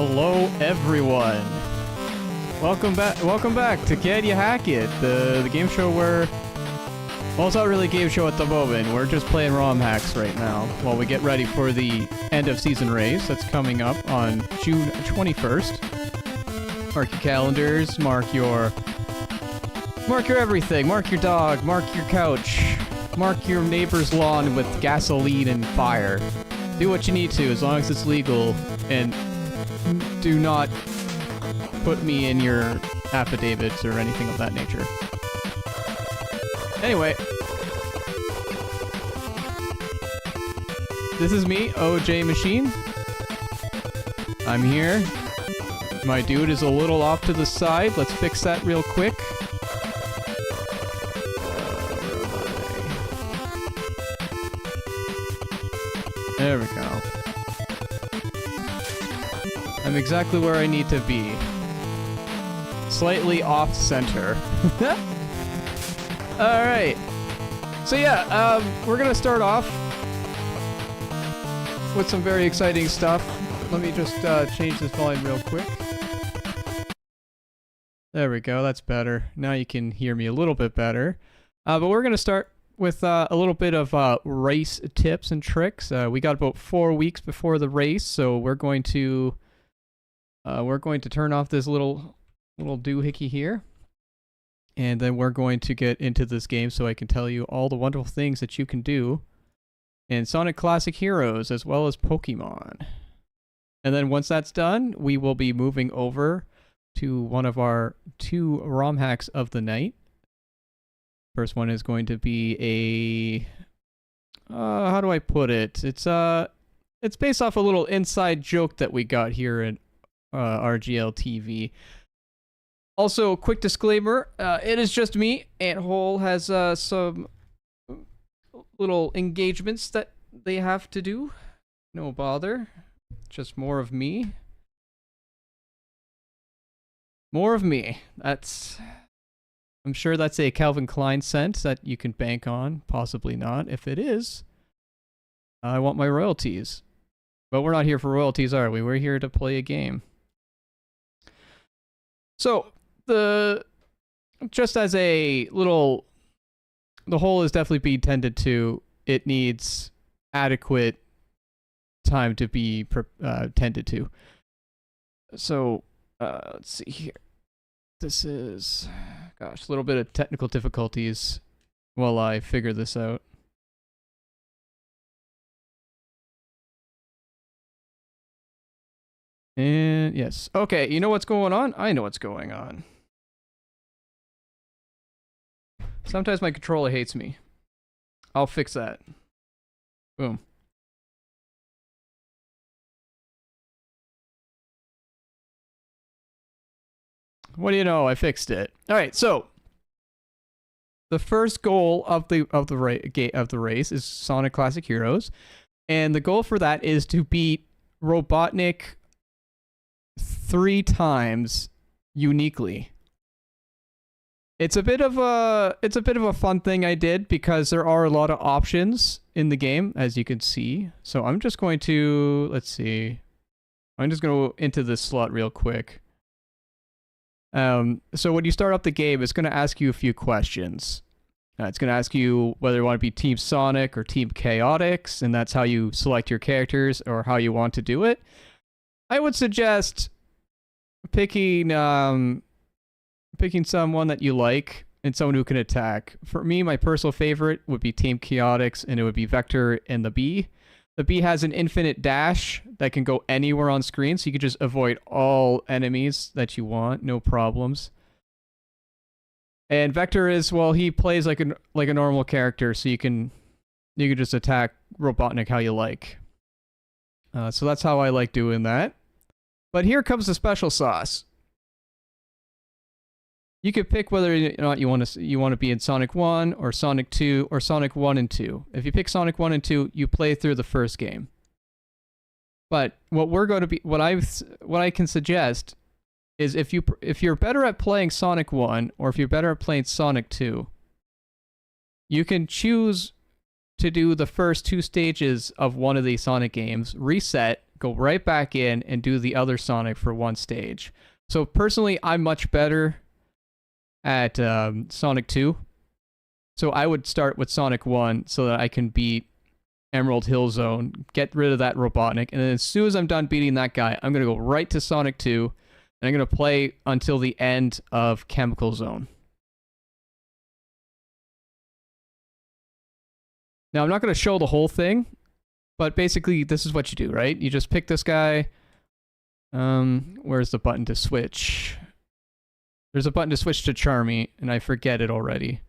Hello, everyone. Welcome back to Can You Hack It, the game show where, well, it's not really a game show at the moment. We're just playing ROM hacks right now while we get ready for the end of season race that's coming up on June 21st. Mark your calendars, mark your everything, mark your dog, mark your couch, mark your neighbor's lawn with gasoline and fire. Do what you need to as long as it's legal, and do not put me in your affidavits or anything of that nature. Anyway, this is me, OJ Machine. I'm here. My dude is a little off to the side. Let's fix that real quick. There we go. I'm exactly where I need to be. Slightly off center. Alright. So yeah, we're gonna start off with some very exciting stuff. Let me just change this volume real quick. There we go, that's better. Now you can hear me a little bit better. But we're gonna start with a little bit of race tips and tricks. We got about 4 weeks before the race, so we're going to turn off this little doohickey here, and then we're going to get into this game so I can tell you all the wonderful things that you can do in Sonic Classic Heroes as well as Pokemon. And then once that's done, we will be moving over to one of our 2 ROM hacks of the night. First one is going to be a how do I put it? It's based off a little inside joke that we got here in RGL TV. Also, quick disclaimer, it is just me. Ant Hole has some little engagements that they have to do. No bother. Just more of me. More of me. I'm sure that's a Calvin Klein scent that you can bank on. Possibly not. If it is, I want my royalties. But we're not here for royalties, are we? We're here to play a game. So, just as a little, the hole is definitely being tended to. It needs adequate time to be tended to. So, let's see here. This is, gosh, a little bit of technical difficulties while I figure this out. And yes, okay, you know what's going on? I know what's going on. Sometimes my controller hates me. I'll fix that. Boom. What do you know? I fixed it. All right, so the first goal of the race is Sonic Classic Heroes, and the goal for that is to beat Robotnik 3 times uniquely. It's a bit of a fun thing I did because there are a lot of options in the game, as you can see. So I'm just going to, let's see. I'm just going to go into this slot real quick. So when you start up the game, it's going to ask you a few questions. It's going to ask you whether you want to be Team Sonic or Team Chaotix, and that's how you select your characters or how you want to do it. I would suggest picking someone that you like and someone who can attack. For me, my personal favorite would be Team Chaotix, and it would be Vector and the Bee. The Bee has an infinite dash that can go anywhere on screen, so you can just avoid all enemies that you want, no problems. And Vector is, well, he plays like a normal character, so you can just attack Robotnik how you like. So that's how I like doing that. But here comes the special sauce. You could pick whether or not you want to be in Sonic 1 or Sonic 2 or Sonic 1 and 2. If you pick Sonic 1 and 2, you play through the first game. But what I can suggest is if you're better at playing Sonic 1 or if you're better at playing Sonic 2, you can choose to do the first 2 stages of one of these Sonic games, reset, go right back in and do the other Sonic for one stage. So personally, I'm much better at Sonic 2. So I would start with Sonic 1 so that I can beat Emerald Hill Zone, get rid of that Robotnik, and then as soon as I'm done beating that guy, I'm going to go right to Sonic 2, and I'm going to play until the end of Chemical Zone. Now, I'm not going to show the whole thing, but basically, this is what you do, right? You just pick this guy. Where's the button to switch? There's a button to switch to Charmy, and I forget it already.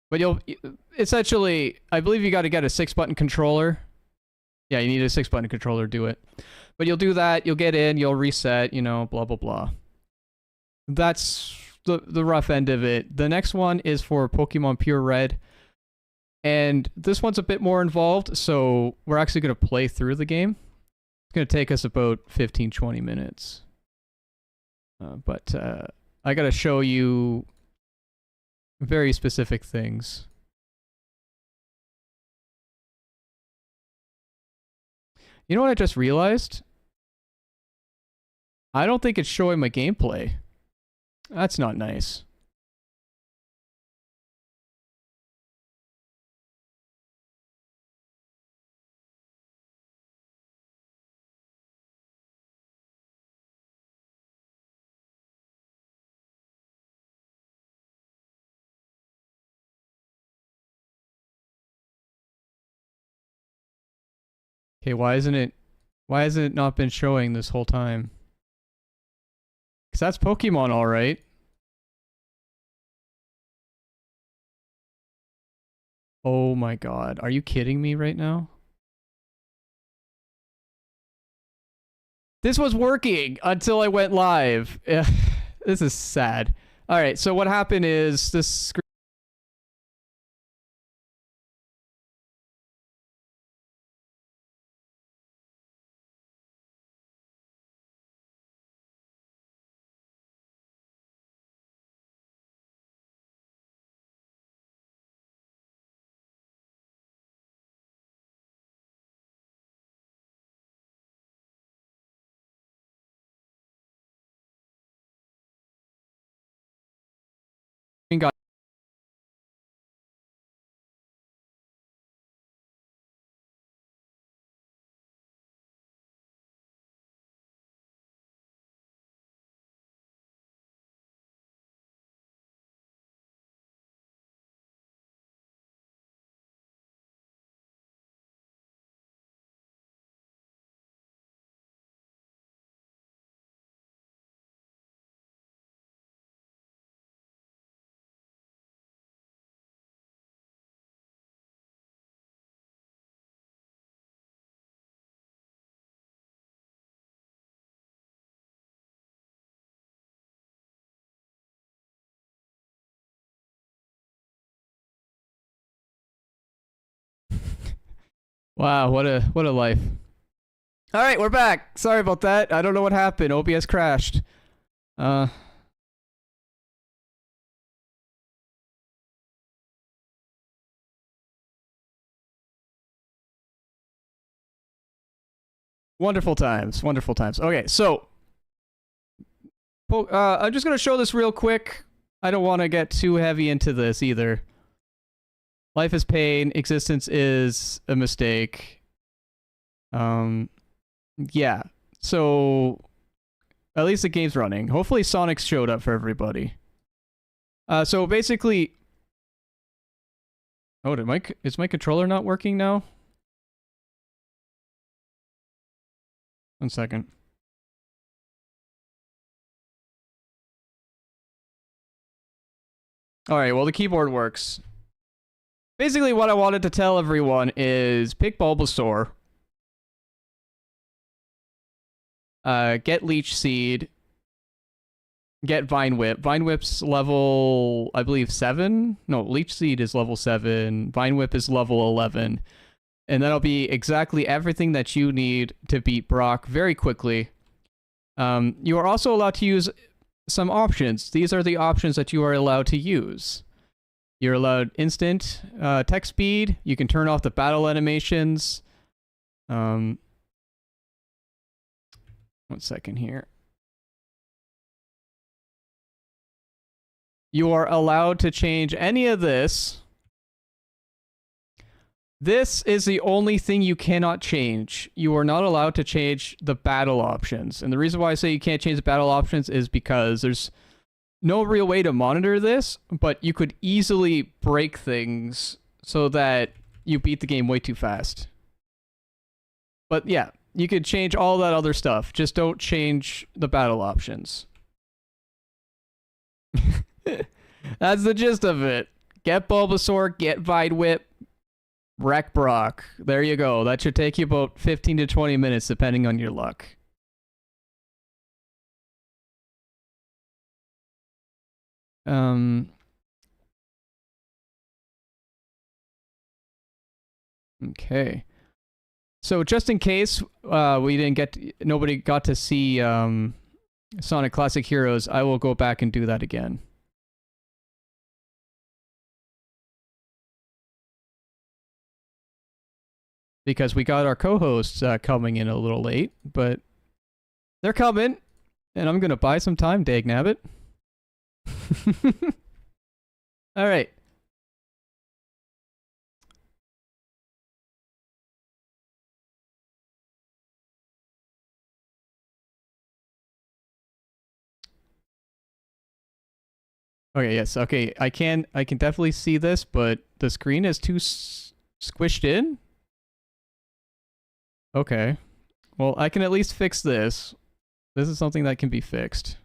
But you'll essentially, I believe you got to get a 6-button controller. Yeah, you need a 6-button controller to do it. But you'll do that, you'll get in, you'll reset, you know, blah, blah, blah. That's the rough end of it. The next one is for Pokemon Pure Red. And this one's a bit more involved, so we're actually going to play through the game. It's going to take us about 15-20 minutes. But I got to show you very specific things. You know what I just realized? I don't think it's showing my gameplay. That's not nice. Okay, why hasn't it not been showing this whole time? Because that's Pokemon, all right. Oh my god, are you kidding me right now? This was working until I went live. This is sad. All right, so what happened is this screen got Wow, what a life. All right, we're back. Sorry about that. I don't know what happened. OBS crashed. Wonderful times. Wonderful times. Okay, so I'm just going to show this real quick. I don't want to get too heavy into this either. Life is pain. Existence is a mistake. Yeah. So at least the game's running. Hopefully Sonic showed up for everybody. So basically, oh, is my controller not working now? 1 second. All right, well, the keyboard works. Basically, what I wanted to tell everyone is pick Bulbasaur. Get Leech Seed. Get Vine Whip. Vine Whip's level, I believe, 7? No, Leech Seed is level 7. Vine Whip is level 11. And that'll be exactly everything that you need to beat Brock very quickly. You are also allowed to use some options. These are the options that you are allowed to use. You're allowed instant text speed. You can turn off the battle animations. 1 second here. You are allowed to change any of this. This is the only thing you cannot change. You are not allowed to change the battle options. And the reason why I say you can't change the battle options is because there's no real way to monitor this, but you could easily break things so that you beat the game way too fast. But yeah, you could change all that other stuff. Just don't change the battle options. That's the gist of it. Get Bulbasaur, get Vide Whip, wreck Brock. There you go. That should take you about 15 to 20 minutes, depending on your luck. Okay. So just in case nobody got to see Sonic Classic Heroes, I will go back and do that again. Because we got our co-hosts coming in a little late, but they're coming, and I'm gonna buy some time, dagnabbit. All right. Okay, yes. Okay, I can definitely see this, but the screen is too squished in. Okay. Well, I can at least fix this. This is something that can be fixed.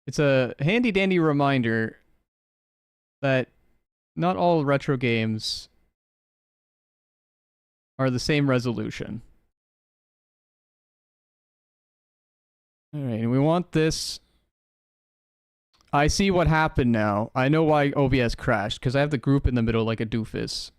It's a handy dandy reminder that not all retro games are the same resolution. All right, and we want this. I see what happened now. I know why OBS crashed, because I have the group in the middle like a doofus.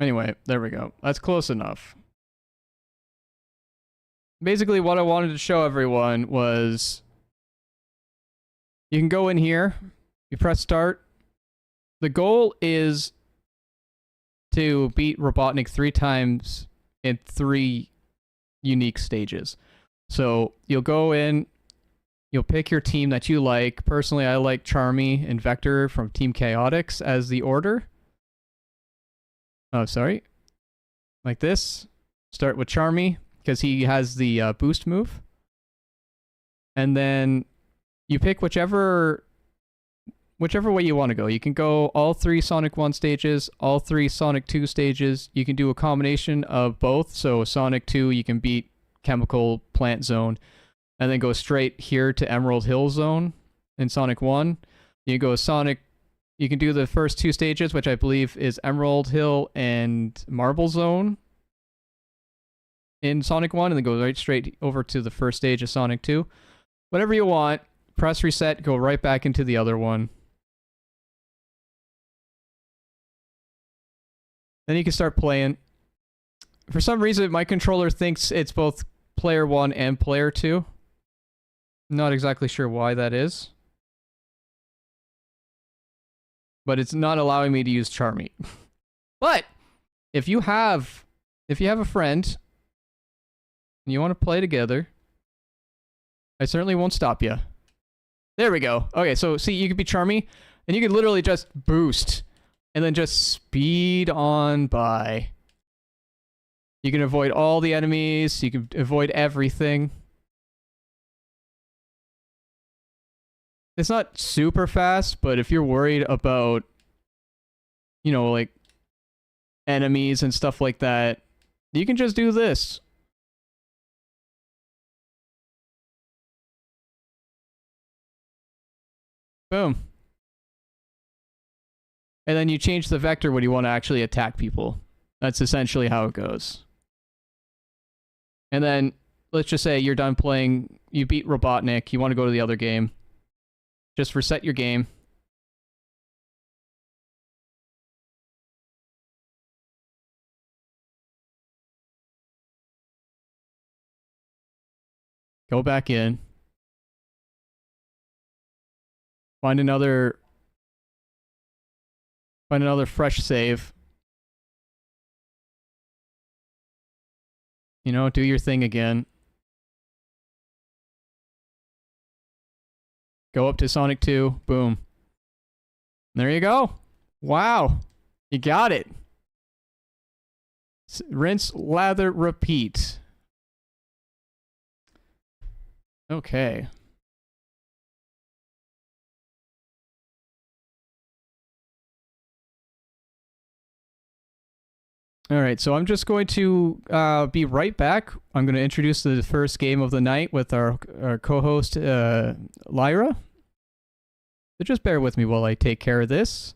Anyway, there we go. That's close enough. Basically, what I wanted to show everyone was you can go in here, you press start. The goal is to beat Robotnik 3 times in 3 unique stages. So you'll go in, you'll pick your team that you like. Personally, I like Charmy and Vector from Team Chaotix as the order. Oh, sorry. Like this. Start with Charmy, because he has the boost move. And then you pick whichever way you want to go. You can go all 3 Sonic 1 stages, all 3 Sonic 2 stages. You can do a combination of both. So Sonic 2, you can beat Chemical Plant Zone, and then go straight here to Emerald Hill Zone in Sonic 1. You go Sonic... You can do the first 2 stages, which I believe is Emerald Hill and Marble Zone in Sonic 1, and then go right straight over to the first stage of Sonic 2. Whatever you want, press reset, go right back into the other one. Then you can start playing. For some reason, my controller thinks it's both player 1 and player 2. Not exactly sure why that is. But it's not allowing me to use Charmy. But if you have a friend and you want to play together, I certainly won't stop you. There we go. Okay, so see, you could be Charmy, and you could literally just boost and then just speed on by. You can avoid all the enemies, you can avoid everything. It's not super fast, but if you're worried about, you know, like, enemies and stuff like that, you can just do this. Boom. and then you change the vector when you want to actually attack people. That's essentially how it goes. And then let's just say you're done playing, you beat Robotnik, you want to go to the other game. Just reset your game. Go back in. Find another fresh save. You know, do your thing again. Go up to Sonic 2. Boom. There you go. Wow. You got it. Rinse, lather, repeat. Okay. All right, so I'm just going to be right back. I'm going to introduce the first game of the night with our co-host, Lyra. So just bear with me while I take care of this.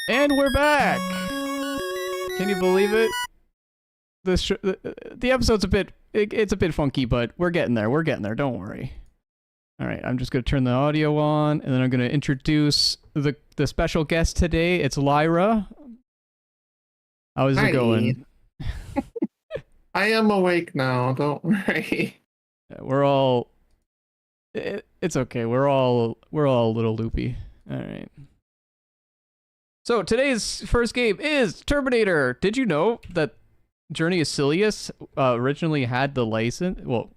And we're back! Can you believe it? The episode's a bit... It's a bit funky, but we're getting there. We're getting there. Don't worry. Alright, I'm just going to turn the audio on, and then I'm going to introduce the special guest today. It's Lyra. How is it going? I am awake now. Don't worry. We're all... It's okay. We're all a little loopy. Alright. So today's first game is Terminator. Did you know that Journey of Silius originally had the license? Well,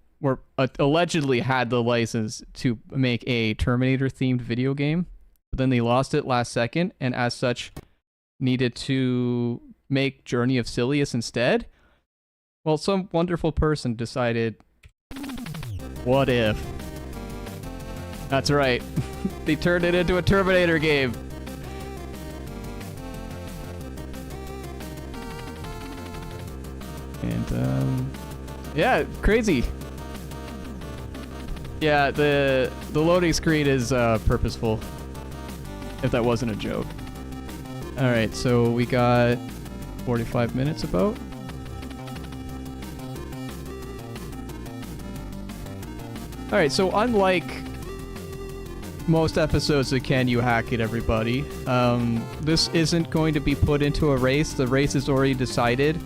allegedly had the license to make a Terminator-themed video game, but then they lost it last second, and as such, needed to make Journey of Silius instead. Well, some wonderful person decided, what if? That's right. They turned it into a Terminator game. And, yeah, crazy. Yeah, the loading screen is purposeful, if that wasn't a joke. Alright, so we got 45 minutes about. Alright, so unlike most episodes of Can You Hack It, everybody, this isn't going to be put into a race. The race is already decided.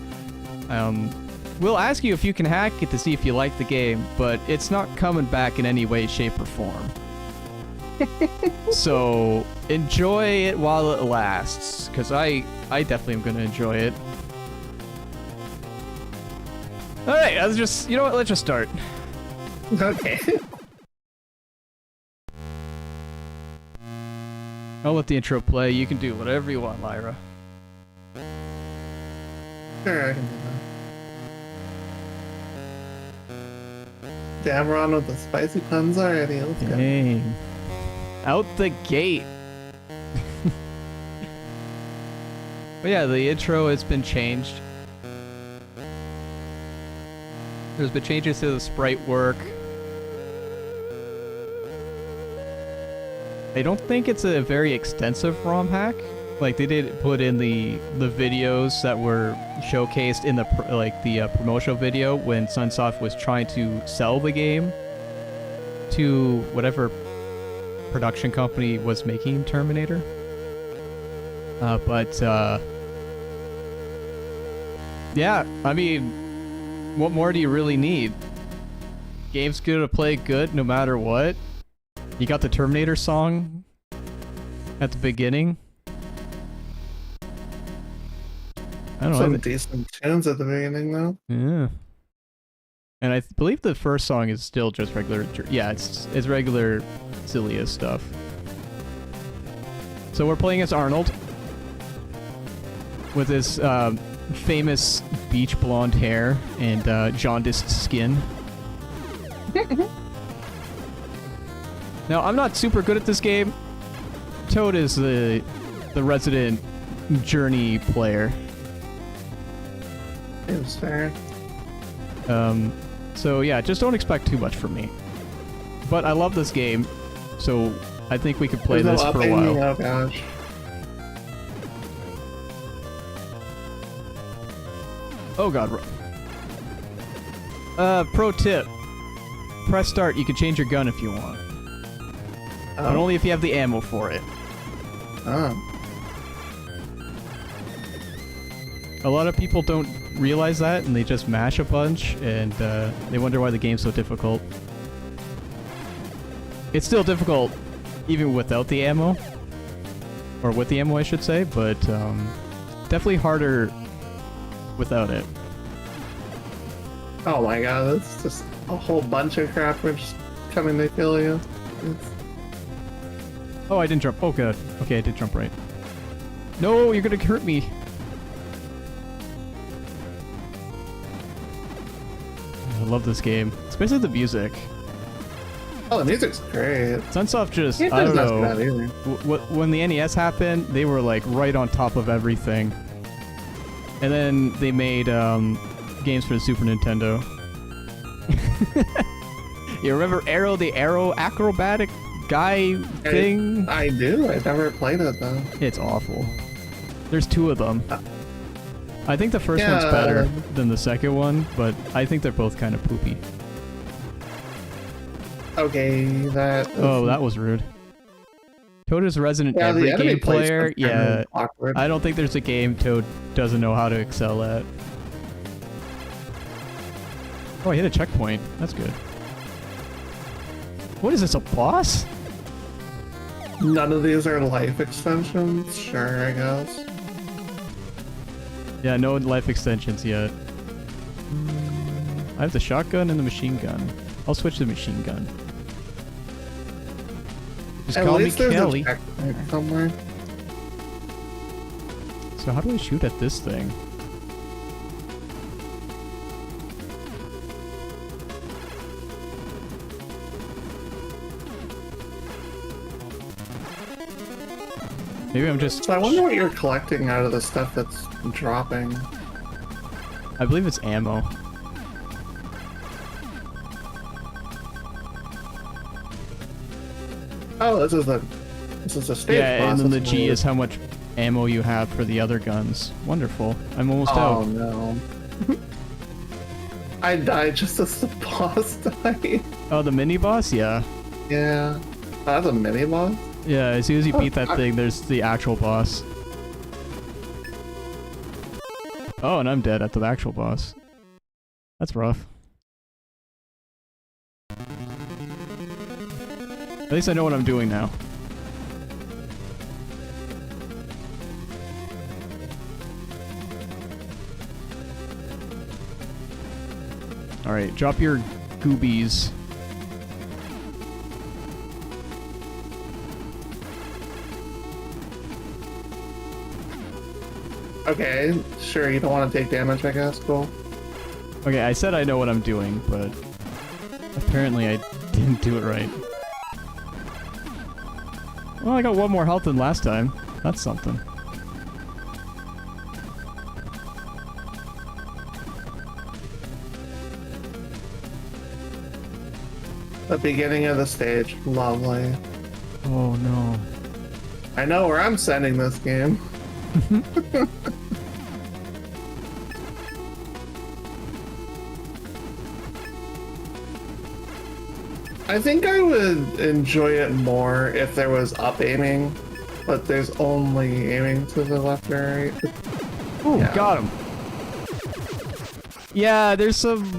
We'll ask you if you can hack it to see if you like the game, but it's not coming back in any way, shape, or form. So enjoy it while it lasts, because I definitely am going to enjoy it. Alright, let's just, you know what, let's just start. Okay. I'll let the intro play. You can do whatever you want, Lyra. Sure, I can do that. Damn, we're on with the spicy puns already. Let's go. Dang. Out the gate. But yeah, the intro has been changed. There's been changes to the sprite work. I don't think it's a very extensive ROM hack. Like, they did put in the videos that were showcased in the promotional video when Sunsoft was trying to sell the game to whatever production company was making Terminator. Yeah, I mean, what more do you really need? Game's gonna play good no matter what. You got the Terminator song at the beginning. I don't know. Some decent tunes at the beginning, though. Yeah. And I believe the first song is still just regular. Yeah, it's regular Silius stuff. So we're playing as Arnold with his famous beach blonde hair and jaundiced skin. Now, I'm not super good at this game. Toad is the resident Journey player. It was fair. So yeah, just don't expect too much from me. But I love this game, so I think we could play this for a while. Oh gosh. Oh god. Pro tip. Press start, you can change your gun if you want. Oh. But only if you have the ammo for it. Oh. A lot of people don't realize that, and they just mash a bunch, and they wonder why the game's so difficult. It's still difficult, even without the ammo. Or with the ammo, I should say, but definitely harder without it. Oh my god, that's just a whole bunch of crap we're just coming to kill you. Oh, I didn't jump. Oh, good. Okay, I did jump right. No, you're gonna hurt me. I love this game, especially the music. Oh, the music's great. Sunsoft just, It I don't does know, not bad either. when the NES happened, they were like right on top of everything. And then they made games for the Super Nintendo. You remember Arrow, the Arrow acrobatic guy thing? I do. I've never played it though. It's awful. There's two of them. I think the first one's better than the second one, but I think they're both kind of poopy. Okay, that. Oh, that was rude. Toad is a resident Yeah, every the enemy game player. placement's kinda Yeah, awkward. I don't think there's a game Toad doesn't know how to excel at. Oh, I hit a checkpoint. That's good. What is this, a boss? None of these are life extensions. Sure, I guess. Yeah, no life extensions yet. I have the shotgun and the machine gun. I'll switch to the machine gun. Just At call me least there's Kelly. a checkpoint somewhere. So how do I shoot at this thing? Maybe I'm just... So I wonder what you're collecting out of the stuff that's dropping. I believe it's ammo. Oh, this is a stage Yeah, boss. and then the That's G weird. is how much ammo you have for the other guns. Wonderful. I'm almost Oh out. no. I died just as the boss died. Oh, the mini boss? Yeah. Yeah. Oh, that's a mini boss? Yeah, as soon as you beat that I- thing, there's the actual boss. Oh, and I'm dead at the actual boss. That's rough. At least I know what I'm doing now. Alright, drop your goobies. Okay, sure, you don't want to take damage, I guess. Cool. Okay, I said I know what I'm doing, but apparently I didn't do it right. Well, I got one more health than last time. That's something. The beginning of the stage. Lovely. Oh no. I know where I'm sending this game. I think I would enjoy it more if there was up aiming, but there's only aiming to the left or right. Ooh, Yeah. got him. Yeah, there's some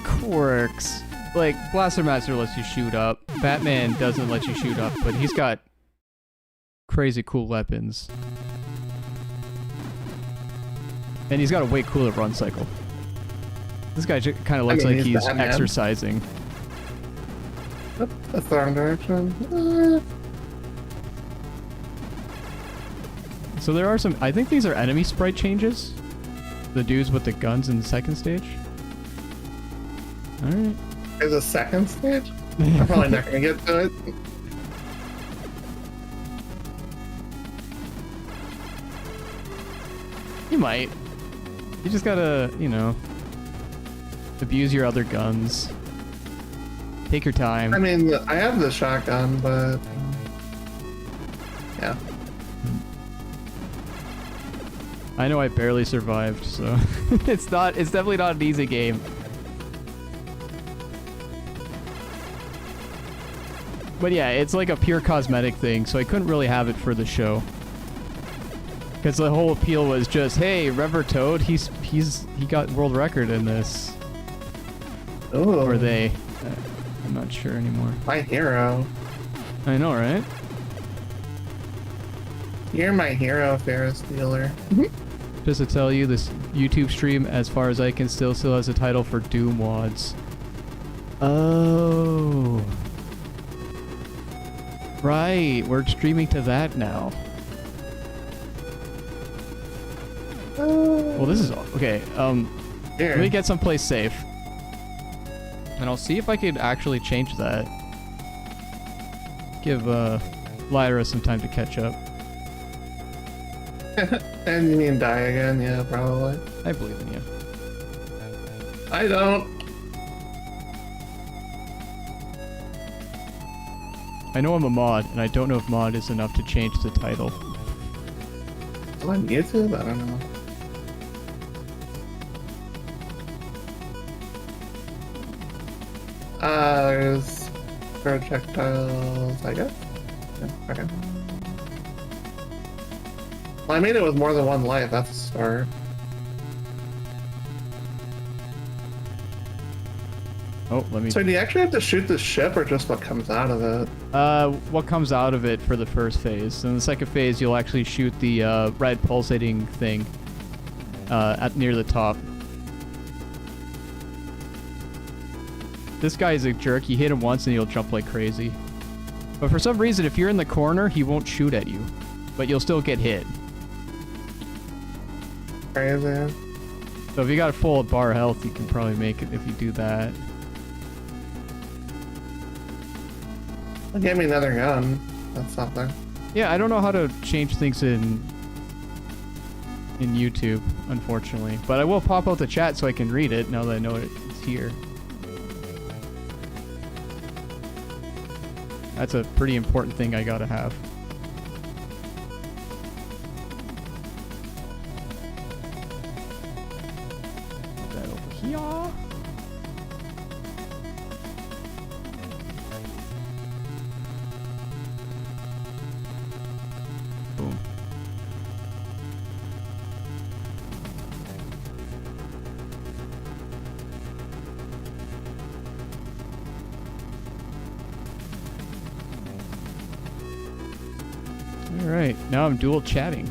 quirks. Like, Blaster Master lets you shoot up. Batman doesn't let you shoot up, but he's got crazy cool weapons. And he's got a way cooler run cycle. This guy kind of looks mean, like he's he's Batman. exercising. That's the wrong direction. So there are some... I think these are enemy sprite changes. The dudes with the guns in the second stage. Alright. There's a second stage? I'm probably not gonna get to it. You might. You just gotta, you know, abuse your other guns. Take your time. I mean, I have the shotgun, but yeah. I know I barely survived, so it's definitely not an easy game. But yeah, it's like a pure cosmetic thing, so I couldn't really have it for the show. Because the whole appeal was just, hey, Rever Toad, he got world record in this. Oh, Or they. I'm not sure anymore. my hero. I know, right? You're my hero, Ferris Bueller. Just to tell you, this YouTube stream, as far as I can still has a title for Doom Wads. Oh. Right, we're streaming to that now. Well, this is okay. Here. Let me get someplace safe, and I'll see if I could actually change that. Give Lyra some time to catch up. And you mean die again? Yeah, probably. I believe in you. I don't. I know I'm a mod, and I don't know if mod is enough to change the title. still on YouTube? I don't know. There's projectiles, I guess. Yeah, okay. Well, I made it with more than one life. That's a start. Oh, let me... So do you actually have to shoot the ship or just what comes out of it? What comes out of it for the first phase. In the second phase, you'll actually shoot the red pulsating thing at near the top. This guy is a jerk. You hit him once and he'll jump like crazy. But for some reason, if you're in the corner, he won't shoot at you. But you'll still get hit. Crazy. So if you got a full bar health, you can probably make it if you do that. Well, give me another gun. That's something. Yeah, I don't know how to change things in YouTube, unfortunately. But I will pop out the chat so I can read it now that I know it's here. That's a pretty important thing I gotta have. Put that over here. Boom. Alright, now I'm dual chatting.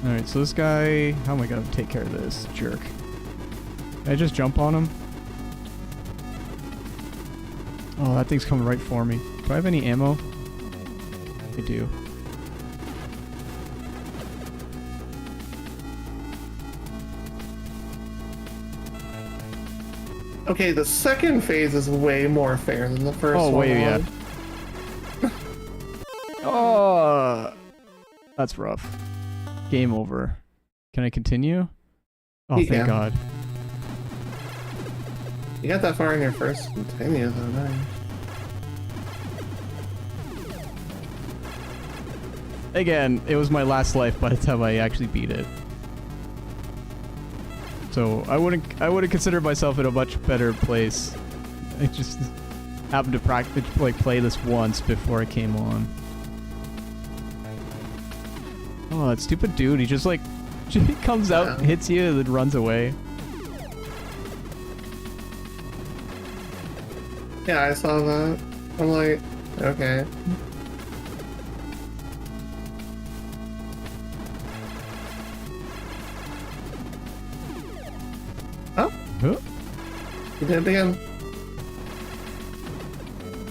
Alright, so this guy... How am I gonna take care of this jerk? Can I just jump on him? Oh, that thing's coming right for me. Do I have any ammo? I do. Okay, the second phase is way more fair than the first one. Oh, wait, yeah. Oh, that's rough. Game over. Can I continue? Oh, Yeah. thank God. You got that far in your first continue, though, nice. Again, it was my last life by the time I actually beat it. So I wouldn't consider myself in a much better place. I just happened to practice, like, play this once before it came on. Oh, that stupid dude! He just like, he comes out, hits you, and then runs away. Yeah, I saw that. I'm like, okay. Oh, Huh? you did it again.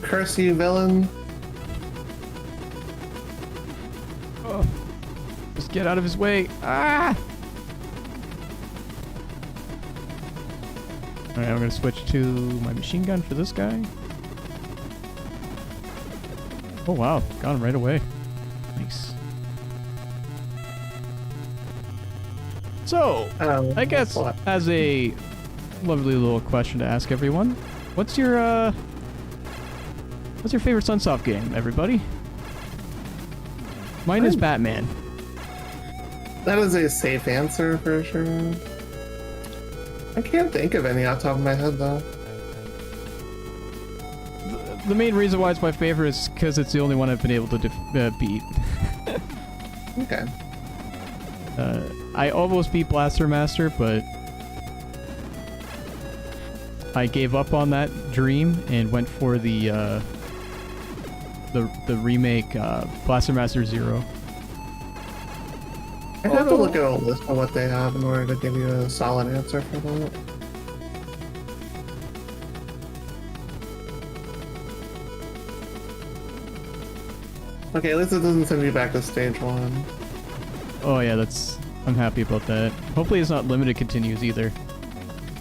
Curse you, villain. Oh. Just get out of his way. Ah! Alright, I'm gonna switch to my machine gun for this guy. Oh wow, got him right away. Nice. So, I guess as a lovely little question to ask everyone, what's your favorite Sunsoft game, everybody? Mine is Batman. That is a safe answer for sure. I can't think of any off the top of my head though. The main reason why it's my favorite is because it's the only one I've been able to beat. Okay. I almost beat Blaster Master, but I gave up on that dream and went for the remake Blaster Master Zero. I'd have to look at a list of what they have in order to give you a solid answer for that. Okay, at least it doesn't send you back to stage 1. Oh yeah, I'm happy about that. Hopefully it's not limited continues either.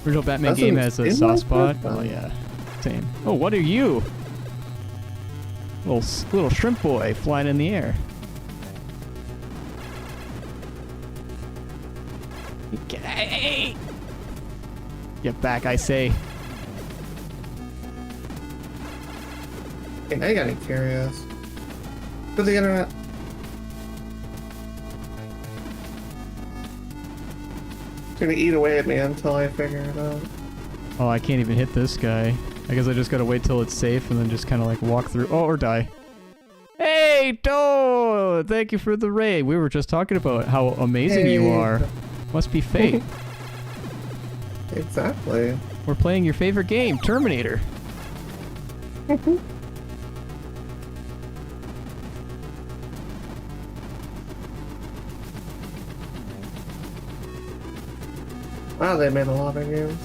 Original Batman game has a soft spot. Oh yeah, same. Oh, what are you? Little shrimp boy flying in the air. Get back, I say. Okay, now you got me curious. To the internet. It's gonna eat away at me until I figure it out. Oh, I can't even hit this guy. I guess I just gotta wait till it's safe and then just kind of like walk through. Oh, or die. Hey, Toad! Thank you for the raid. We were just talking about how amazing you are. Must be fate. Exactly. We're playing your favorite game, Terminator. Wow, they made a lot of games.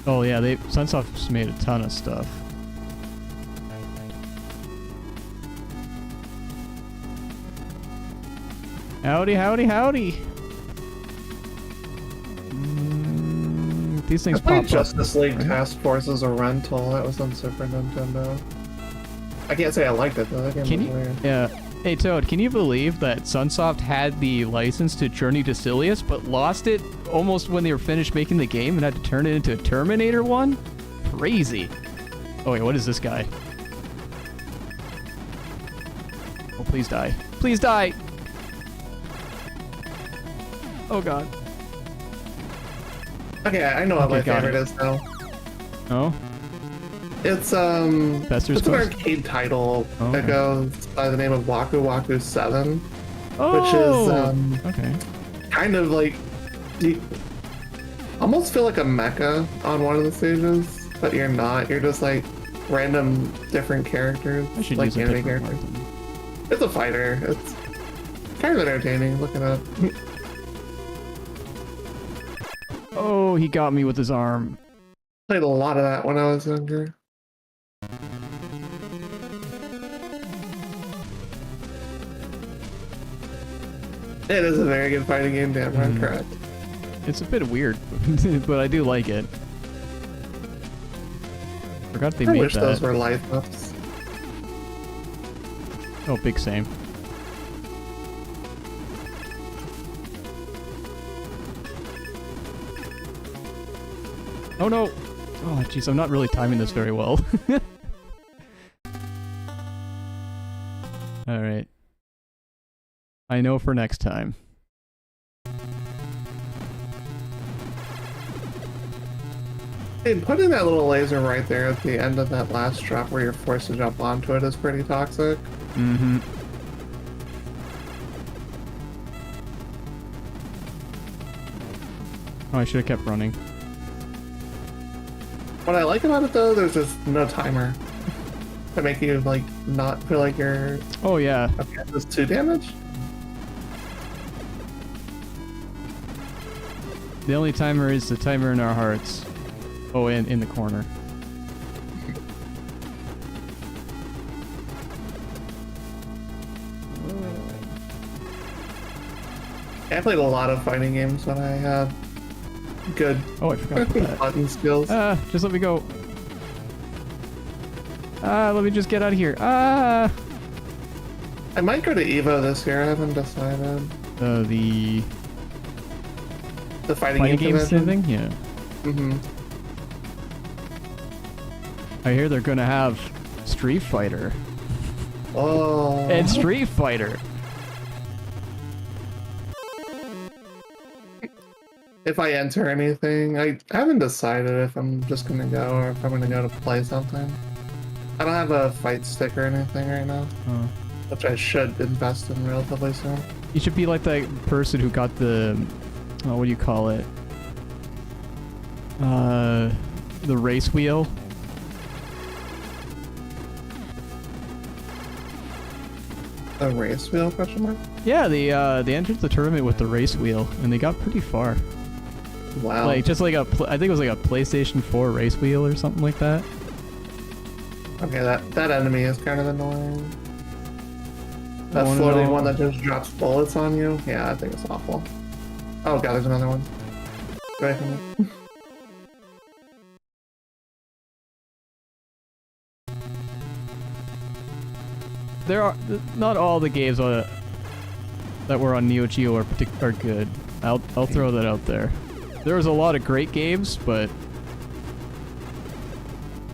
Oh yeah, Sunsoft's made a ton of stuff. Howdy, howdy, howdy. These things I played pop Justice up. League right? Task Force as a rental. That was on Super Nintendo. I can't say I liked it though. That game Can was you? weird. Yeah. Hey Toad, can you believe that Sunsoft had the license to Journey to Silius, but lost it almost when they were finished making the game and had to turn it into a Terminator one? Crazy. Oh wait, what is this guy? Oh, please die. Please die! Oh god. Okay, I know what Okay, my got favorite it. is now. Oh? It's Fester's it's an Quest? arcade title Oh, that okay. goes by the name of Waku Waku 7, Oh! which is Okay. kind of like you almost feel like a mecha on one of the stages, but you're not. You're just like random different characters, I should like use a anime different characters. weapon. It's a fighter. It's kind of entertaining. Look it up. Oh, he got me with his arm. Played a lot of that when I was younger. It is a very good fighting game, damn right, correct. It's a bit weird, but I do like it. Forgot they I made wish that. those were life ups. Oh, big same. Oh no! Oh jeez, I'm not really timing this very well. Alright. I know for next time. Hey, putting that little laser right there at the end of that last drop where you're forced to jump onto it is pretty toxic. Mm-hmm. Oh, I should have kept running. What I like about it though, there's just no timer to make you like not feel like you're Oh yeah. okay. This 2 damage. The only timer is the timer in our hearts. Oh, and in the corner. I played a lot of fighting games when I had good Oh, I forgot about that. button skills. Just let me go. Let me just get out of here. Ah! I might go to Evo this year. I haven't decided. The The fighting, fighting game games convention? thing? Yeah. Mm-hmm. I hear they're gonna have Street Fighter. Oh. And Street Fighter! If I enter anything, I haven't decided if I'm just gonna go or if I'm gonna go to play something. I don't have a fight stick or anything right now, which I should invest in relatively soon. You should be like that person who got the... Oh, what do you call it? The race wheel. A race wheel, question mark? Yeah, they entered the tournament with the race wheel, and they got pretty far. Wow. Like, just like I think it was like a PlayStation 4 race wheel or something like that. Okay, that enemy is kind of annoying. That Oh, floating no. one that just drops bullets on you? Yeah, I think it's awful. Oh god, there's another one. Right from it. There are not all the games that were on Neo Geo are good. I'll throw that out there. There was a lot of great games, but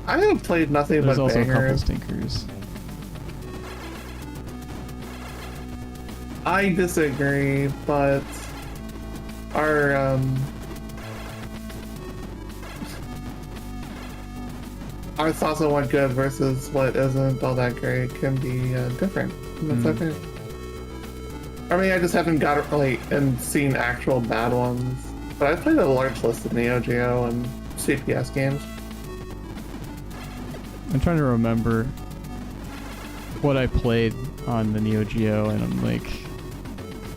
I have played nothing there's but also a couple bangers. stinkers. I disagree, but our our thoughts on what good versus what isn't all that great can be different. And that's okay. I mean, I just haven't got it really and seen actual bad ones, but I've played a large list of Neo Geo and CPS games. I'm trying to remember what I played on the Neo Geo, and I'm like,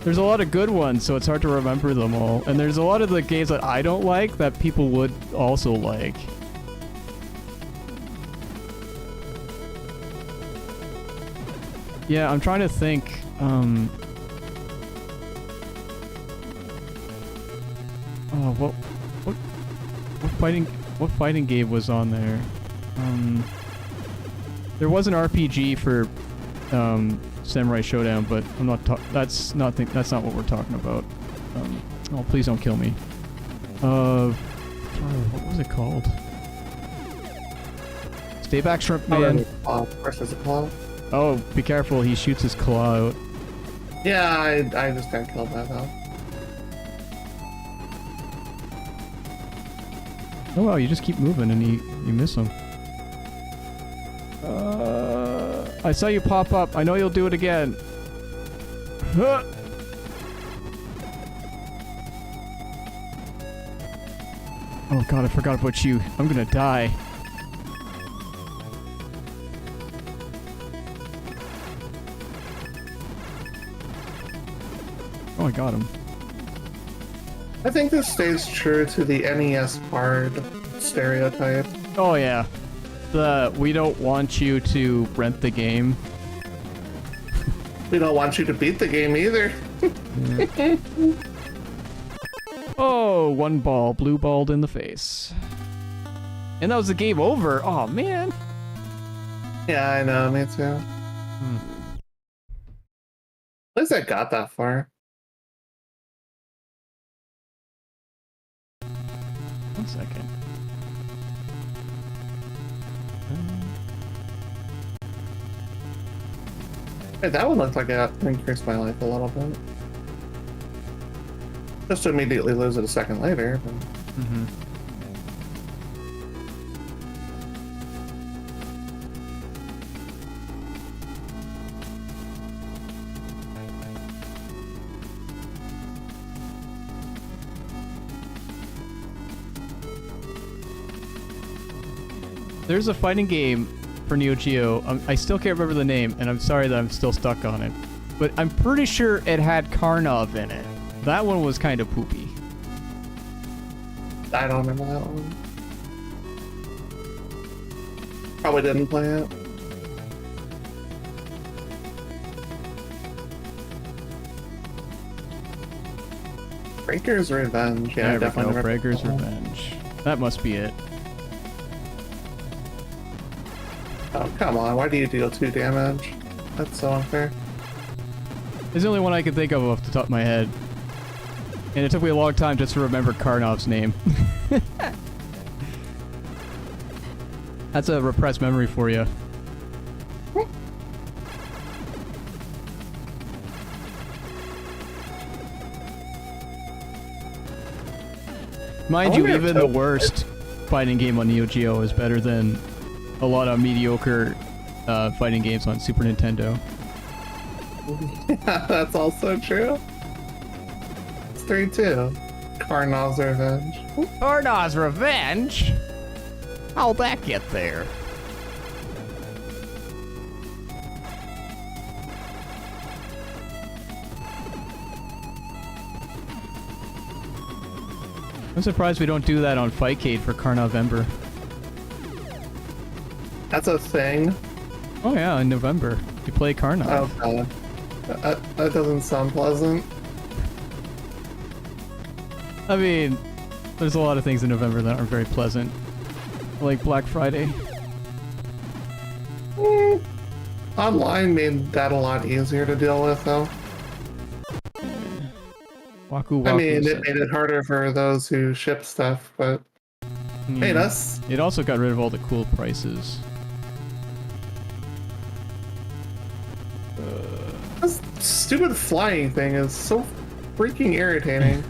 there's a lot of good ones, so it's hard to remember them all. And there's a lot of the games that I don't like that people would also like. Yeah, I'm trying to think. Oh, what fighting game was on there? There was an RPG for Samurai Showdown, but I'm not. That's not what we're talking about. Oh, please don't kill me. What was it called? Stay back, Shrimp Man. Versus a claw. Oh, be careful! He shoots his claw out. Yeah, I just got killed by that. Oh wow, you just keep moving and you miss him. I saw you pop up. I know you'll do it again. Huh. Oh god, I forgot about you. I'm gonna die. Oh, I got him. I think this stays true to the NES card stereotype. Oh yeah. We don't want you to rent the game. We don't want you to beat the game either. Yeah. Oh, one ball, blue balled in the face. And that was the game over. Oh man. Yeah, I know, me too. At least I got that far. One second. Hey, that one looked like it increased my life a little bit. Just to immediately lose it a second later. But... There's a fighting game for Neo Geo. I still can't remember the name, and I'm sorry that I'm still stuck on it. But I'm pretty sure it had Karnov in it. That one was kind of poopy. I don't remember that one. Probably didn't play it. Breaker's Revenge. Yeah, there definitely. We go. Breaker's Revenge. That must be it. Oh, come on. Why do you deal 2 damage? That's so unfair. It's the only one I can think of off the top of my head. And it took me a long time just to remember Karnov's name. That's a repressed memory for you. Mind you, even the worst fighting game on Neo Geo is better than a lot of mediocre fighting games on Super Nintendo. Yeah, that's also true. It's 3-2. Karnov's Revenge. Karnov's Revenge? How'd that get there? I'm surprised we don't do that on Fightcade for Carnovember. That's a thing. Oh yeah, in November. You play Karnov. Oh god. That doesn't sound pleasant. I mean, there's a lot of things in November that aren't very pleasant. Like Black Friday. Online made that a lot easier to deal with, though. Waku Waku. I mean, it made it harder for those who ship stuff, but made us. It also got rid of all the cool prices. This stupid flying thing is so freaking irritating.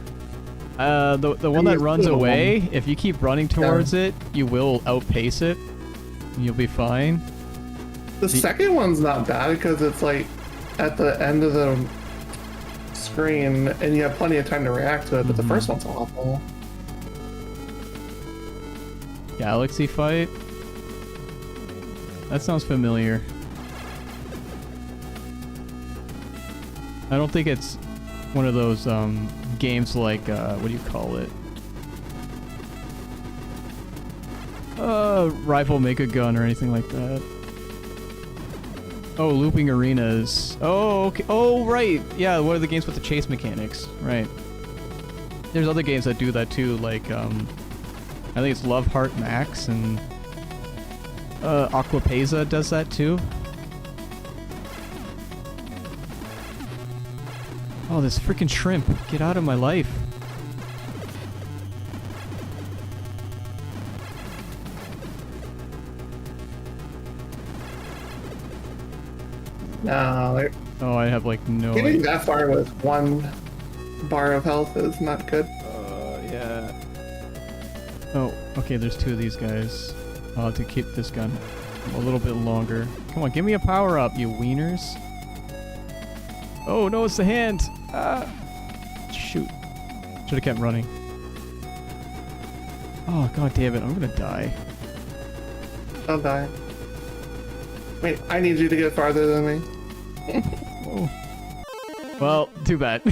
The one that runs away, if you keep running towards it, you will outpace it. You'll be fine. The second one's not bad because it's like at the end of the screen and you have plenty of time to react to it, but the first one's awful. Galaxy fight? That sounds familiar. I don't think it's one of those games like what do you call it? Rival Make a Gun or anything like that. Oh, Looping Arenas. Oh, okay. Oh, right. Yeah, one of the games with the chase mechanics. Right. There's other games that do that too, like I think it's Love Heart Max and Aquapeza does that too. Oh, this freaking shrimp. Get out of my life. No, Oh, I have like no getting idea. that far with 1 bar of health is not good. Yeah. Oh, okay, there's 2 of these guys. I'll have to keep this gun a little bit longer. Come on, give me a power up, you wieners. Oh no, it's the hand! Ah! Shoot. Should've kept running. Oh, god damn it, I'm gonna die. I'll die. Wait, I need you to get farther than me. Oh. Well, too bad.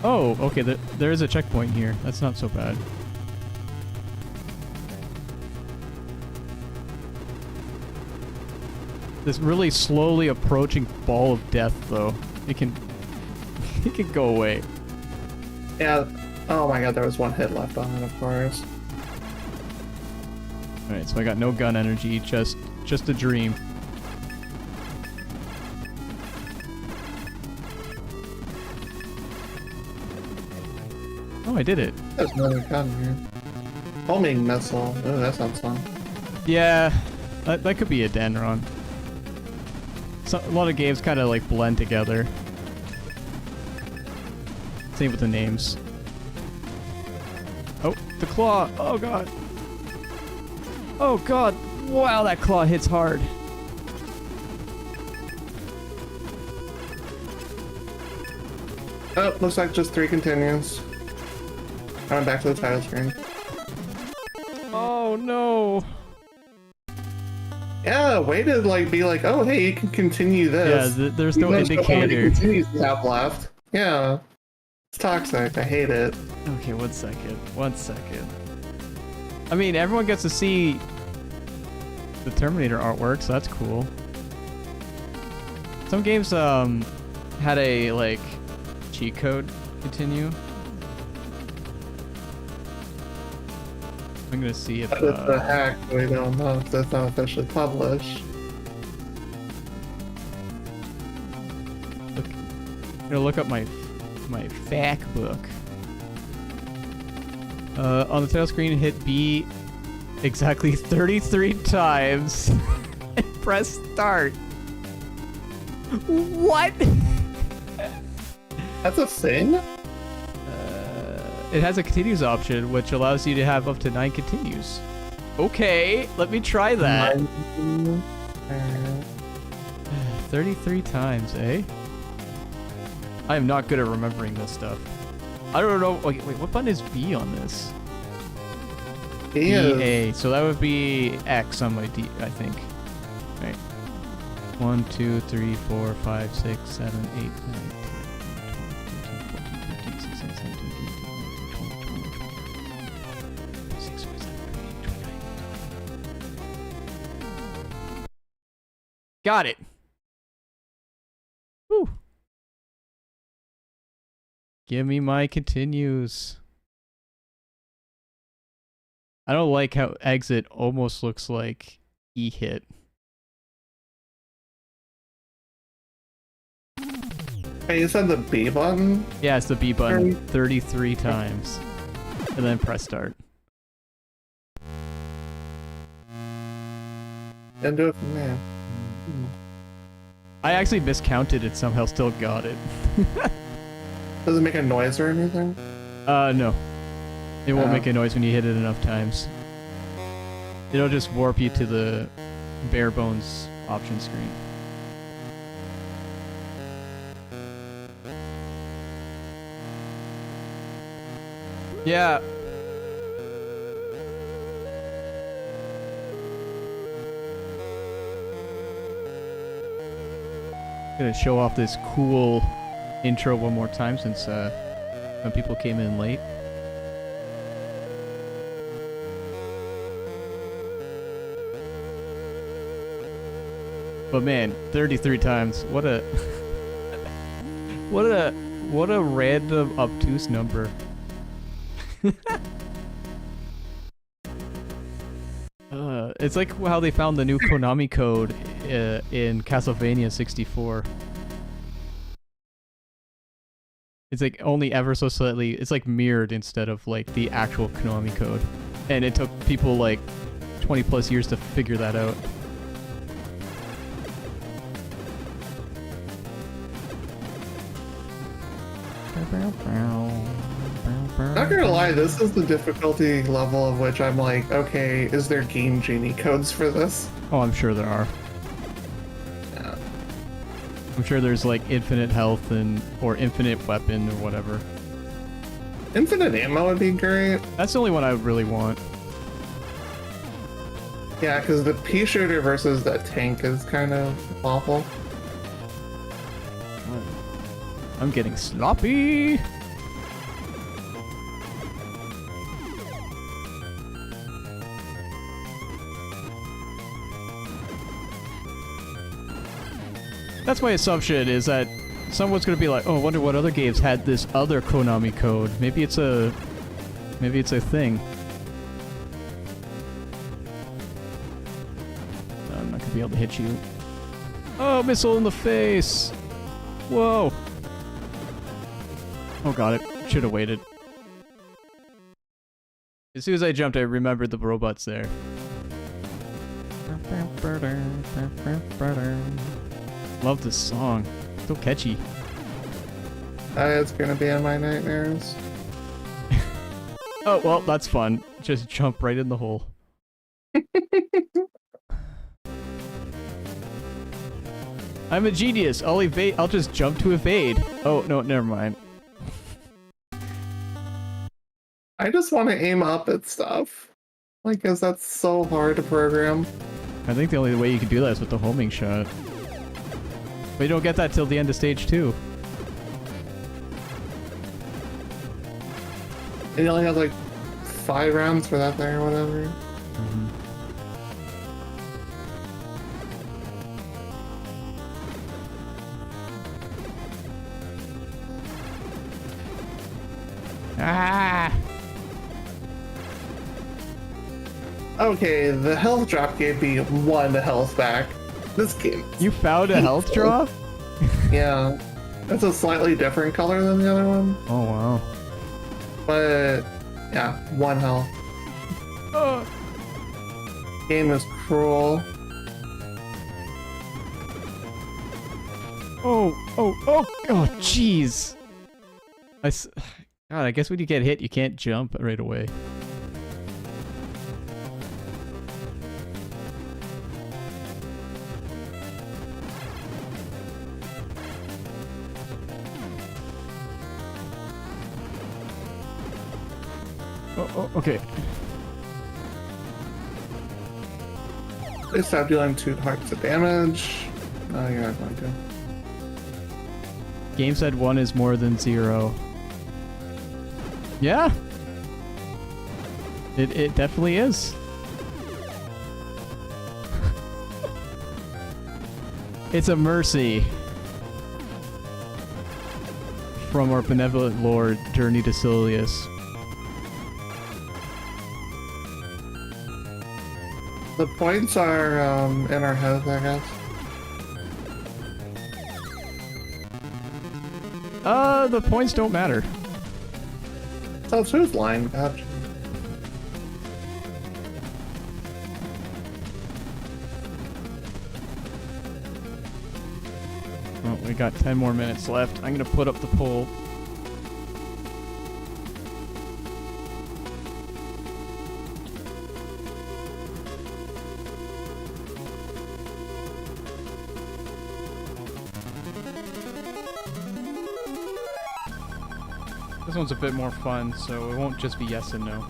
Oh, okay, there is a checkpoint here. That's not so bad. This really slowly approaching ball of death, though. It can go away. Yeah. Oh my god, there was 1 hit left on it, of course. Alright, so I got no gun energy, just a dream. Oh, I did it. There's another gun here. Homing missile. Oh, that sounds fun. Yeah, that could be a Denron. So, a lot of games kind of like blend together. Same with the names. Oh, the claw! Oh god! Oh god! Wow, that claw hits hard. Oh, looks like just 3 continues. Going back to the title screen. Oh no! Yeah, way to like be like, oh hey, you can continue this. Yeah, there's no Even though how many indicator. continues you have left. Yeah. It's toxic. I hate it. Okay, 1 second. 1 second. I mean, everyone gets to see the Terminator artwork, so that's cool. Some games had a like cheat code continue. I'm gonna see if But it's a hack. We don't know if that's not officially published. I'm gonna look up my fact book. On the title screen, hit B exactly 33 times and press start. What? That's a thing? It has a continues option, which allows you to have up to 9 continues. Okay, let me try that. 33 times, eh? I am not good at remembering this stuff. I don't know. Wait, what button is B on this? A. So that would be X on my D, I think. Right. 1, 2, 3, 4, 5, 6, 7, 8, 9, 10, 11, 12, 13, 14, 15, 16, 17, 18, 19, 20, 26, 27, 28, 29. Got it. Woo. Give me my continues. I don't like how exit almost looks like E hit. Hey, you said the B button? Yeah, it's the B button 33 times. And then press start. And do it from there. I actually miscounted it, somehow still got it. Does it make a noise or anything? No. It won't Oh. make a noise when you hit it enough times. It'll just warp you to the bare bones option screen. Yeah. Gonna show off this cool intro one more time since some people came in late. But man, 33 times. What a what a random obtuse number. It's like how they found the new Konami code in Castlevania 64. It's like only ever so slightly, it's like mirrored instead of like the actual Konami code. And it took people like 20 plus years to figure that out. Not gonna lie, this is the difficulty level of which I'm like, okay, is there Game Genie codes for this? Oh, I'm sure there are. Yeah. I'm sure there's like infinite health and or infinite weapon or whatever. Infinite ammo would be great. That's the only one I really want. Yeah, because the pea shooter versus that tank is kind of awful. I'm getting sloppy. That's my assumption, is that someone's gonna be like, oh, I wonder what other games had this other Konami code. Maybe it's a thing. I'm not gonna be able to hit you. Oh, missile in the face! Whoa! Oh, got it. Should have waited. As soon as I jumped, I remembered the robots there. Love this song. So catchy. It's gonna be in my nightmares. Oh, well, that's fun. Just jump right in the hole. I'm a genius. I'll evade. I'll just jump to evade. Oh, no, never mind. I just want to aim up at stuff. Like, cause that's so hard to program. I think the only way you can do that is with the homing shot. But you don't get that till the end of stage 2. And you only have like 5 rounds for that thing or whatever. Mm-hmm. Ah! Okay, the health drop gave me 1 health back. This game. You found a health drop? Yeah. It's a slightly different color than the other one. Oh, wow. But, yeah, 1 health. Game is cruel. Oh, jeez. God, I guess when you get hit, you can't jump right away. Oh, okay. They stop dealing 2 hearts of damage. No, you're not going to. Game said 1 is more than 0. Yeah. It definitely is. It's a mercy from our benevolent lord, Journey to Silius. The points are in our head, I guess. The points don't matter. Oh, so it's lying. Gotcha. We got 10 more minutes left. I'm gonna put up the poll. This one's a bit more fun, so it won't just be yes and no.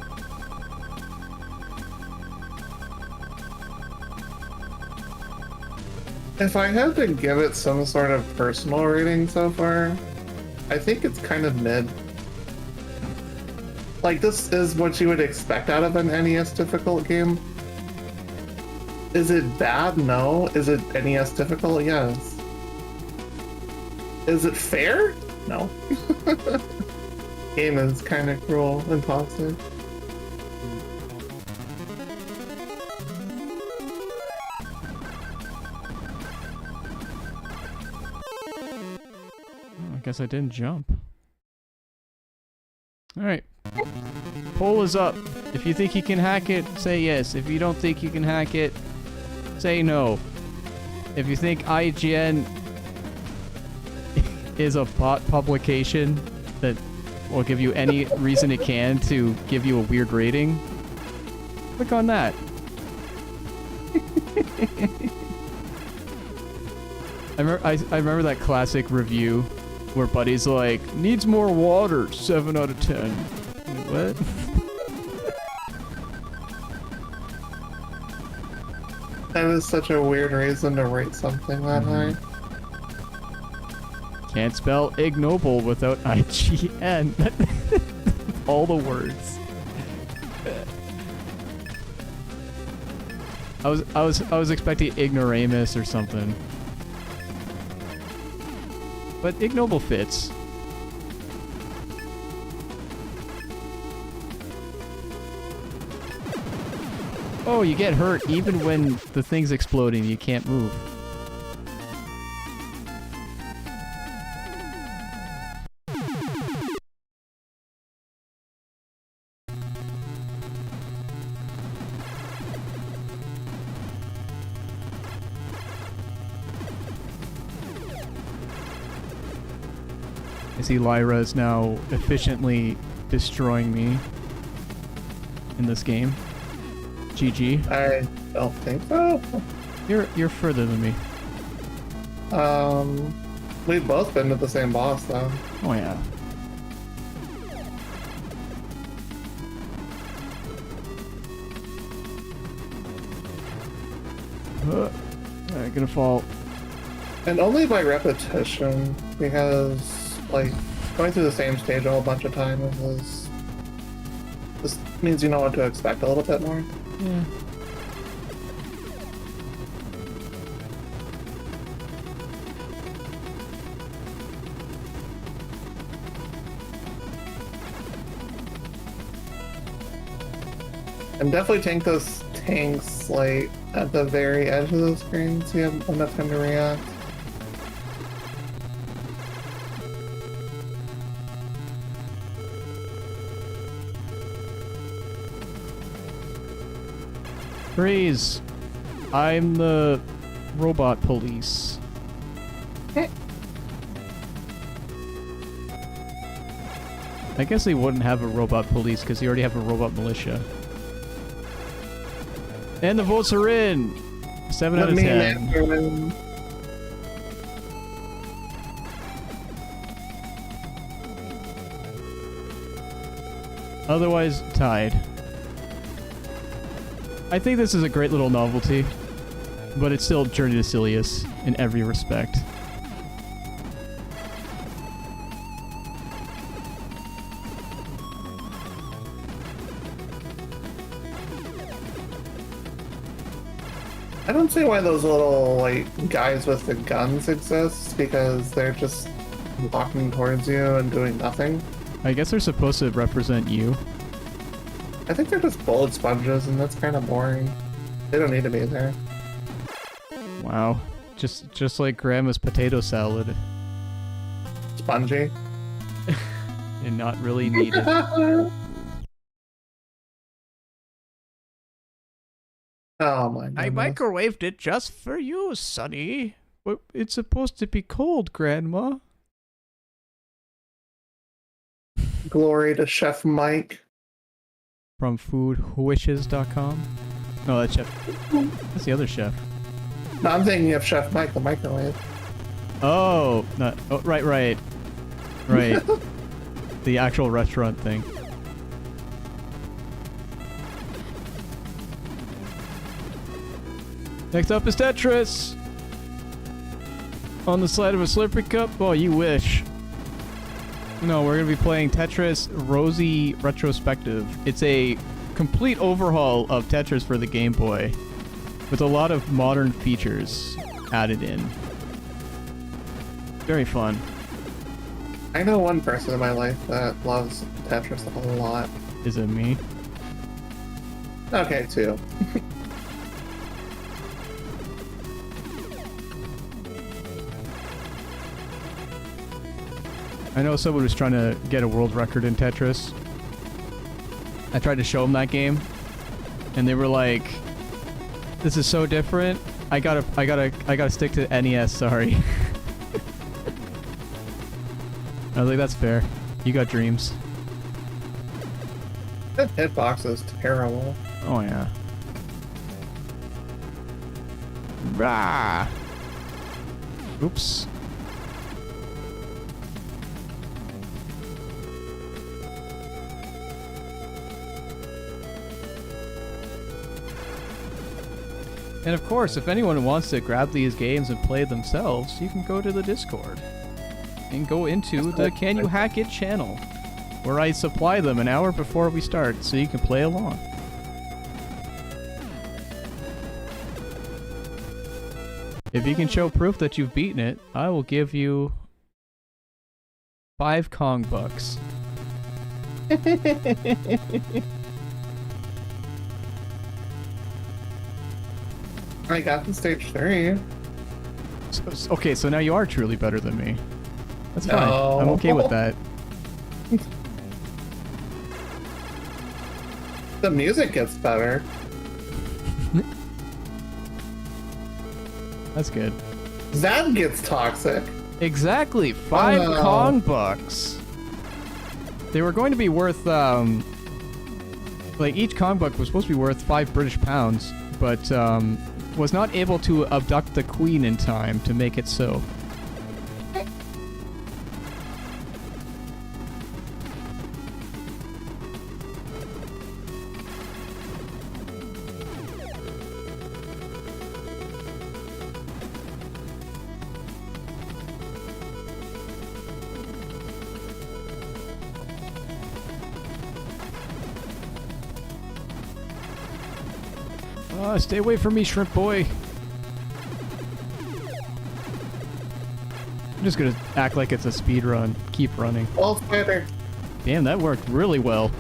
If I had to give it some sort of personal rating so far, I think it's kind of mid. Like, this is what you would expect out of an NES difficult game. Is it bad? No. Is it NES difficult? Yes. Is it fair? No. Game is kind of cruel and toxic. I guess I didn't jump. Alright. Poll is up. If you think you can hack it, say yes. If you don't think you can hack it, say no. If you think IGN is a bot publication that will give you any reason it can to give you a weird rating, click on that. I remember that classic review where Buddy's like, needs more water, 7 out of 10. What? That is such a weird reason to rate something that high. Can't spell ignoble without IGN. All the words. I was expecting ignoramus or something. But ignoble fits. Oh, you get hurt even when the thing's exploding, you can't move. I see Lyra is now efficiently destroying me in this game. GG. I don't think so. You're further than me. We've both been to the same boss though. Oh yeah. I'm gonna fall. And only by repetition, because like going through the same stage a whole bunch of times is this means you know what to expect a little bit more. Yeah. And definitely take those tanks like at the very edge of the screen so you have enough time to react. Freeze! I'm the robot police. I guess they wouldn't have a robot police because they already have a robot militia. And the votes are in! 7 out of 10. Otherwise, tied. I think this is a great little novelty, but it's still Journey to Silius in every respect. I don't see why those little like guys with the guns exist, because they're just walking towards you and doing nothing. I guess they're supposed to represent you. I think they're just bullet sponges, and that's kind of boring. They don't need to be there. Wow. Just like Grandma's potato salad. Spongy. And not really needed. Oh my goodness. I microwaved it just for you, Sonny. But it's supposed to be cold, Grandma. Glory to Chef Mike. From foodwishes.com. No, that's Chef. That's the other chef. No, I'm thinking of Chef Mike, the microwave. Oh, not. Oh, right. The actual restaurant thing. Next up is Tetris. On the side of a Slurpee cup. Oh, you wish. No, we're gonna be playing Tetris Rosy Retrospective. It's a complete overhaul of Tetris for the Game Boy, with a lot of modern features added in. Very fun. I know one person in my life that loves Tetris a lot. Is it me? Okay, two. I know someone was trying to get a world record in Tetris. I tried to show them that game, and they were like, "This is so different. I gotta stick to NES. Sorry." I was like, "That's fair. You got dreams." That hitbox is terrible. Oh yeah. Rah. Oops. And of course, if anyone wants to grab these games and play themselves, you can go to the Discord and go into the Can You Hack It channel, where I supply them an hour before we start so you can play along. If you can show proof that you've beaten it, I will give you 5 Kong bucks. I got to stage 3. Okay, so now you are truly better than me. That's fine. No. I'm okay with that. The music gets better. That's good. That gets toxic. Exactly. 5 Kong bucks. They were going to be worth, like, each Kong buck was supposed to be worth 5 British pounds, but, was not able to abduct the Queen in time to make it so. Stay away from me, shrimp boy. I'm just gonna act like it's a speed run. Keep running. Well, better. Damn, that worked really well.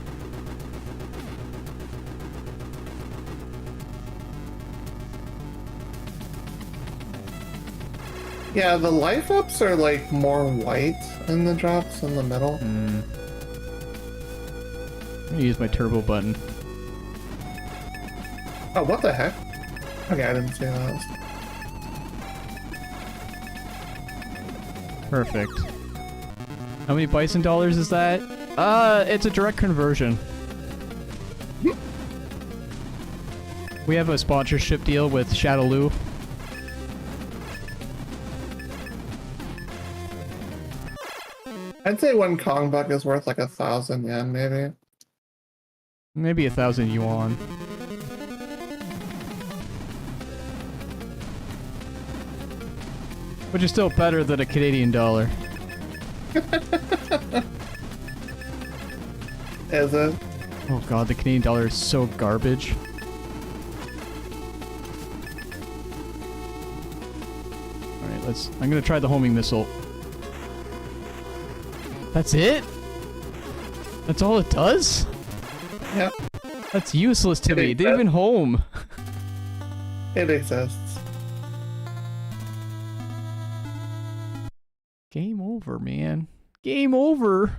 Yeah, the life ups are like more white in the drops in the middle. I'm gonna use my turbo button. Oh, what the heck? Okay, I didn't see that. Perfect. How many bison dollars is that? It's a direct conversion. We have a sponsorship deal with Shadowloo. I'd say one Kong buck is worth like 1,000 yen, maybe. Maybe 1,000 yuan. Which is still better than a Canadian dollar. Is it? Oh god, the Canadian dollar is so garbage. Alright, I'm gonna try the homing missile. That's it? That's all it does? Yep. That's useless to me. It They've been home. It exists. Game over, man. Game over.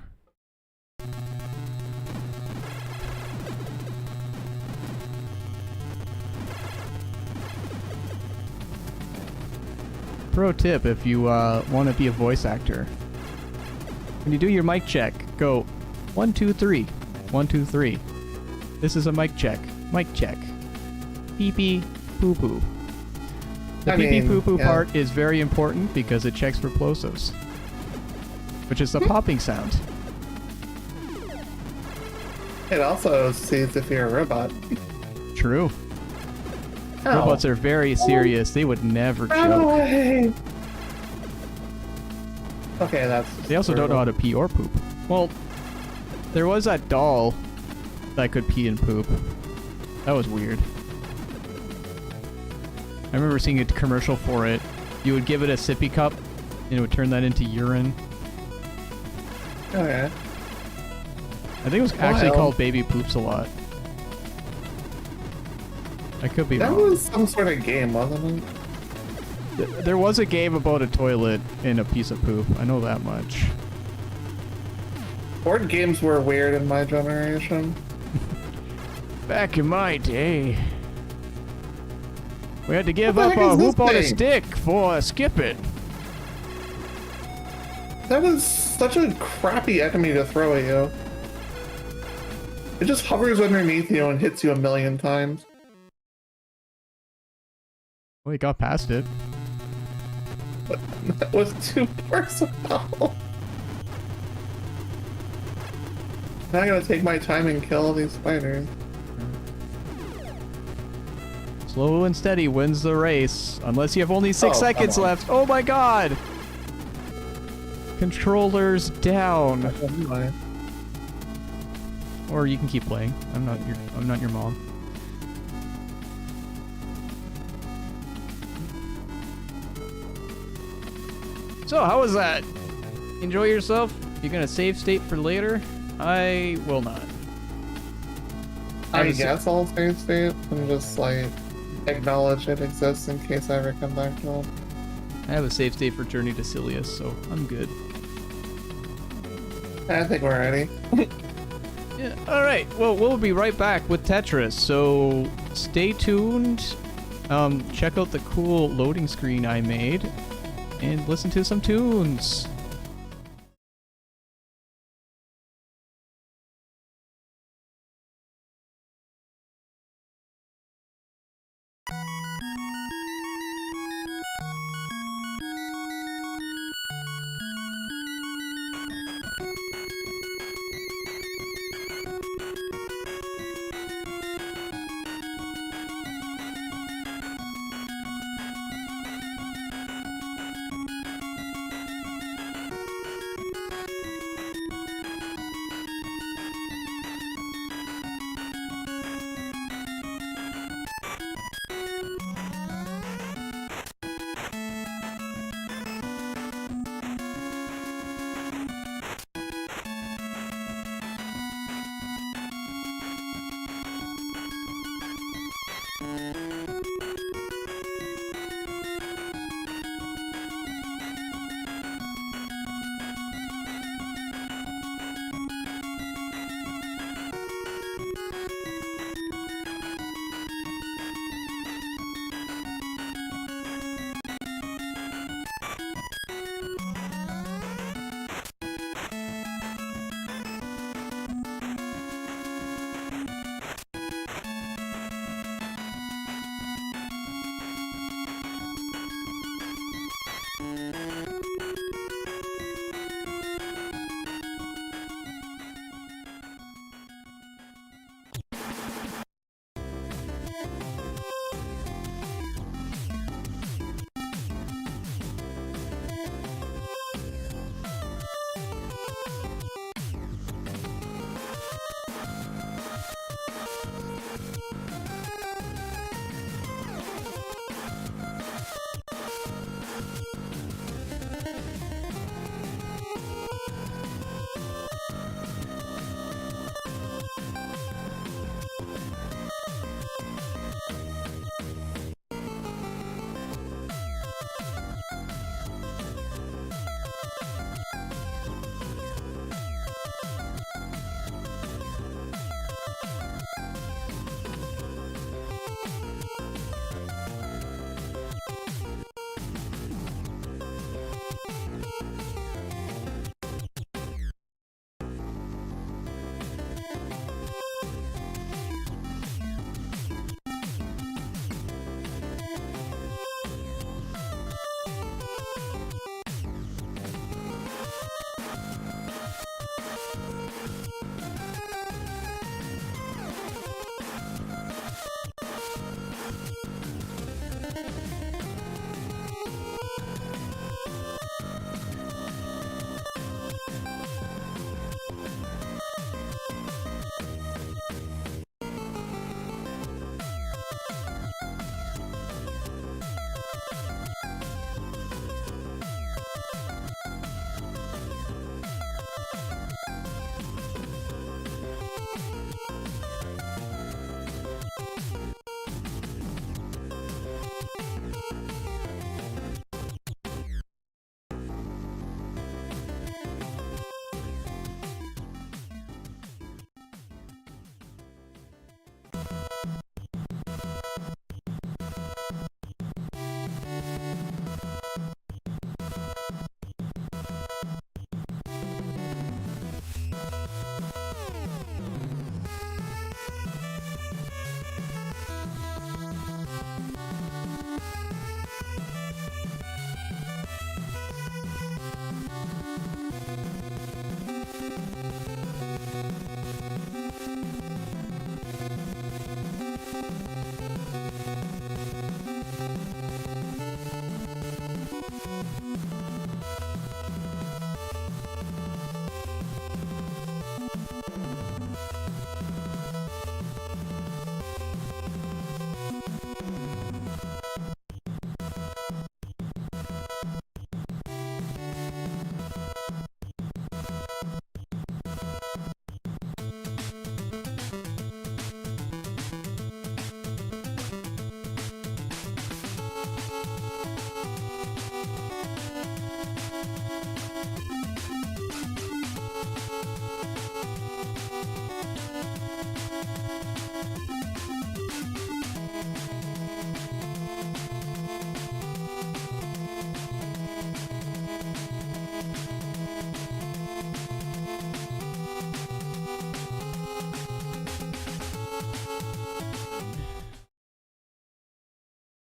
Pro tip if you want to be a voice actor. When you do your mic check, go 1, 2, 3. 1, 2, 3. This is a mic check. Mic check. Pee pee poo poo. The pee pee poo poo part is very important because it checks for plosives, which is the popping sound. It also sees if you're a robot. True. Ow. Robots are very serious. They would never Run joke. away! Okay, that's. They also don't know how to pee or poop. Well, there was that doll that could pee and poop. That was weird. I remember seeing a commercial for it. You would give it a sippy cup, and it would turn that into urine. Okay. I think it was actually called Baby Poops a Lot. I could be wrong. That was some sort of game, wasn't it? There was a game about a toilet and a piece of poop. I know that much. Board games were weird in my generation. Back in my day, we had to give What up the heck a is this hoop on a thing? stick for a skip it. That was such a crappy enemy to throw at you. It just hovers underneath you and hits you a million times. Well, he got past it. But that was too personal. Now I gotta take my time and kill all these spiders. Slow and steady wins the race, unless you have only 6 Oh, seconds come on. left. Oh my god! Controllers down. Anyway. Or you can keep playing. I'm not your mom. So, how was that? Enjoy yourself? You gonna save state for later? I will not. I guess I'll save state and just like acknowledge it exists in case I ever come back to it. I have a save state for Journey to Silius, so I'm good. I think we're ready. Yeah. All right. Well, we'll be right back with Tetris. So stay tuned. Check out the cool loading screen I made, and listen to some tunes.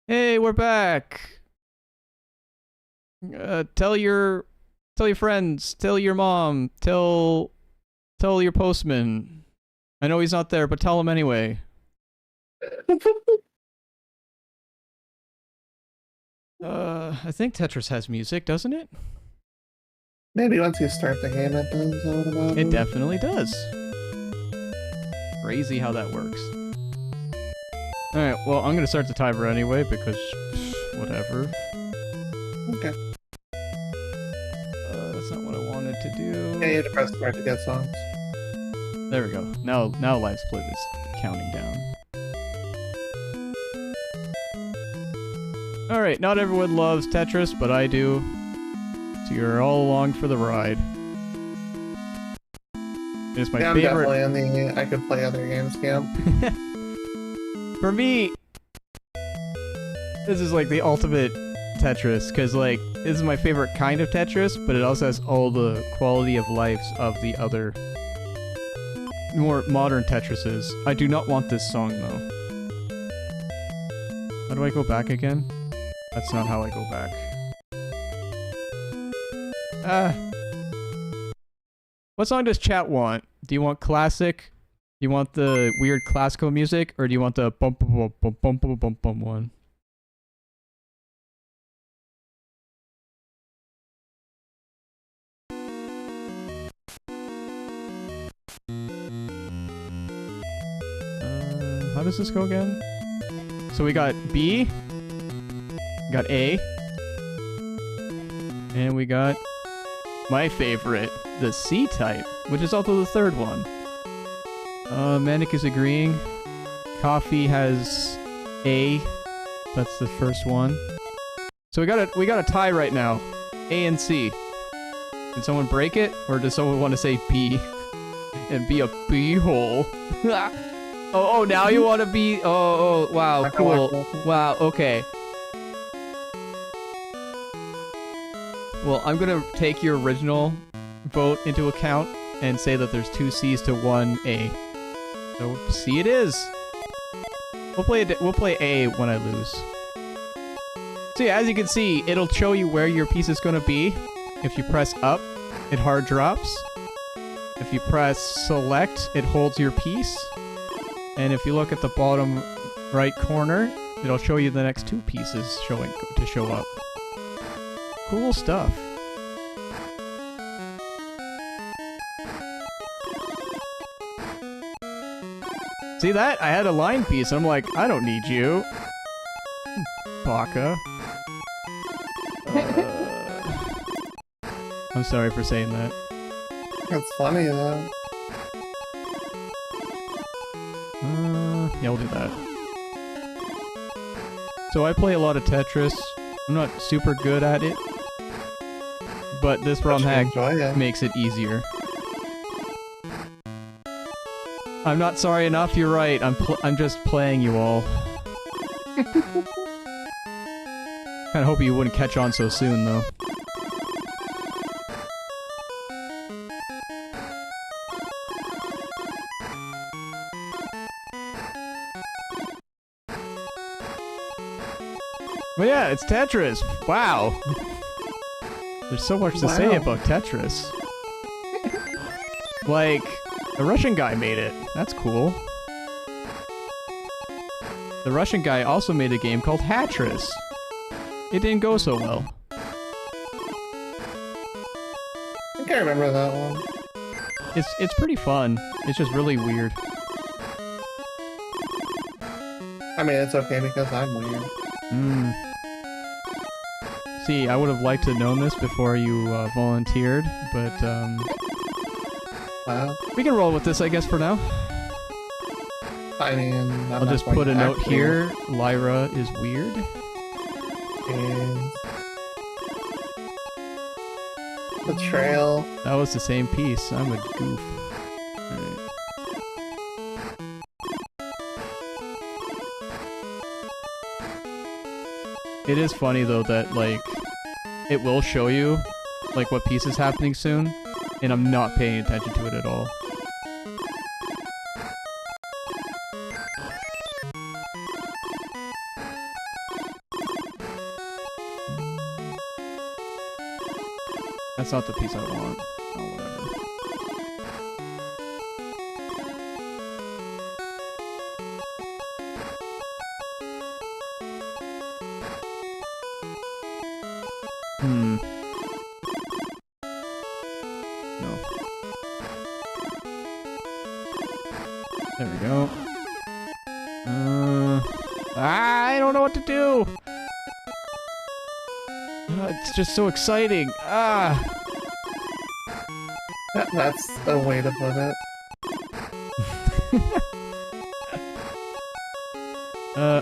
Hey, we're back. Tell your friends, tell your mom, tell your postman. I know he's not there, but tell him anyway. I think Tetris has music, doesn't it? Maybe once you start the game, it does. All about It definitely does. Crazy how that works. Alright, well, I'm gonna start the timer anyway, because whatever. Okay. That's not what I wanted to do. Yeah, you have to press start to get songs. There we go. Now Live Split is counting down. Alright, not everyone loves Tetris, but I do. So you're all along for the ride. It's my I'm favorite. definitely in the I could play other games camp. For me, this is like the ultimate Tetris, because like, this is my favorite kind of Tetris, but it also has all the quality of lives of the other more modern Tetrises. I do not want this song though. How do I go back again? That's not how I go back. What song does chat want? Do you want classic? Do you want the weird classical music, or do you want the bum bum bum bum bum bum bum one? How does this go again? So we got B, we got A, and we got my favorite, the C type, which is also the third one. Manic is agreeing. Coffee has A. That's the first one. So we got a tie right now. A and C. Can someone break it, or does someone want to say B and be a B-hole? oh, now you want to be. Oh, wow, cool. Wow, okay. Well, I'm gonna take your original vote into account and say that there's 2 C's to 1 A. So C it is. We'll play A when I lose. So yeah, as you can see, it'll show you where your piece is gonna be. If you press up, it hard drops. If you press select, it holds your piece. And if you look at the bottom right corner, it'll show you the next 2 pieces to show up. Cool stuff. See that? I had a line piece, and I'm like, I don't need you. Baka. I'm sorry for saying that. That's funny though. Yeah, we'll do that. So I play a lot of Tetris. I'm not super good at it, but this ROM hack makes it easier. I'm not sorry enough, you're right. I'm just playing you all. Kinda hope you wouldn't catch on so soon, though. But yeah, it's Tetris. Wow. There's so much to say about Tetris. Like, a Russian guy made it. That's cool. The Russian guy also made a game called Hatris. It didn't go so well. I think I remember that one. It's pretty fun. It's just really weird. I mean, it's okay because I'm weird. See, I would have liked to have known this before you volunteered, but we can roll with this, I guess, for now. I mean, I'll just put a note here. Lyra is weird. The trail. That was the same piece. I'm a goof. Alright. It is funny though that like it will show you like what piece is happening soon, and I'm not paying attention to it at all. That's not the piece I want. Oh, whatever. No. There we go. I don't know what to do! It's just so exciting. That's the way to put it.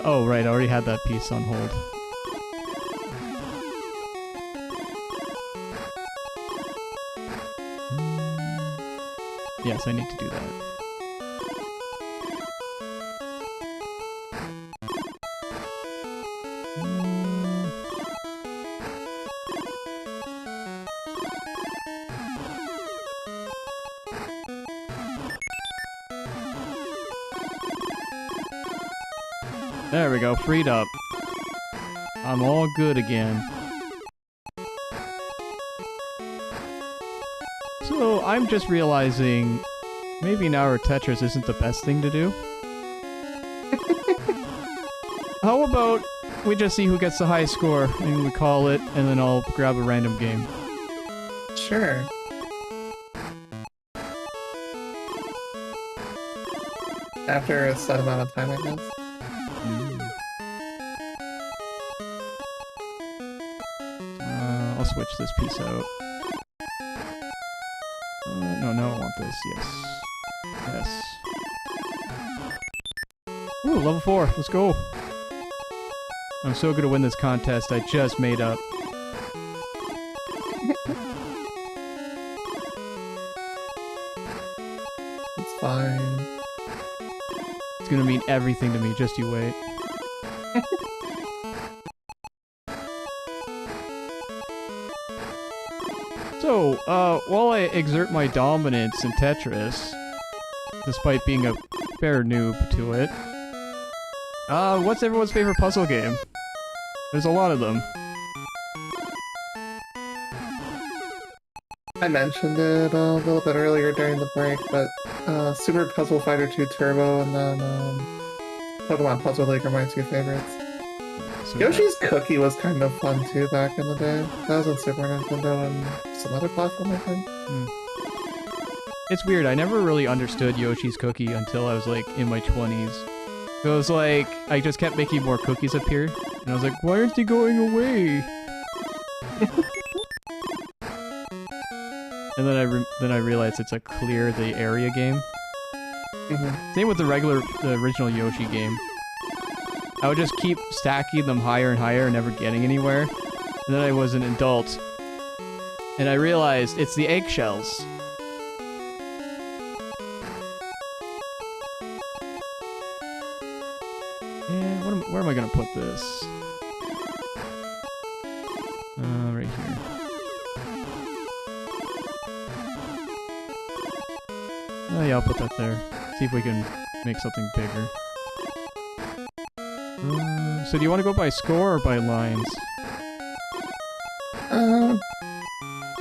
Oh right, I already had that piece on hold. Yes, I need to do that. There we go, freed up. I'm all good again. So, I'm just realizing maybe now Tetris isn't the best thing to do. How about we just see who gets the high score and we call it, and then I'll grab a random game. Sure. After a set amount of time, I guess. I'll switch this piece out. No, I want this. Yes. Yes. Ooh, level 4. Let's go. I'm so gonna win this contest I just made up. It's fine. It's gonna mean everything to me, just you wait. So, while I exert my dominance in Tetris, despite being a fair noob to it, what's everyone's favorite puzzle game? There's a lot of them. I mentioned it a little bit earlier during the break, but Super Puzzle Fighter 2 Turbo and then Pokemon Puzzle League are my two favorites. So Yoshi's Cookie was kind of fun too back in the day. That was on Super Nintendo and some other platform, I think. It's weird, I never really understood Yoshi's Cookie until I was like in my 20s. It was like, I just kept making more cookies appear, and I was like, why aren't they going away? And then I realized it's a clear the area game. Same with the original Yoshi game. I would just keep stacking them higher and higher and never getting anywhere. And then I was an adult. And I realized it's the eggshells. And where am I gonna put this? Right here. Oh yeah, I'll put that there. See if we can make something bigger. So do you want to go by score or by lines?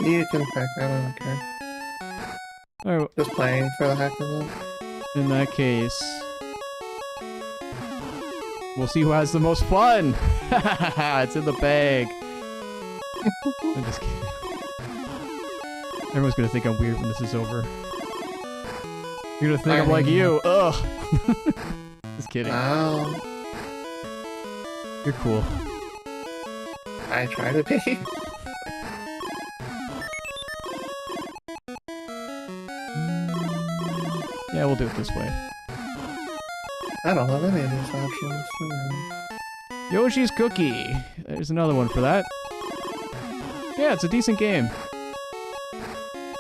You can pick, I don't care. Alright, Just playing for the heck of it. in that case, we'll see who has the most fun! It's in the bag! I'm just kidding. Everyone's gonna think I'm weird when this is over. You're gonna think I'm like you! Ugh! Just kidding. Wow. You're cool. I try to be. Yeah, we'll do it this way. I don't have any of these options. Yoshi's Cookie! There's another one for that. Yeah, it's a decent game.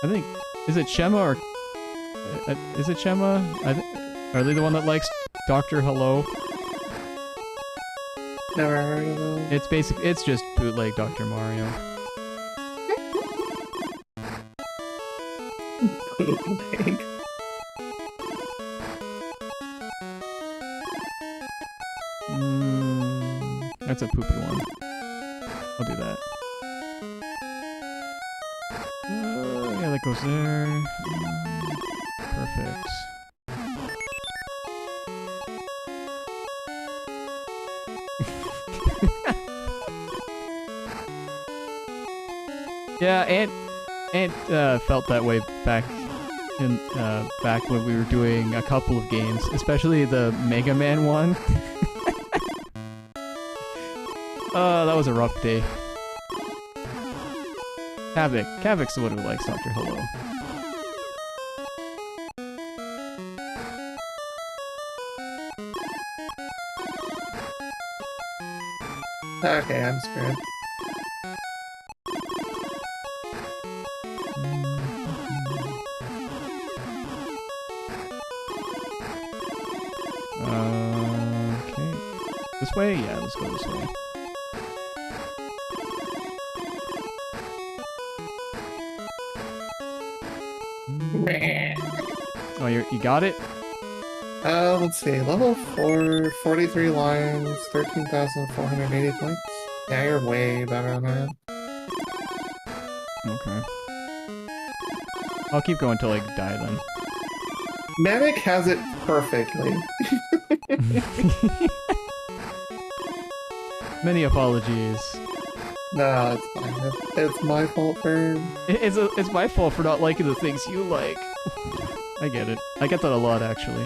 I think, is it Shema or... is it Shema? Are they the one that likes Dr. Hello? Never heard of them. It's just bootleg Dr. Mario. Bootleg. That's a poopy one. I'll do that. Yeah, that goes there. Perfect. Yeah, Ant felt that way back when we were doing a couple of games, especially the Mega Man one. That was a rough day. Havoc's the one who likes Dr. Hello. Okay, I'm screwed. Okay. This way? Yeah, let's go this way. Oh, you got it? Let's see. Level 4, 43 lines, 13,480 points. Yeah, you're way better than that. Okay. I'll keep going till I die then. Manic has it perfectly. Many apologies. No, it's fine. It's my fault for... It's my fault for not liking the things you like. I get it. I get that a lot, actually.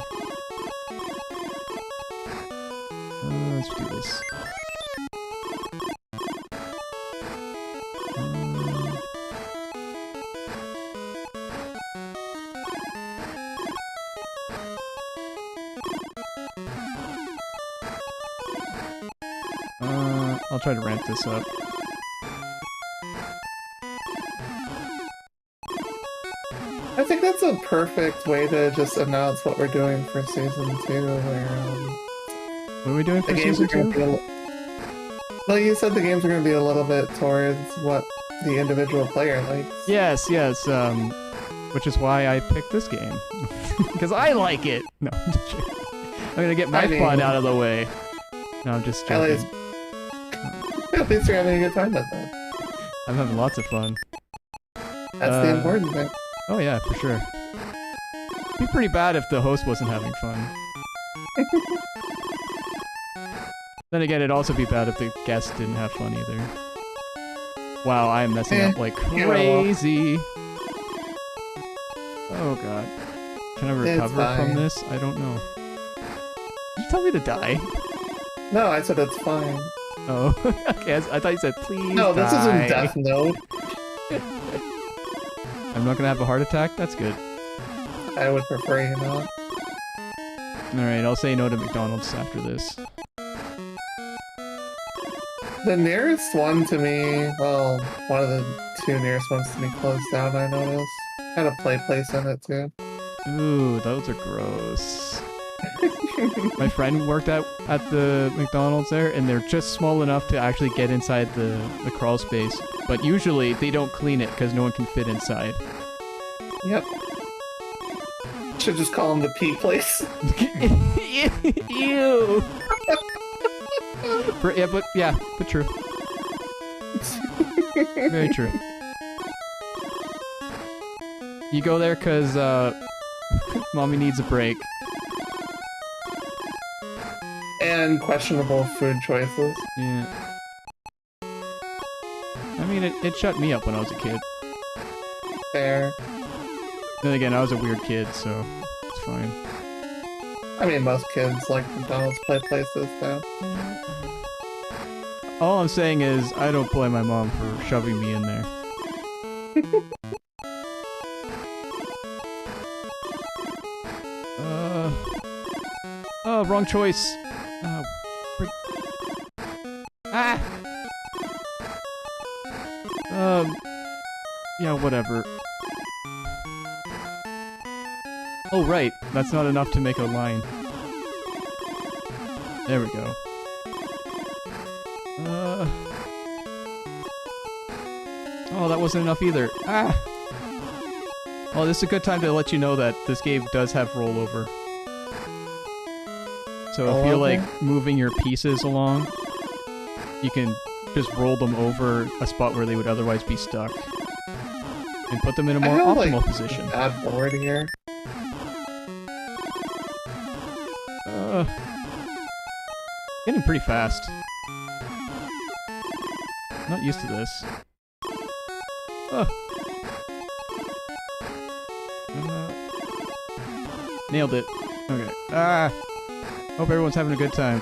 Let's do this. I'll try to ramp this up. I think that's a perfect way to just announce what we're doing for Season 2, where, What are we doing for Season 2? Well, you said the games are going to be a little bit towards what the individual player likes. Yes, which is why I picked this game. Because I like it! No, I'm just joking. I'm gonna get my fun out of the way. No, I'm just joking. At least you're having a good time with it. I'm having lots of fun. That's the important thing. Oh yeah, for sure. It'd be pretty bad if the host wasn't having fun. Then again, it'd also be bad if the guest didn't have fun either. Wow, I am messing up like crazy. Oh god. Can I recover from this? I don't know. Did you tell me to die? No, I said it's fine. Oh, okay. I thought you said please. No, this isn't Death Note. I'm not gonna have a heart attack? That's good. I would prefer you not. Alright, I'll say no to McDonald's after this. The nearest one to me, well, one of the two nearest ones to me closed down, I noticed. Had a play place in it too. Ooh, those are gross. My friend worked at the McDonald's there, and they're just small enough to actually get inside the crawl space. But usually they don't clean it because no one can fit inside. Yep. Should just call them the pee place. Ew. But true. Very true. You go there because mommy needs a break. And questionable food choices. Yeah. I mean, it shut me up when I was a kid. Fair. Then again, I was a weird kid, so it's fine. I mean, most kids like McDonald's play places, though. All I'm saying is, I don't blame my mom for shoving me in there. Oh, wrong choice. Ah! Yeah, whatever. Oh, right. That's not enough to make a line. There we go. Oh, that wasn't enough either. Ah! Well, this is a good time to let you know that this game does have rollover. So if you're, like, moving your pieces along, you can just roll them over a spot where they would otherwise be stuck. And put them in a more optimal position. Bad board here. Getting pretty fast. Not used to this. Nailed it. Okay. Hope everyone's having a good time.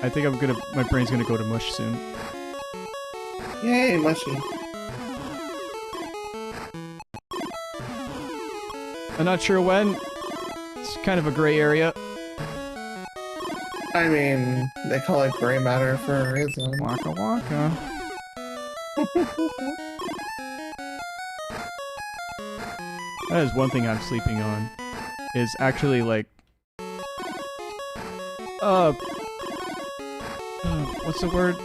I think my brain's gonna go to mush soon. Yay, mushy. I'm not sure when. It's kind of a gray area. I mean, they call it gray matter for a reason. Waka waka. That is one thing I'm sleeping on. Is actually like... what's the word?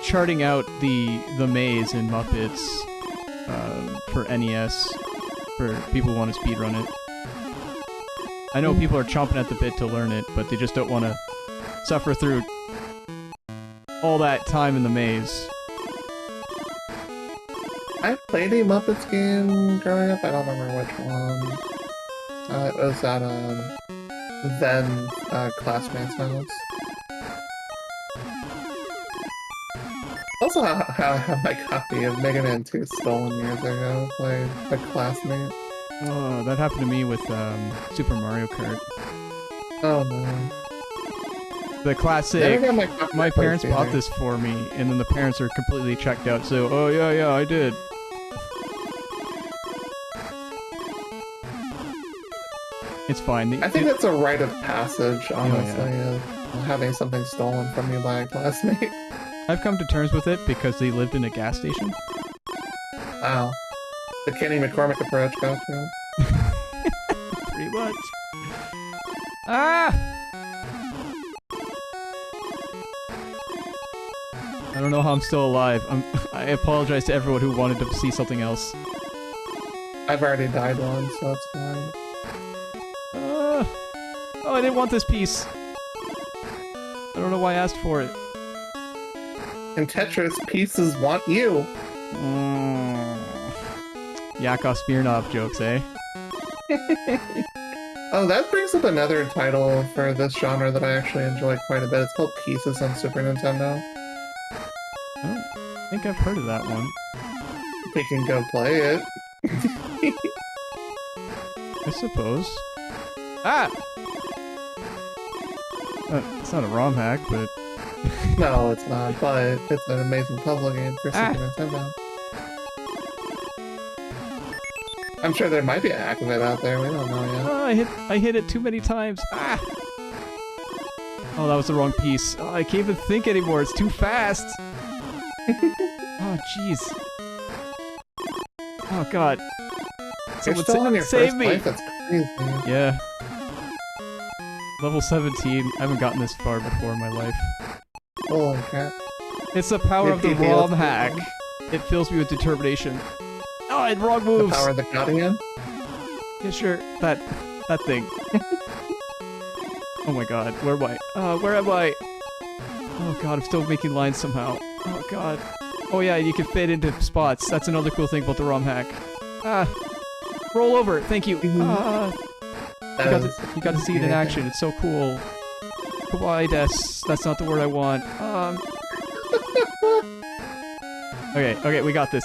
Charting out the maze in Muppets for NES for people who want to speedrun it. I know people are chomping at the bit to learn it, but they just don't want to suffer through all that time in the maze. I played a Muppets game growing up. I don't remember which one. It was at then classmate's house. Also, I have my copy of Mega Man 2 stolen years ago by a classmate. Oh, that happened to me with Super Mario Kart. Oh no. The classic, my parents bought this for me, and then the parents are completely checked out, so, oh yeah, I did. It's fine. I think that's a rite of passage, honestly, of having something stolen from you by a classmate. I've come to terms with it because they lived in a gas station. Wow. The Kenny McCormick approach got you. Pretty much. Ah! I don't know how I'm still alive. I apologize to everyone who wanted to see something else. I've already died once, so it's fine. Oh, I didn't want this piece. I don't know why I asked for it. In Tetris, pieces want you. Yakov Smirnov jokes, eh? Oh, that brings up another title for this genre that I actually enjoy quite a bit. It's called Pieces on Super Nintendo. I don't think I've heard of that one. We can go play it. I suppose. Ah! It's not a ROM hack, but... No, it's not, but it's an amazing puzzle game for Super Nintendo. I'm sure there might be a hack of it out there, we don't know yet. Oh, I hit it too many times. Ah! Oh, that was the wrong piece. Oh, I can't even think anymore, it's too fast! Oh, jeez. Oh, God. You're still on your save first me! life, that's crazy. Yeah. Level 17. I haven't gotten this far before in my life. Holy crap. It's the power of the ROM hack. It fills me with determination. Oh, and wrong moves! The power of the Guardian? Yeah, sure. That thing. Oh my god, where am I? Where am I? Oh god, I'm still making lines somehow. Oh god. Oh yeah, you can fit into spots. That's another cool thing about the ROM hack. Roll over, thank you. You got to see it in action, it's so cool. Kawaii des. That's not the word I want. Okay, we got this.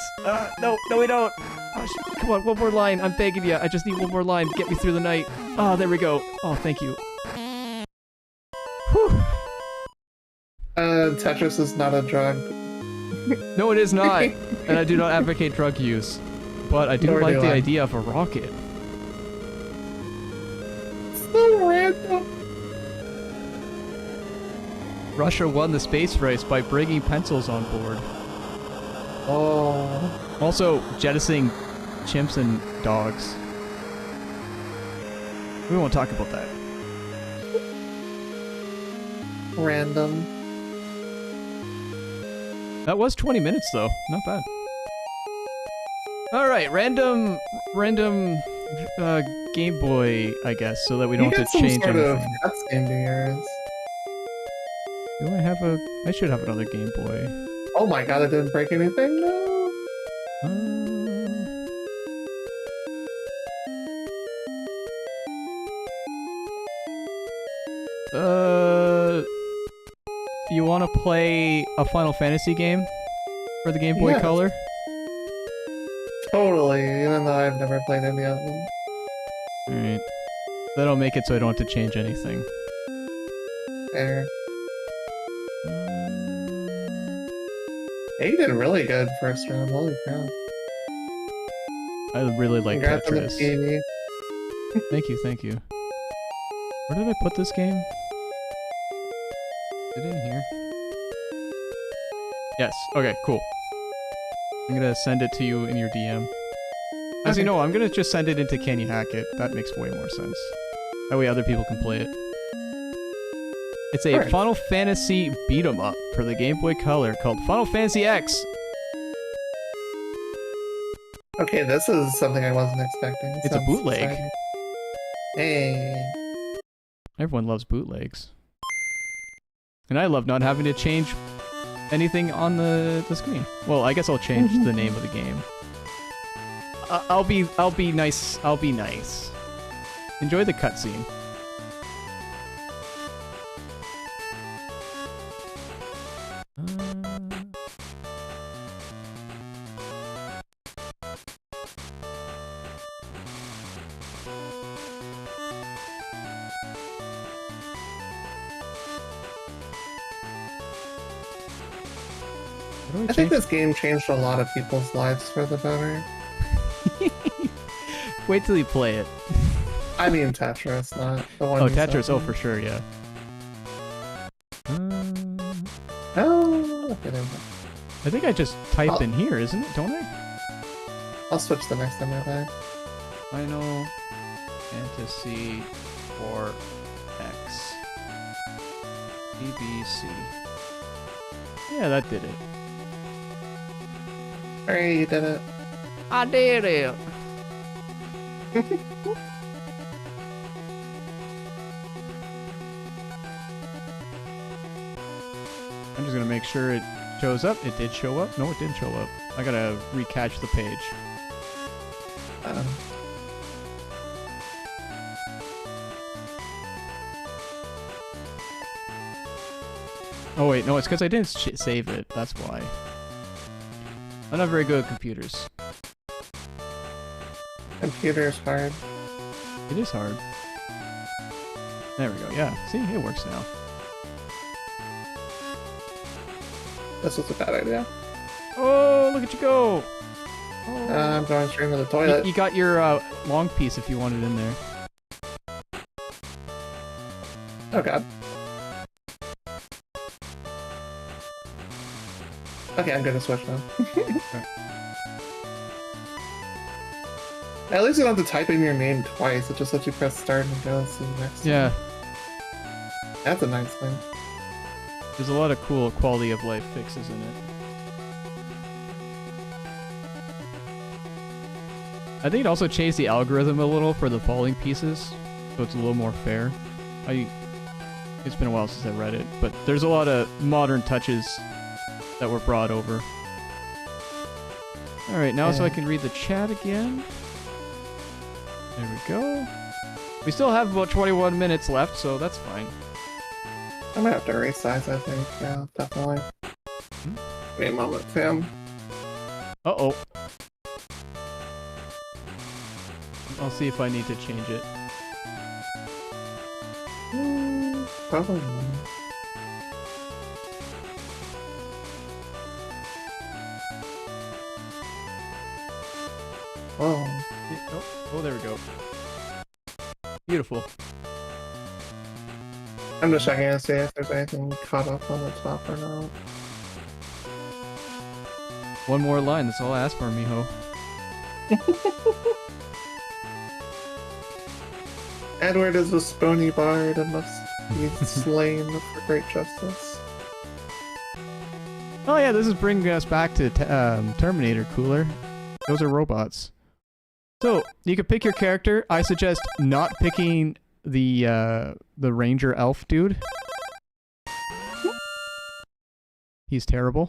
No, we don't. Oh, come on, one more line. I'm begging you. I just need one more line to get me through the night. Oh, there we go. Oh, thank you. Whew. Tetris is not a drug. No, it is not. And I do not advocate drug use. But I do like the idea of a rocket. So random. Russia won the space race by bringing pencils on board. Oh. Also, jettisoning chimps and dogs. We won't talk about that. Random. That was 20 minutes though. Not bad. All right, random Game Boy, I guess, so that we don't have to change anything. Of cutscene to yours. Do I have a? I should have another Game Boy. Oh my god! I didn't break anything. No. You want to play a Final Fantasy game for the Game Boy Yes. Color? Totally. Even though I've never played any of them. All right. That'll make it so I don't have to change anything. Fair. Hey, you did really good first round. Holy crap! I really like Congrats on the Tetris. PB. Thank you, thank you. Where did I put this game? Is it in here? Yes. Okay, cool. I'm gonna send it to you in your DM. As you know, I'm gonna just send it into Can You Hack It. That makes way more sense. That way other people can play it. It's a Final Fantasy beat 'em up for the Game Boy Color called Final Fantasy X. Okay, this is something I wasn't expecting. It's a Sounds bootleg. exciting. Hey. Everyone loves bootlegs. And I love not having to change anything on the screen. Well, I guess I'll change the name of the game. I'll be nice. I'll be nice. Enjoy the cutscene. I think this game changed a lot of people's lives for the better. Wait till you play it. I mean Tetris, not the one. Oh, you Tetris. said. Oh, for sure, yeah. Oh, okay, there we go. I think I just type in here, isn't it? Don't I? I'll switch the next time I play. Final Fantasy 4X. BBC. Yeah, that did it. Hey, you did it. I did it. I'm just gonna make sure it shows up. It did show up. No, it didn't show up. I gotta recache the page. Oh wait, no, it's because I didn't save it. That's why. I'm not very good at computers. Computer's hard. It is hard. There we go. Yeah, see, it works now. This was a bad idea. Oh, look at you go! Oh. I'm going straight into the toilet. You got your long piece if you want it in there. Oh god. Okay, I'm gonna switch now. At least you don't have to type in your name twice. It just lets you press start and go to the next Yeah. one. That's a nice thing. There's a lot of cool quality of life fixes in it. I think it also changed the algorithm a little for the falling pieces, so it's a little more fair. It's been a while since I read it, but there's a lot of modern touches that were brought over. Alright, now so I can read the chat again. There we go. We still have about 21 minutes left, so that's fine. I'm gonna have to resize, I think. Yeah, definitely. Wait a moment, Sam. Uh-oh. I'll see if I need to change it. Probably. Oh. Oh, there we go. Beautiful. I'm just checking to see if there's anything caught up on the top or not. One more line, that's all I ask for, mijo. Edward is a spony bard and must be slain for great justice. Oh yeah, this is bringing us back to Terminator, cooler. Those are robots. So, you can pick your character. I suggest not picking the ranger elf dude. He's terrible.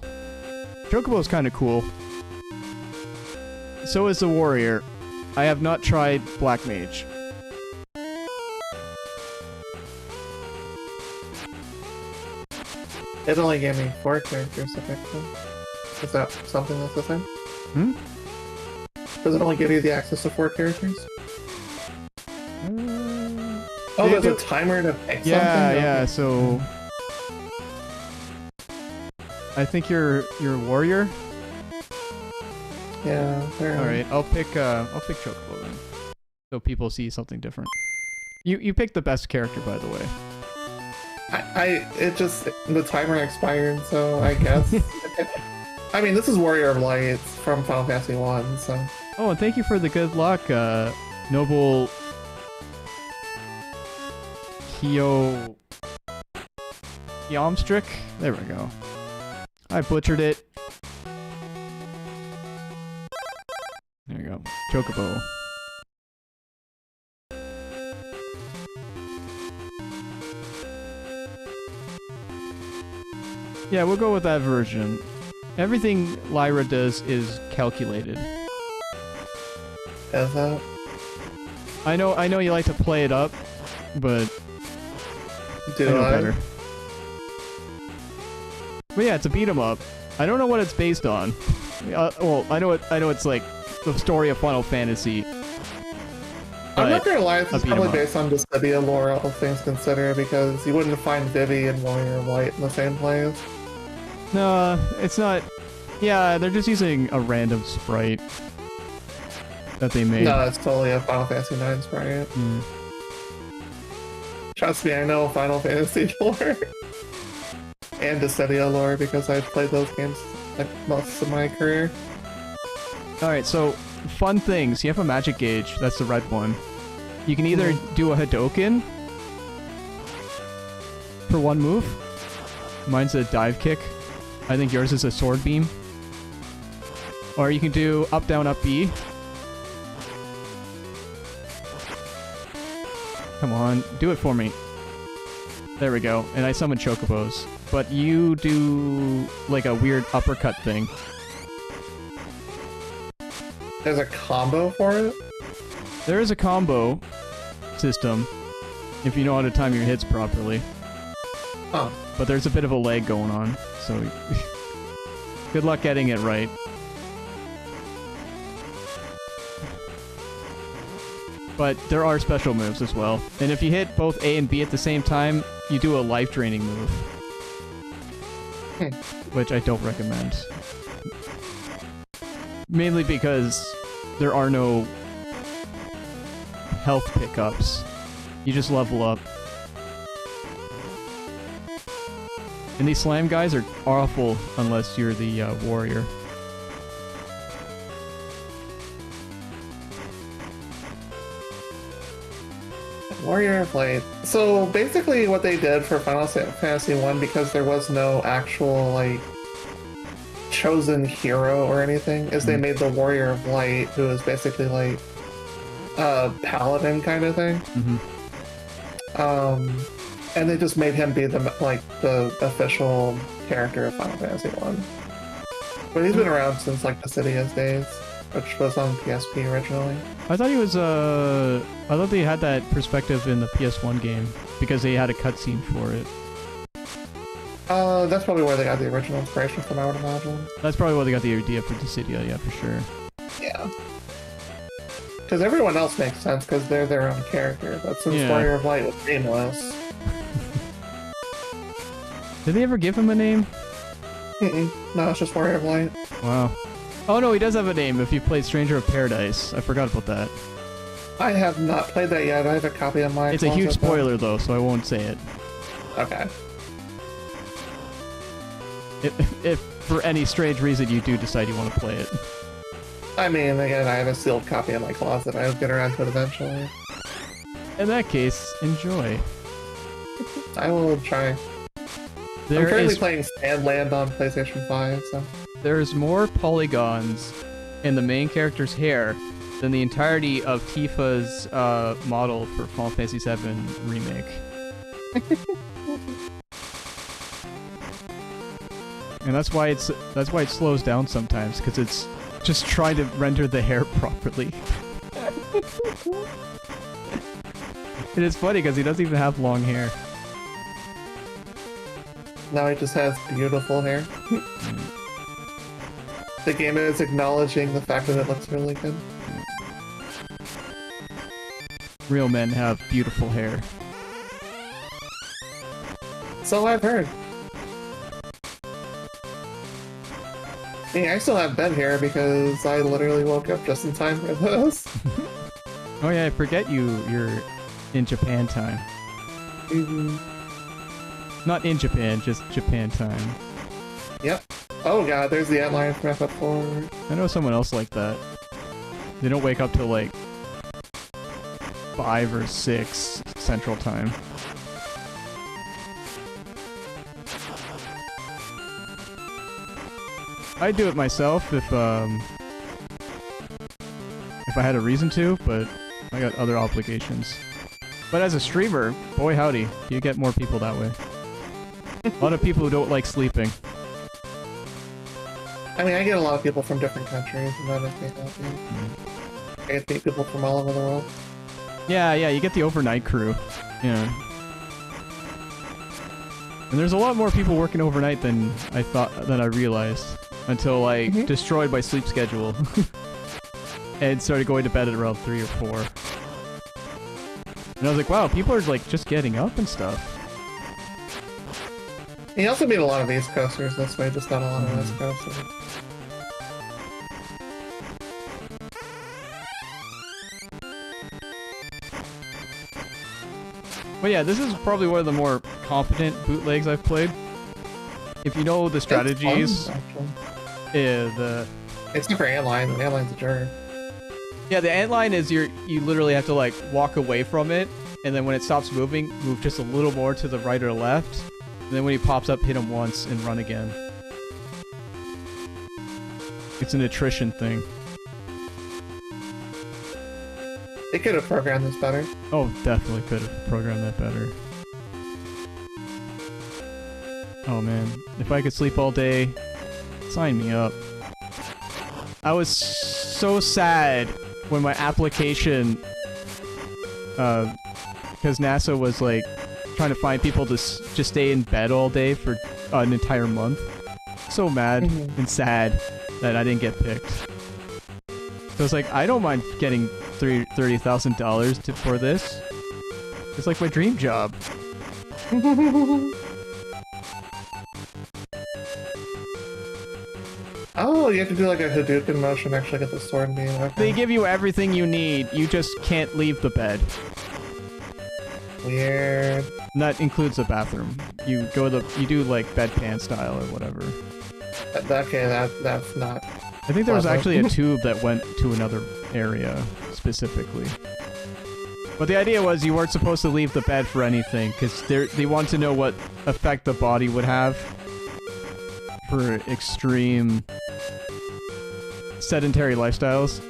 Chocobo's kind of cool. So is the warrior. I have not tried Black Mage. It only gave me 4 characters to pick from. Is that something that's the thing? Hmm? Does it only give you the access to 4 characters? Oh, there's a timer to pick something? Yeah, so... I think you're a warrior? Yeah, alright, I'll pick Chocobo then. So people see something different. You picked the best character, by the way. The timer expired, so I guess. I mean, this is Warrior of Light. It's from Final Fantasy 1, so. Oh, and thank you for the good luck, Noble Kiomstrick. There we go. I butchered it. There you go. Chocobo. Yeah, we'll go with that version. Everything Lyra does is calculated. Is that? I know you like to play it up, but I know better. But yeah, it's a beat 'em up. I don't know what it's based on. Well, I know it's like the story of Final Fantasy. I'm not gonna lie, it's probably based on Dissidia lore, all things considered, because you wouldn't find Vivi and Warrior of Light in the same place. No, it's not. Yeah, they're just using a random sprite that they made. No, it's totally a Final Fantasy 9 sprite. Mm. Trust me, I know Final Fantasy lore. And Dissidia lore, because I've played those games like most of my career. Alright, so fun things. You have a magic gauge. That's the red one. You can either do a Hadoken for one move. Mine's a dive kick. I think yours is a sword beam. Or you can do up, down, up, B. Come on, do it for me. There we go. And I summon Chocobos. But you do like a weird uppercut thing. There's a combo for it? There is a combo system if you know how to time your hits properly. Oh. But there's a bit of a lag going on, so good luck getting it right. But there are special moves as well. And if you hit both A and B at the same time, you do a life-draining move. Which I don't recommend. Mainly because there are no health pickups. You just level up. And these slam guys are awful unless you're the warrior. Warrior of Light. So basically what they did for Final Fantasy 1, because there was no actual, like, chosen hero or anything, is they made the Warrior of Light, who is basically like a paladin kind of thing. And they just made him be the official character of Final Fantasy 1. But he's been around since like Dissidia's days, which was on PSP originally. I thought he was I thought they had that perspective in the PS1 game because they had a cutscene for it. That's probably where they got the original inspiration from, I would imagine. That's probably where they got the idea for Dissidia, yeah, for sure. Yeah. Because everyone else makes sense because they're their own character, but since Warrior of Light was nameless... Did they ever give him a name? No, it's just Warrior of Light. Wow. Oh no, he does have a name if you played Stranger of Paradise. I forgot about that. I have not played that yet. I have a copy of my... It's a huge spoiler though, so I won't say it. Okay. If for any strange reason you do decide you want to play it. I mean, again, I have a sealed copy in my closet. I'll get around to it eventually. In that case, enjoy. I will try. I'm currently playing Sandland on PlayStation 5, so... There's more polygons in the main character's hair than the entirety of Tifa's model for Final Fantasy VII Remake. And that's why it slows down sometimes, because it's just trying to render the hair properly. And it's funny because he doesn't even have long hair. Now he just has beautiful hair. The game is acknowledging the fact that it looks really good. Real men have beautiful hair. So I've heard. I still have bed hair because I literally woke up just in time for this. Oh yeah, I forget you're in Japan time. Not in Japan, just Japan time. Yep. Oh god, there's the outline from FF4. I know someone else like that. They don't wake up till like 5 or 6 Central Time. I'd do it myself if I had a reason to, but I got other obligations. But as a streamer, boy howdy, you get more people that way. A lot of people who don't like sleeping. I mean, I get a lot of people from different countries, and that is me happy. I get to meet people from all over the world. Yeah, you get the overnight crew. Yeah. And there's a lot more people working overnight than I realized. Until I destroyed my sleep schedule. And started going to bed at around 3 or 4. And I was like, wow, people are like just getting up and stuff. You also meet a lot of East Coasters this way, just not a lot of West Coasters. But yeah, this is probably one of the more competent bootlegs I've played. If you know the strategies... Except for Antline. Antline's a jerk. Yeah, the antline is you literally have to like walk away from it, and then when it stops moving, move just a little more to the right or left, and then when he pops up, hit him once and run again. It's an attrition thing. They could have programmed this better. Oh, definitely could have programmed that better. Oh man, if I could sleep all day, sign me up. I was so sad when my application, because NASA was like trying to find people to just stay in bed all day for an entire month. So mad and sad that I didn't get picked. So I was like, I don't mind getting $30,000 for this. It's like my dream job. Oh, you have to do like a Hadouken motion to actually get the sword beam. Okay. They give you everything you need, you just can't leave the bed. Weird. And that includes the bathroom. You do like bedpan style or whatever. Okay, that's not... I think there was actually a tube that went to another area, specifically. But the idea was you weren't supposed to leave the bed for anything, because they want to know what effect the body would have for extreme sedentary lifestyles.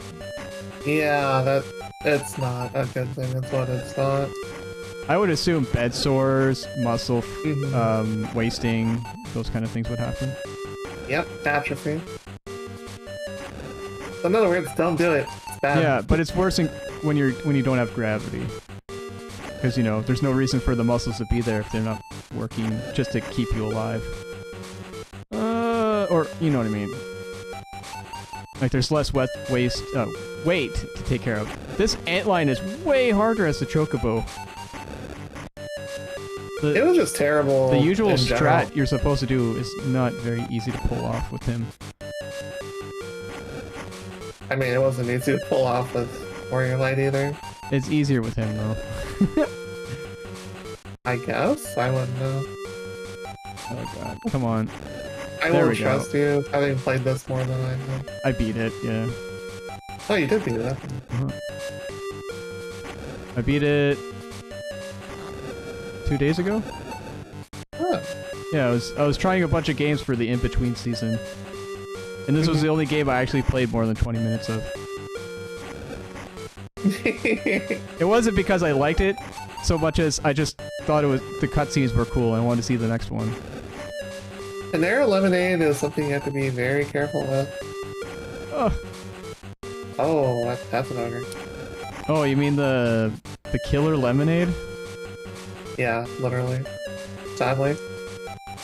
Yeah, it's not a good thing. That's what it's not. I would assume bed sores, muscle wasting, those kind of things would happen. Yep, atrophy. So in other words, don't do it. It's bad. Yeah, but it's worse when you don't have gravity. Because, you know, there's no reason for the muscles to be there if they're not working just to keep you alive. Or, you know what I mean. Like, there's less weight to take care of. This antline is way harder as a chocobo. It was just terrible. The usual strat you're supposed to do is not very easy to pull off with him. I mean, it wasn't easy to pull off with Warrior Light either. It's easier with him, though. I guess? I wouldn't know. Oh god, come on. I won't trust you, having played this more than I have. I beat it, yeah. Oh, you did beat it. I beat it 2 days ago. Huh. Yeah, I was trying a bunch of games for the in-between season. And this was the only game I actually played more than 20 minutes of. It wasn't because I liked it so much as I just thought the cutscenes were cool and I wanted to see the next one. Panera lemonade is something you have to be very careful with. Oh, Oh, that's an ogre. oh, you mean the killer lemonade? Yeah, literally. Sadly.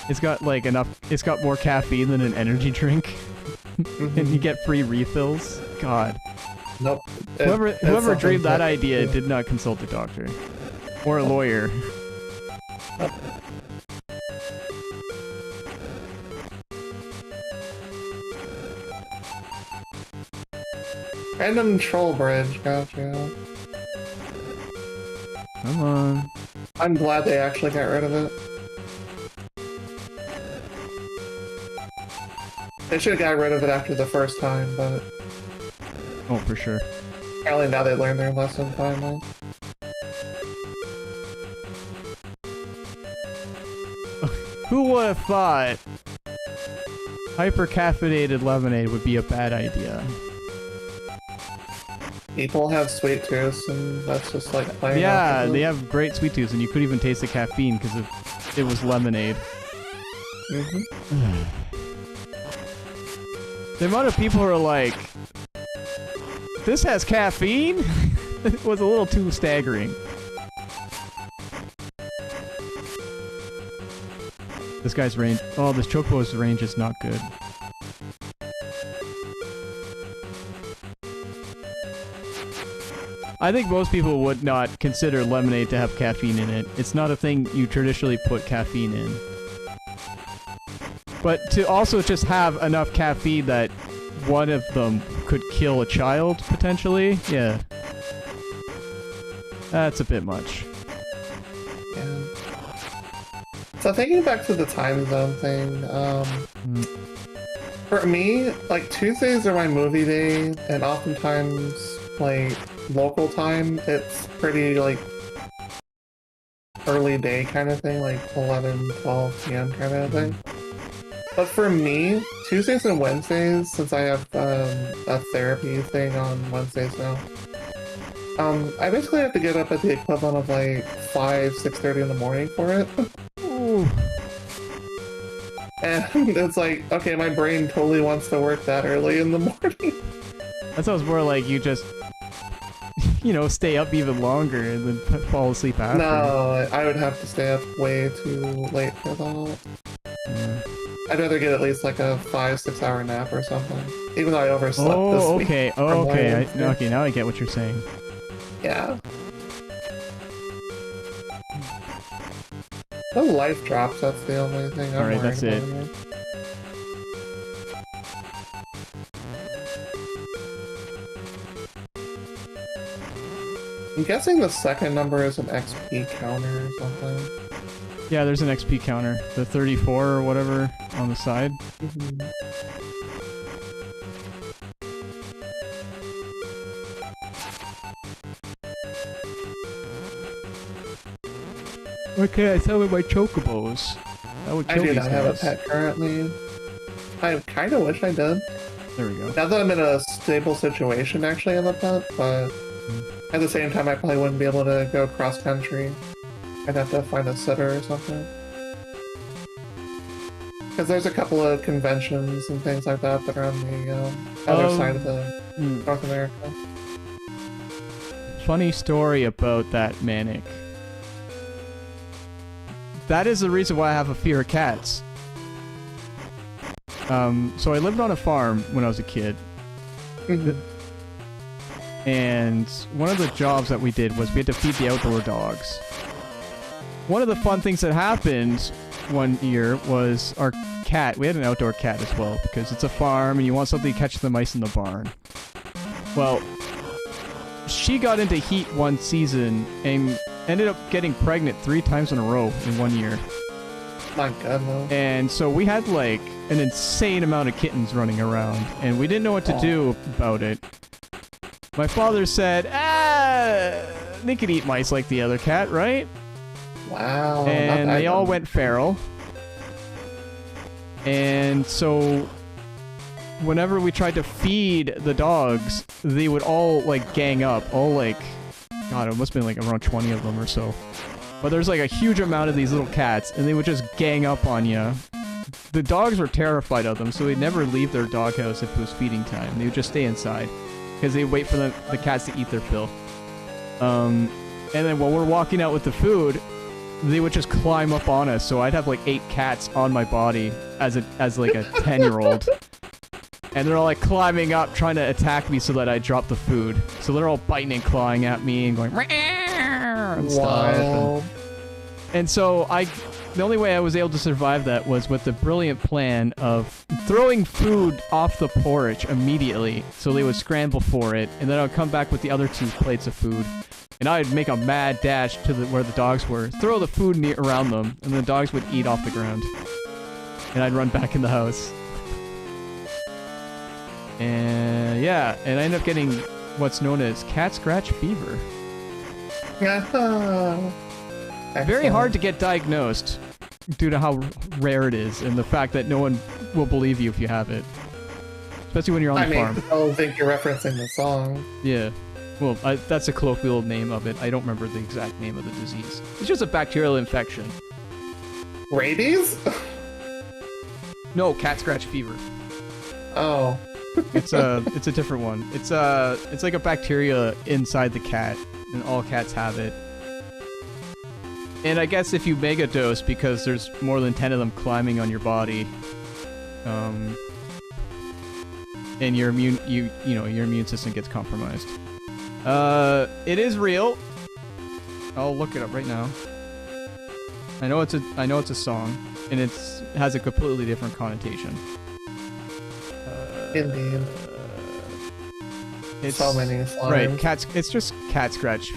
It's got like it's got more caffeine than an energy drink. And you get free refills. God. Nope. Whoever dreamed that idea did not consult a doctor. Or a lawyer. Random troll bridge, gotcha. Come on. I'm glad they actually got rid of it. They should have got rid of it after the first time, but Oh, for sure. apparently now they learned their lesson finally. Who would have thought hyper-caffeinated lemonade would be a bad idea? People have sweet tooths, and that's just like playing Yeah, off of they it. have great sweet tooths, and you couldn't even taste the caffeine because it was lemonade. Mhm. The amount of people who are like, this has caffeine? It was a little too staggering. This guy's range. Oh, this Chocobo's range is not good. I think most people would not consider lemonade to have caffeine in it. It's not a thing you traditionally put caffeine in. But to also just have enough caffeine that one of them could kill a child, potentially? Yeah. That's a bit much. Yeah. So thinking back to the time zone thing, for me, like Tuesdays are my movie day, and oftentimes, like local time, it's pretty like early day kind of thing, like 11, 12 p.m. kind of thing. But for me, Tuesdays and Wednesdays, since I have a therapy thing on Wednesdays now, I basically have to get up at the equivalent of like 6:30 in the morning for it. Ooh. And it's like, okay, my brain totally wants to work that early in the morning. That sounds more like you just, you know, stay up even longer and then fall asleep after. No, I would have to stay up way too late for that. Yeah. I'd rather get at least like a 5-6 hour nap or something. Even though I overslept this Oh, week. okay. Oh, from okay. Wednesday. Okay, now I get what you're saying. Yeah. The life drops, that's the only thing I'm Alright, worried that's about it. here. I'm guessing the second number is an XP counter or something. Yeah, there's an XP counter. The 34 or whatever on the side. Mhm. What can I tell with my chocobos? That would I kill do these not have a guys. pet currently. I kind of wish I did. There we go. Now that I'm in a stable situation, actually, I have a pet, but at the same time, I probably wouldn't be able to go cross country. I'd have to find a sitter or something. Because there's a couple of conventions and things like that that are on the other side of the North America. Funny story about that Manic. That is the reason why I have a fear of cats. So I lived on a farm when I was a kid. Mhm. And one of the jobs that we did was we had to feed the outdoor dogs. One of the fun things that happened one year was our cat. We had an outdoor cat as well because it's a farm and you want something to catch the mice in the barn. Well, she got into heat one season and ended up getting pregnant 3 times in a row in 1 year. My goodness. And so we had like an insane amount of kittens running around and we didn't know what to do about it. My father said, they could eat mice like the other cat, right? Wow. And they all went feral. And so whenever we tried to feed the dogs, they would all like gang up. All like, God, it must have been like around 20 of them or so. But there's like a huge amount of these little cats, and they would just gang up on you. The dogs were terrified of them, so they'd never leave their doghouse if it was feeding time. They would just stay inside because they'd wait for the cats to eat their fill. And then while we're walking out with the food, they would just climb up on us. So I'd have like 8 cats on my body as like a 10-year-old. And they're all like climbing up, trying to attack me so that I drop the food. So they're all biting and clawing at me and going and stuff. Wow. And so the only way I was able to survive that was with the brilliant plan of throwing food off the porch immediately so they would scramble for it, and then I would come back with the other 2 plates of food. And I'd make a mad dash to where the dogs were, throw the food around them, and the dogs would eat off the ground. And I'd run back in the house. And yeah, and I ended up getting what's known as cat scratch fever. Very hard to get diagnosed due to how rare it is and the fact that no one will believe you if you have it. Especially when you're on the farm. I don't think you're referencing the song. Yeah. Well, that's a colloquial name of it. I don't remember the exact name of the disease. It's just a bacterial infection. Rabies? No, cat scratch fever. Oh. It's a different one. It's like a bacteria inside the cat, and all cats have it. And I guess if you mega dose, because there's more than 10 of them climbing on your body, and your immune system gets compromised. It is real. I'll look it up right now. I know it's a song, and it has a completely different connotation. Indeed. It's so many slimes. Right, it's just cat scratch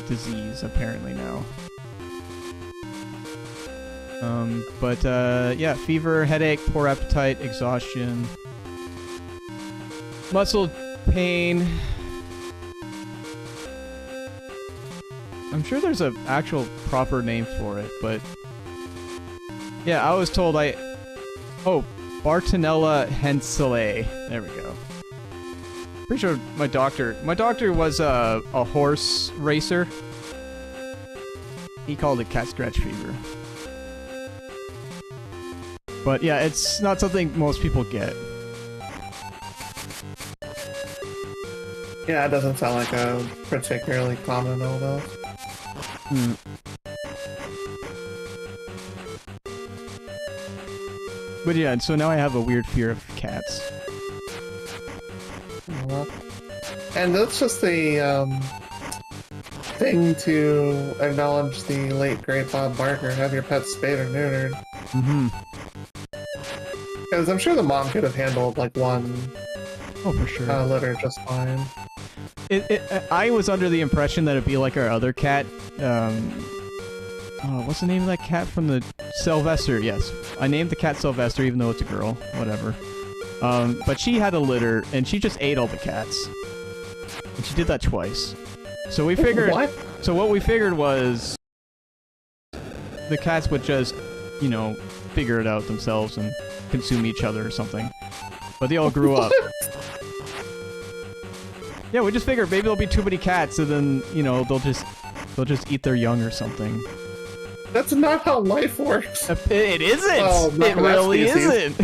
disease apparently now. Yeah, fever, headache, poor appetite, exhaustion, muscle pain. I'm sure there's an actual proper name for it, but yeah, I was told Bartonella henselae. There we go. Pretty sure my doctor was a horse racer. He called it cat scratch fever. But yeah, it's not something most people get. Yeah, it doesn't sound like a particularly common illness. But yeah, so now I have a weird fear of cats. And that's just the thing to acknowledge the late great Bob Barker. Have your pet spayed or neutered. Mm-hmm. Because I'm sure the mom could have handled like one for sure. litter just fine. I was under the impression that it'd be like our other cat. What's the name of that cat from the Sylvester? Yes, I named the cat Sylvester, even though it's a girl. Whatever. But she had a litter, and she just ate all the cats. And she did that twice. So we figured. What? So what we figured was the cats would just, figure it out themselves and consume each other or something. But they all grew up. Yeah, we just figured maybe there'll be too many cats, and then they'll just eat their young or something. That's not how life works. It isn't. Oh, it really isn't.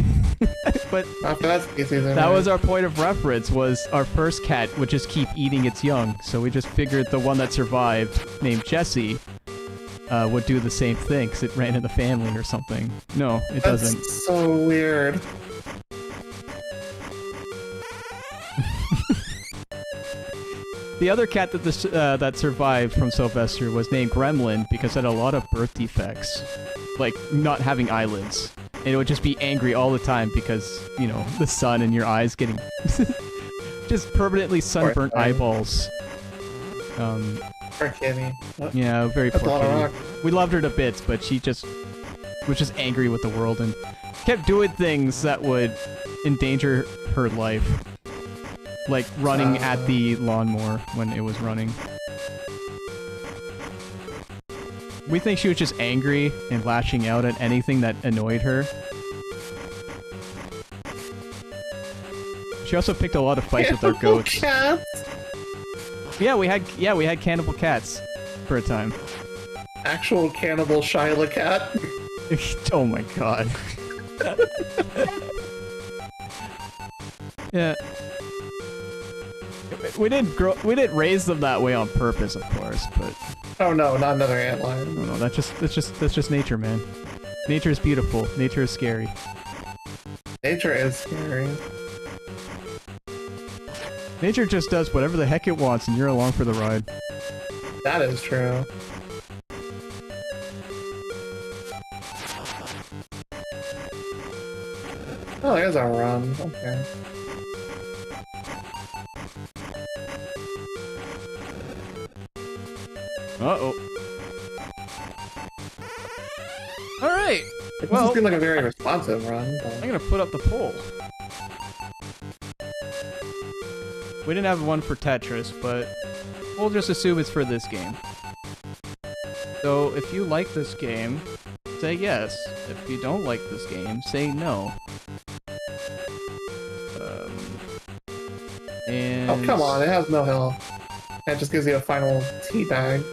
But that was our point of reference. Was our first cat would just keep eating its young, so we just figured the one that survived, named Jessie, would do the same thing because it ran in the family or something. No, it doesn't. That's so weird. The other cat that survived from Sylvester was named Gremlin because it had a lot of birth defects, like not having eyelids. And it would just be angry all the time because, the sun in your eyes getting just permanently sunburnt eyeballs. Poor kitty. Yeah, very poor kitty. We loved her to bits, but she just was just angry with the world and kept doing things that would endanger her life. Like running at the lawnmower when it was running. We think she was just angry and lashing out at anything that annoyed her. She also picked a lot of fights with our goats. Cats. Yeah, we had cannibal cats for a time. Actual cannibal Shyla cat. Oh my god. Yeah. We didn't raise them that way on purpose, of course, but Oh no, not another antlion. no, that's just nature, man. Nature is beautiful. Nature is scary. Nature is scary. Nature just does whatever the heck it wants, and you're along for the ride. That is true. Oh, there's our run. Okay. Uh-oh. Alright! It Well, doesn't seem like a very responsive run. But... I'm gonna put up the poll. We didn't have one for Tetris, but we'll just assume it's for this game. So, if you like this game, say yes. If you don't like this game, say no. And... Oh, come on, it has no health. It just gives you a final teabag.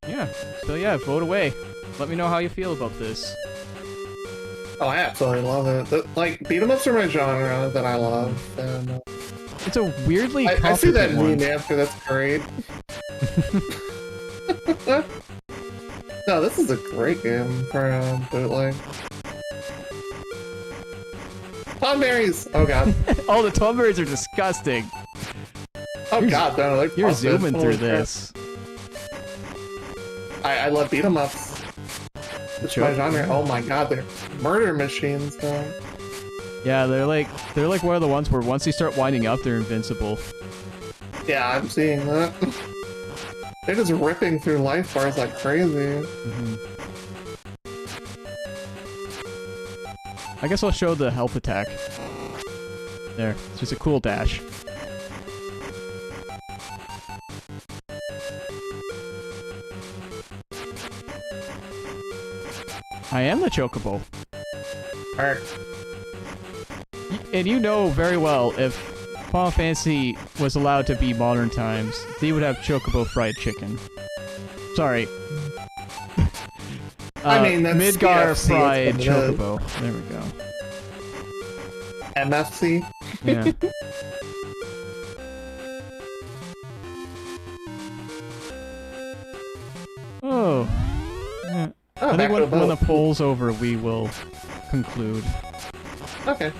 Yeah, so yeah, vote away. Let me know how you feel about this. Oh, I absolutely love it. Like, beat-em-ups are my genre that I love. And, It's a weirdly I see that one. meme after, that's great. No, this is a great game for bootleg. Tomberries! Oh god. Oh, the Tomberries are disgusting. Oh god, no, they're You're busted. zooming Holy through crap. this. I love beat-em-ups. It's my genre. Oh my god, they're murder machines, though. Yeah, they're like one of the ones where once you start winding up, they're invincible. Yeah, I'm seeing that. They're just ripping through life bars like crazy. Mm-hmm. I guess I'll show the health attack. There, it's just a cool dash. I am the Chocobo. Alright. And you know very well, if Final Fantasy was allowed to be modern times, they would have Chocobo fried chicken. Sorry. I mean, that's Midgar KFC, fried it's what it is. Chocobo. There we go. MFC? Yeah. Oh. Yeah. Oh, I think back to when the boat. poll's over, we will conclude. Okay.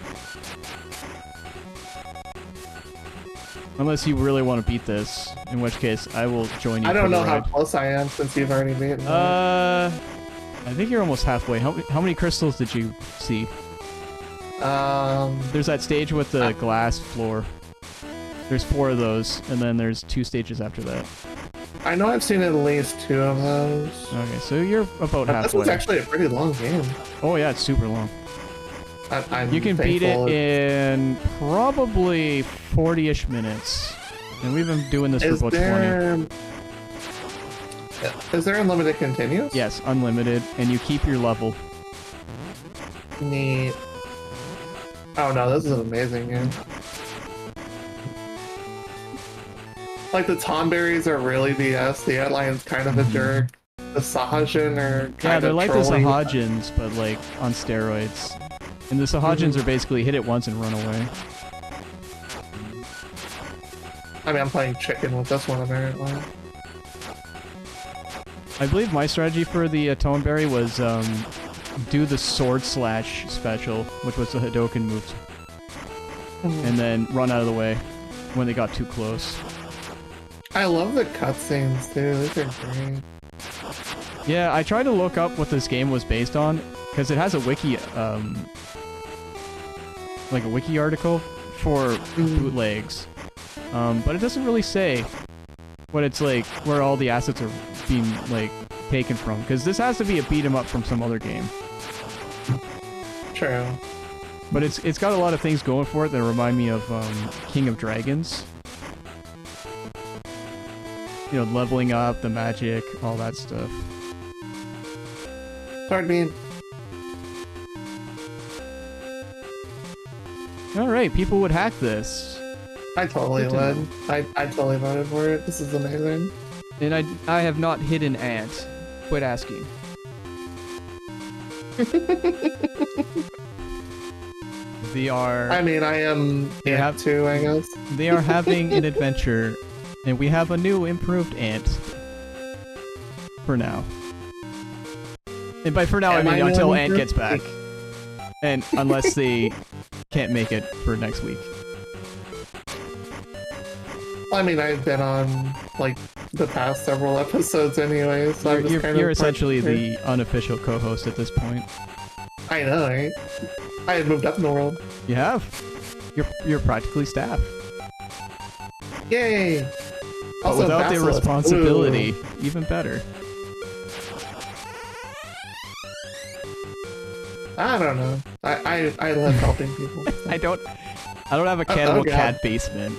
Unless you really want to beat this, in which case I will join you. I don't for the know how ride. close I am since you've already beaten me. I think you're almost halfway. How many crystals did you see? There's that stage with the glass floor. There's 4 of those, and then there's 2 stages after that. I know I've seen at least 2 of those. Okay, so you're about But halfway. this one's actually a pretty long game. Oh yeah, it's super long. I'm You can beat it thankful in probably 40-ish minutes. And we've been doing this for about 20. Is there unlimited continues? Yes, unlimited, and you keep your level. Neat. Oh no, this is an amazing game. Like, the Tomberries are really BS, the Outlion's kind of a jerk. The Sahajin are kind Yeah, they're of like trolling. the Sahajins, but like on steroids. And the Sahajins are basically hit it once and run away. I mean, I'm playing chicken with this one, apparently. I believe my strategy for the Toneberry was do the sword slash special, which was the Hadoken move, and then run out of the way when they got too close. I love the cutscenes, too. These are great. Yeah, I tried to look up what this game was based on, because it has a wiki, like a wiki article for bootlegs, but it doesn't really say what it's like, where all the assets are being, like, taken from, because this has to be a beat 'em up from some other game. True. But it's got a lot of things going for it that remind me of King of Dragons. you know, leveling up, the magic, all that stuff. Pardon me. Alright, people would hack this. I totally Good to would. know. I totally voted for it. This is amazing. And I have not hit an ant. Quit asking. They are... I mean, I am They ant have- too, I guess. They are having an adventure, and we have a new improved ant. For now. And by for now, Am I mean I until new Ant gets improved? back. And unless they can't make it for next week. I mean, I've been on, like, the past several episodes anyway, so I'm just kind You're of... essentially the unofficial co-host at this point. I know, right? I had moved up in the world. You have. You're practically staff. Yay! But Also, without the Basilisk. responsibility, Ooh. even better. I don't know. I love helping people. I don't have a cannibal God. cat basement.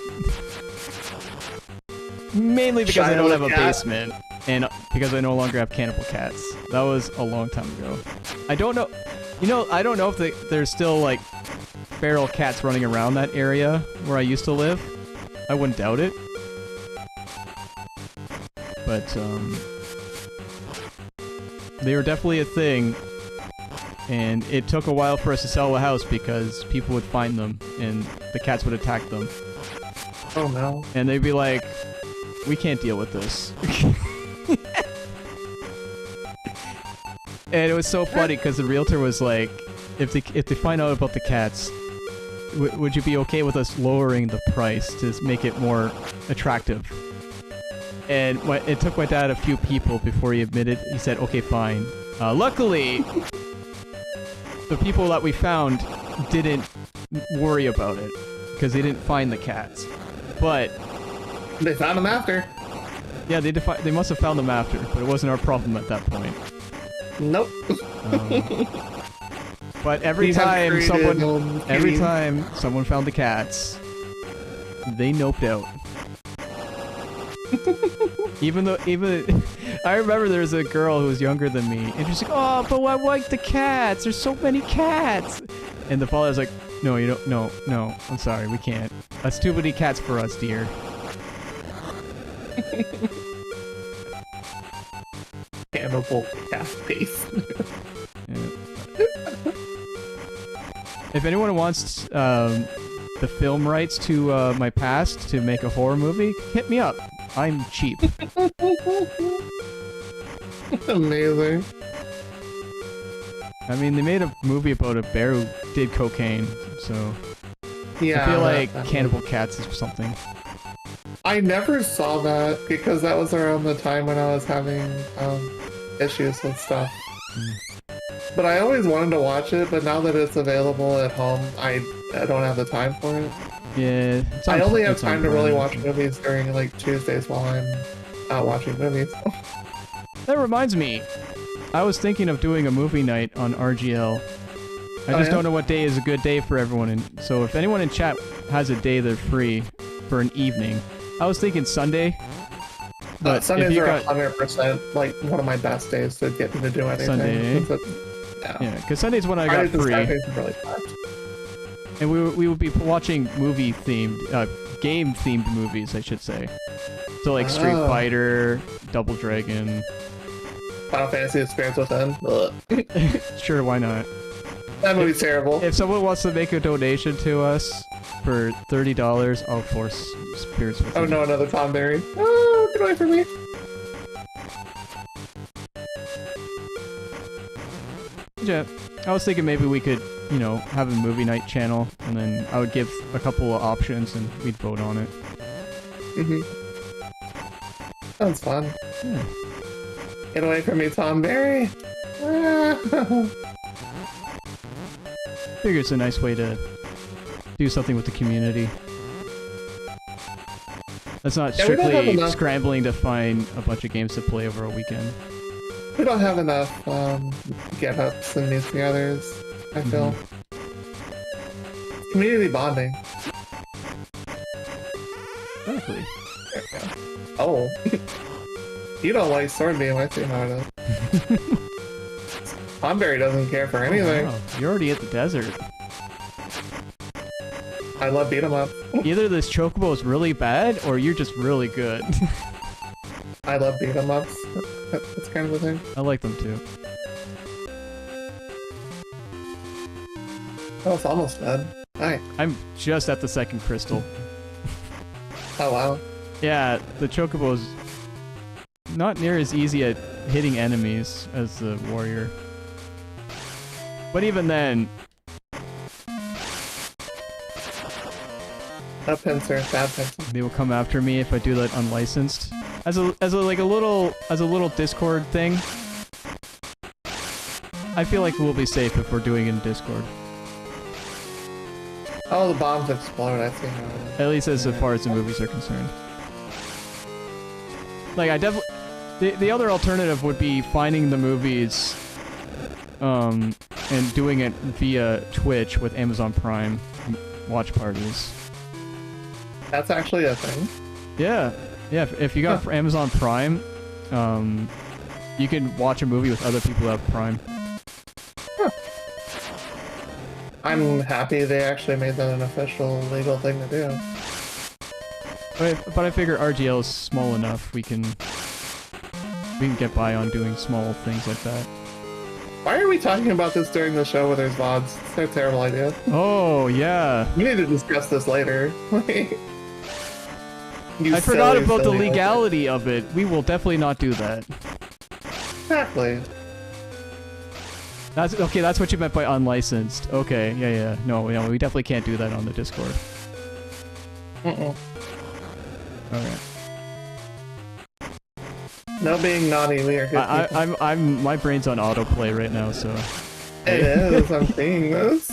Mainly because I Shia don't have a LaCat. basement, and because I no longer have cannibal cats. That was a long time ago. I don't know. You know, I don't know if there's still like feral cats running around that area where I used to live. I wouldn't doubt it. But they were definitely a thing. And it took a while for us to sell the house because people would find them and the cats would attack them. Oh no. And they'd be like, we can't deal with this. And it was so funny because the realtor was like, if they find out about the cats, would you be okay with us lowering the price to make it more attractive? And it took my dad a few people before he admitted. He said, okay, fine. Luckily, the people that we found didn't worry about it because they didn't find the cats. But They found him after. yeah, they must have found them after, but it wasn't our problem at that point. Nope. But every These have time created, every kitties. time someone found the cats, they noped out. even I remember there was a girl who was younger than me, and she's like, "Oh, but I like the cats. There's so many cats." And the father's like, "No, you don't. No. I'm sorry, we can't. That's too many cats for us, dear." Cannibal cat face. Yeah. If anyone wants the film rights to my past to make a horror movie, hit me up. I'm cheap. Amazing. I mean, they made a movie about a bear who did cocaine, so Yeah. I feel like that- Cannibal Cats is something. I never saw that because that was around the time when I was having issues with stuff. But I always wanted to watch it, but now that it's available at home, I don't have the time for it. Yeah, it's on, I only have it's on time to really Prime. watch movies during like Tuesdays while I'm out watching movies. That reminds me, I was thinking of doing a movie night on RGL. I Oh, just yeah? don't know what day is a good day for everyone, and so if anyone in chat has a day they're free for an evening, I was thinking Sunday. But if Sundays you are got 100% like one of my best days to get me to do anything. Sunday, eh? Since yeah. yeah, because Sunday's when I got Fridays and free. Saturdays are really packed. And we would be watching movie-themed, game-themed movies, I should say. So like Street Oh. Fighter, Double Dragon. Final Fantasy Experience Within. Ugh. Sure, why not? That movie's terrible. If someone wants to make a donation to us for $30, I'll force Spirits Within. Oh no, another Tom Berry. Oh, get away from me. Yeah, I was thinking maybe we could, you know, have a movie night channel, and then I would give a couple of options, and we'd vote on it. Sounds fun. Yeah. Get away from me, Tom Berry. Figure it's a nice way to do something with the community. That's not Yeah, we don't have strictly enough. scrambling to find a bunch of games to play over a weekend. We don't have enough get-ups and meet-togethers, I feel. Community bonding. Exactly. There we go. Oh. You don't like sword beam, I see how it is. Tomberry doesn't care for anything. Oh, wow. You're already at the desert. I love beat 'em up. Either this chocobo is really bad, or you're just really good. I love beat 'em ups. That's kind of the thing. I like them too. Oh, it's almost dead. Hi. I'm just at the second crystal. Oh wow. Yeah, the chocobo's not near as easy at hitting enemies as the warrior. But even then, That pincer, bad pincer. they will come after me if I do that unlicensed. As a little Discord thing, I feel like we'll be safe if we're doing it in Discord. Oh, the bombs explode, I see how it is. At least as far as the movies are concerned. Like, I definitely... The other alternative would be finding the movies, and doing it via Twitch with Amazon Prime watch parties. That's actually a thing. Yeah. Yeah, if you got Amazon Prime, you can watch a movie with other people who have Prime. I'm happy they actually made that an official legal thing to do. But I figure RGL is small enough, we can get by on doing small things like that. Why are we talking about this during the show where there's VODs? It's a terrible idea. Oh, yeah. We need to discuss this later. I forgot about the legality of it. We will definitely not do that. Exactly. That's okay, that's what you meant by unlicensed. Okay, yeah. No, we definitely can't do that on the Discord. Mm-mm. Alright. No being naughty, we are good people. I'm my brain's on autoplay right now, so It is, I'm seeing this.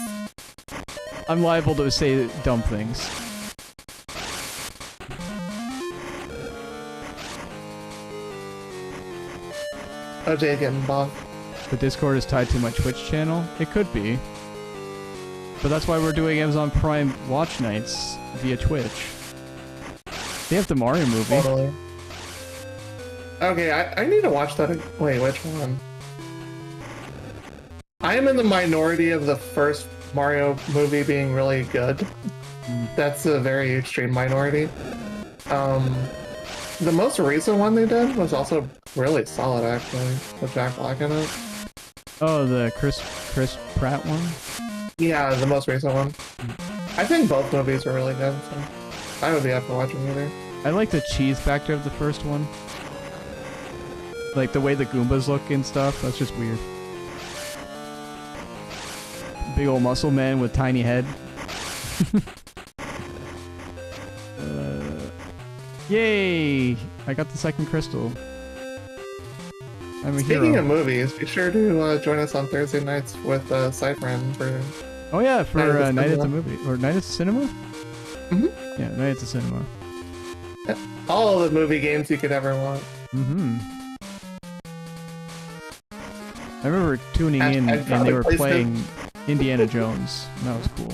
I'm liable to say dumb things. OJ getting bonked. The Discord is tied to my Twitch channel? It could be. But that's why we're doing Amazon Prime watch nights via Twitch. They have the Mario movie. Totally. Okay, I need to watch that. Wait, which one? I am in the minority of the first Mario movie being really good. That's a very extreme minority. The most recent one they did was also really solid, actually, with Jack Black in it. Oh, the Chris Pratt one? Yeah, the most recent one. I think both movies were really good, so I would be up for watching either. I like the cheese factor of the first one. Like the way the Goombas look and stuff, that's just weird. Big old muscle man with tiny head. Yay! I got the second crystal. I'm a Speaking hero. of movies, be sure to join us on Thursday nights with Cypher for... Oh yeah, for Night at the Cinema. Movie. Or Night at the Cinema? Mhm. Yeah, Night at the Cinema. all the movie games you could ever want. Mm-hmm. I remember tuning in I and found they a were place playing Indiana Jones. And that was cool.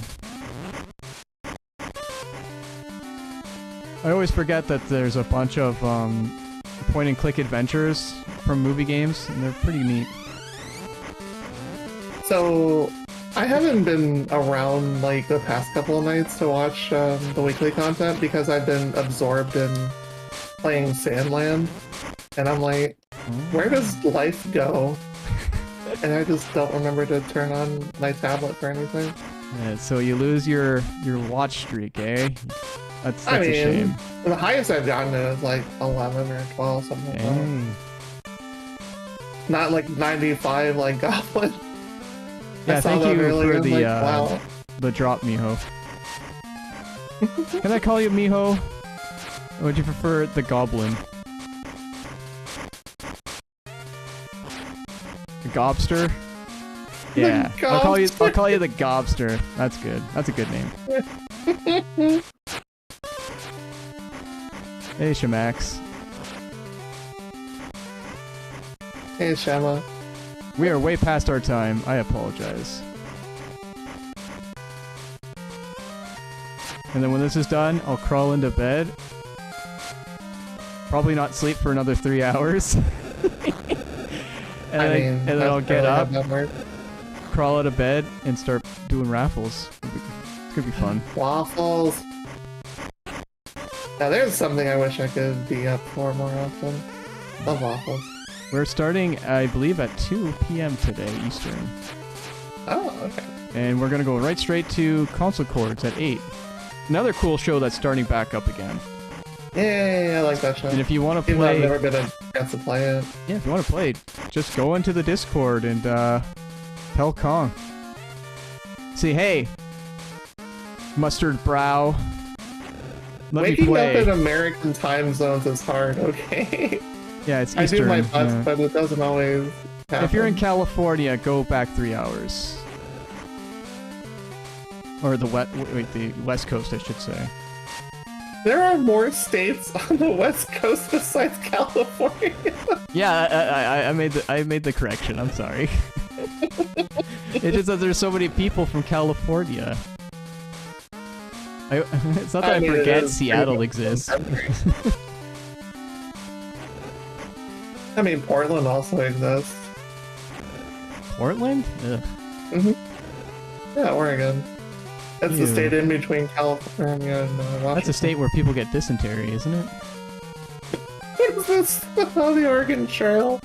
I always forget that there's a bunch of point-and-click adventures from movie games, and they're pretty neat. So, I haven't been around like the past couple of nights to watch the weekly content because I've been absorbed in playing Sandland, and I'm like, where does life go? And I just don't remember to turn on my tablet for anything. Yeah, so you lose your watch streak, eh? That's I a mean, shame. the highest I've gotten is like 11 or 12, something like that. Dang. Not like 95 like Goblin. Yeah, I saw thank that you earlier, for I'm the like, wow. the drop, Miho. Can I call you Miho? Or would you prefer the Goblin? The Gobster? Yeah, I'll call you the Gobster. That's good. That's a good name. Hey, Shamax. Hey, Shema. We are way past our time. I apologize. And then when this is done, I'll crawl into bed. probably not sleep for another 3 hours. And then I'll get up, crawl out of bed, and start doing raffles. It's gonna be fun. Waffles. Now there's something I wish I could be up for more often. Love waffles. We're starting, I believe, at 2 p.m. today, Eastern. Oh, okay. And we're gonna go right straight to Console Chords at 8. Another cool show that's starting back up again. Yay, I like that show. And if you want to Even though play... I've never been a chance to play it. Yeah, if you want to play, just go into the Discord and tell Kong. Say, hey, Mustard Brow, let me play. Waking up in American time zones is hard, okay? Yeah, it's Eastern. I do my best, but it doesn't always happen. If you're in California, go back 3 hours. Or the the West Coast, I should say. There are more states on the West Coast besides California. Yeah, I made the correction. I'm sorry. It's just that there's so many people from California. It's not that I forget Seattle exists. I mean, Portland also exists. Portland? Ugh. Yeah, Oregon. That's the state in between California and Washington. That's a state where people get dysentery, isn't it? What is this? Oh, the Oregon Trail.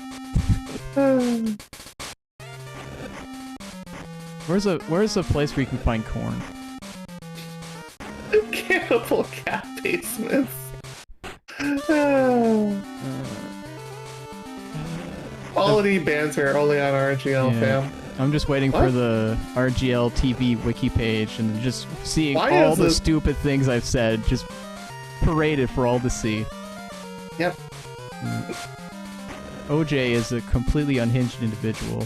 Where's a place where you can find corn? Cannibal cat basements. Quality banter only on RGL, fam. I'm just waiting for the RGL TV wiki page and just seeing all the stupid things I've said just paraded for all to see. Yep. OJ is a completely unhinged individual.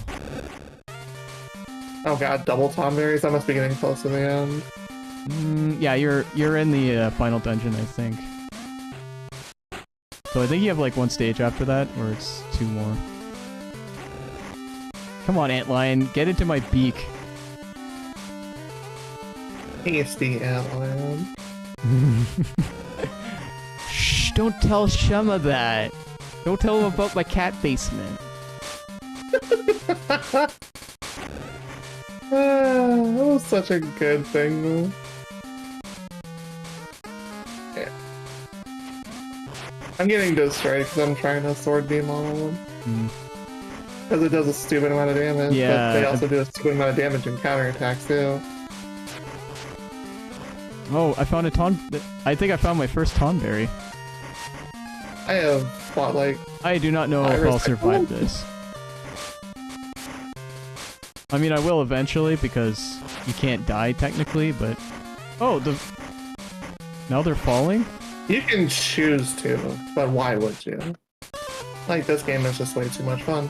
Oh god, double Tomberries? I must be getting close to the end. Yeah, you're in the final dungeon, I think. So I think you have like one stage after that, or it's 2 more. Come on, Antlion, get into my beak. Tasty Antlion. Shh, don't tell Shema that. Don't tell him about my cat basement. That was such a good thing, though. Yeah. I'm getting destroyed because I'm trying to sword beam all of them. Because it does a stupid amount of damage, but they also do a stupid amount of damage in counterattacks, too. Oh, I found a I think I found my first Tonberry. I have fought, like... I do not know if I'll survive this. I mean, I will eventually, because you can't die, technically, but... Oh, now they're falling? You can choose to, but why would you? Like, this game is just way too much fun.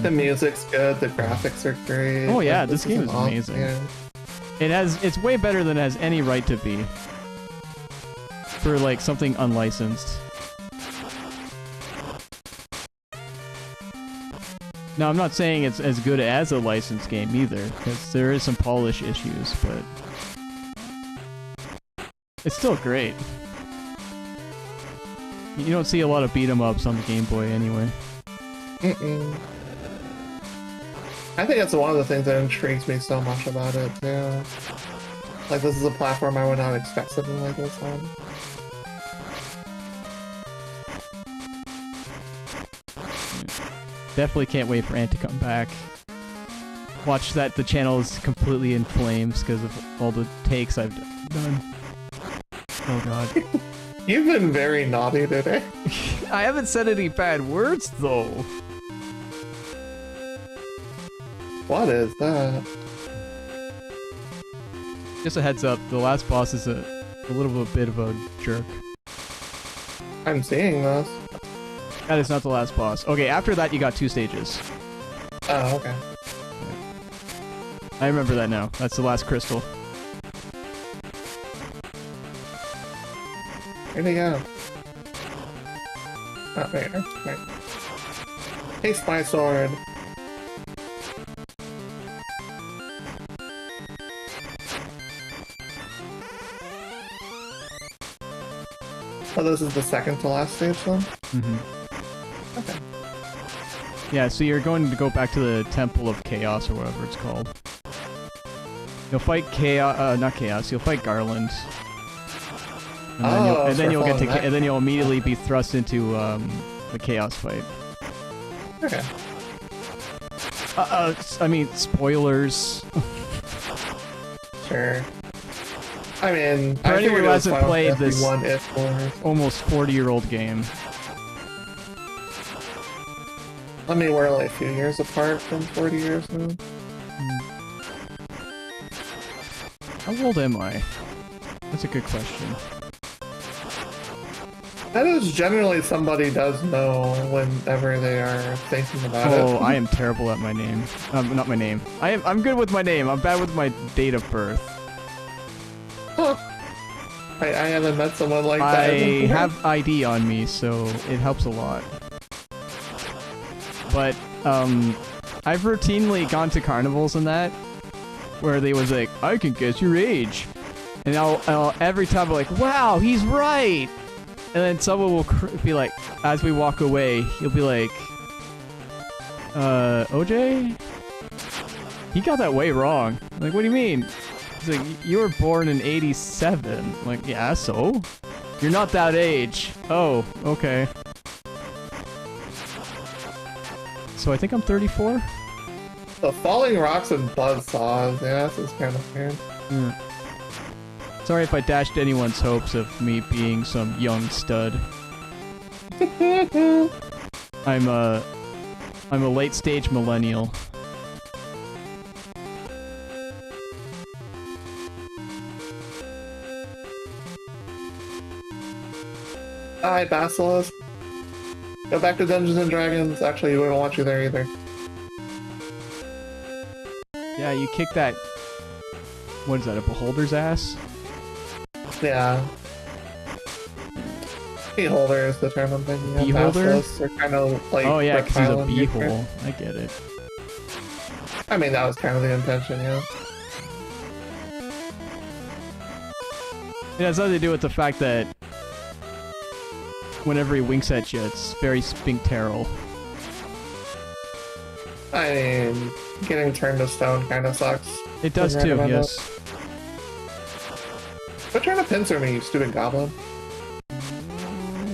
The music's good, the graphics are great. Oh yeah, this game is amazing. It's way better than it has any right to be. For like something unlicensed. Now I'm not saying it's as good as a licensed game either, because there is some polish issues, but it's still great. You don't see a lot of beat 'em ups on the Game Boy anyway. I think that's one of the things that intrigues me so much about it, too. Like, this is a platform I would not expect something like this on. Definitely can't wait for Ant to come back. Watch that, the channel is completely in flames because of all the takes I've done. Oh god. You've been very naughty today. I haven't said any bad words, though. What is that? Just a heads up, the last boss is a little bit of a jerk. I'm seeing this. That is not the last boss. Okay, after that you got 2 stages. Oh, okay. I remember that now. That's the last crystal. Where'd he go? Oh, there. Right. Hey, Spy Sword. Oh, this is the second to last stage then? Mm-hmm. Okay. Yeah, so you're going to go back to the Temple of Chaos, or whatever it's called. You'll fight Chaos, not Chaos, you'll fight Garland. And then you'll immediately be thrust into the Chaos fight. Okay. I mean, spoilers. Sure. I mean, For anyone who hasn't played this if almost 40-year-old game. I mean, we're only a few years apart from 40 years now. How old am I? That's a good question. That is generally somebody does know whenever they are thinking about it. Oh, I am terrible at my name. Not my name. I'm good with my name. I'm bad with my date of birth. Huh. I haven't met someone like that. I have ID on me, so it helps a lot. But, I've routinely gone to carnivals and that, where they was like, I can guess your age. And I'll every time I'm like, wow, he's right! And then someone will be like, as we walk away, he'll be like, OJ? He got that way wrong. I'm like, what do you mean? He's like, you were born in 87. I'm like, yeah, so? You're not that age. Oh, okay. So I think I'm 34? The falling rocks and buzzsaws, yeah, this is kind of weird. Sorry if I dashed anyone's hopes of me being some young stud. I'm a late stage millennial. Hi, Basilisk. Go back to Dungeons and Dragons. Actually, we don't want you there either. Yeah, you kick that. What is that? A beholder's ass? Yeah. Beholder is the term I'm thinking of. Beholder? They're kind of like. Oh yeah, because he's a reptile in beehole. I get it. I mean, that was kind of the intention, yeah. It has nothing to do with the fact that whenever he winks at you, it's very spincteral. I mean, getting turned to stone kind of sucks. It does too, yes. Quit trying to pincer me, you stupid goblin.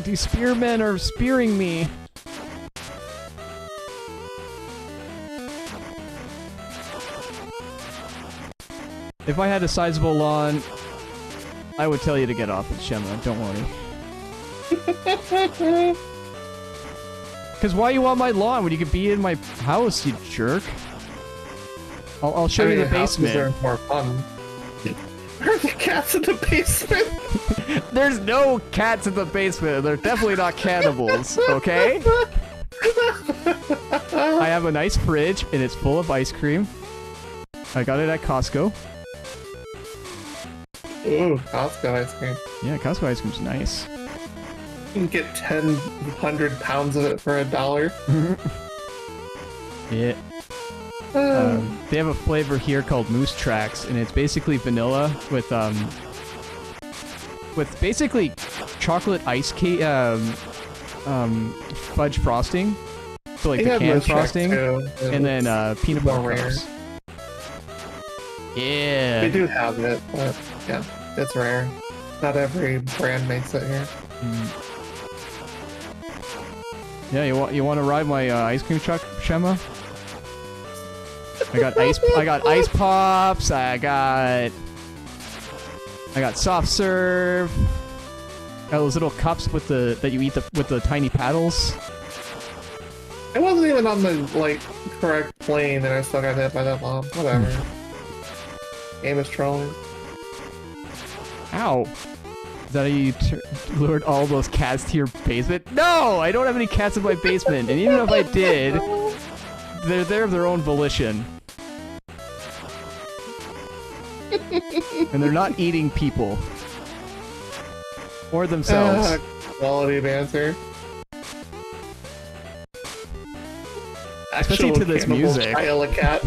These spearmen are spearing me. If I had a sizable lawn, I would tell you to get off it, Shema. Don't worry. Because why you want my lawn when you could be in my house, you jerk? I'll show you the basement. Are more fun. Are the cats in the basement? There's no cats in the basement. They're definitely not cannibals, okay? I have a nice fridge, and it's full of ice cream. I got it at Costco. Ooh, Costco ice cream. Yeah, Costco ice cream's nice. You can get 100 pounds of it for $1. Yeah. They have a flavor here called Moose Tracks, and it's basically vanilla with basically chocolate ice cake, fudge frosting, so like the can frosting, and then peanut butter cups. Yeah. They do have it, but yeah, it's rare. Not every brand makes it here. Yeah, you want to ride my ice cream truck, Shema? I got ice pops. I got soft serve. Got those little cups with that you eat with the tiny paddles. It wasn't even on the correct plane, and I still got hit by that bomb. Whatever. Game is trolling. Ow. Is that how you lured all those cats to your basement? No! I don't have any cats in my basement, and even if I did, they're there of their own volition. And they're not eating people. Or themselves. Quality banter. Especially to this music. Trial a cat.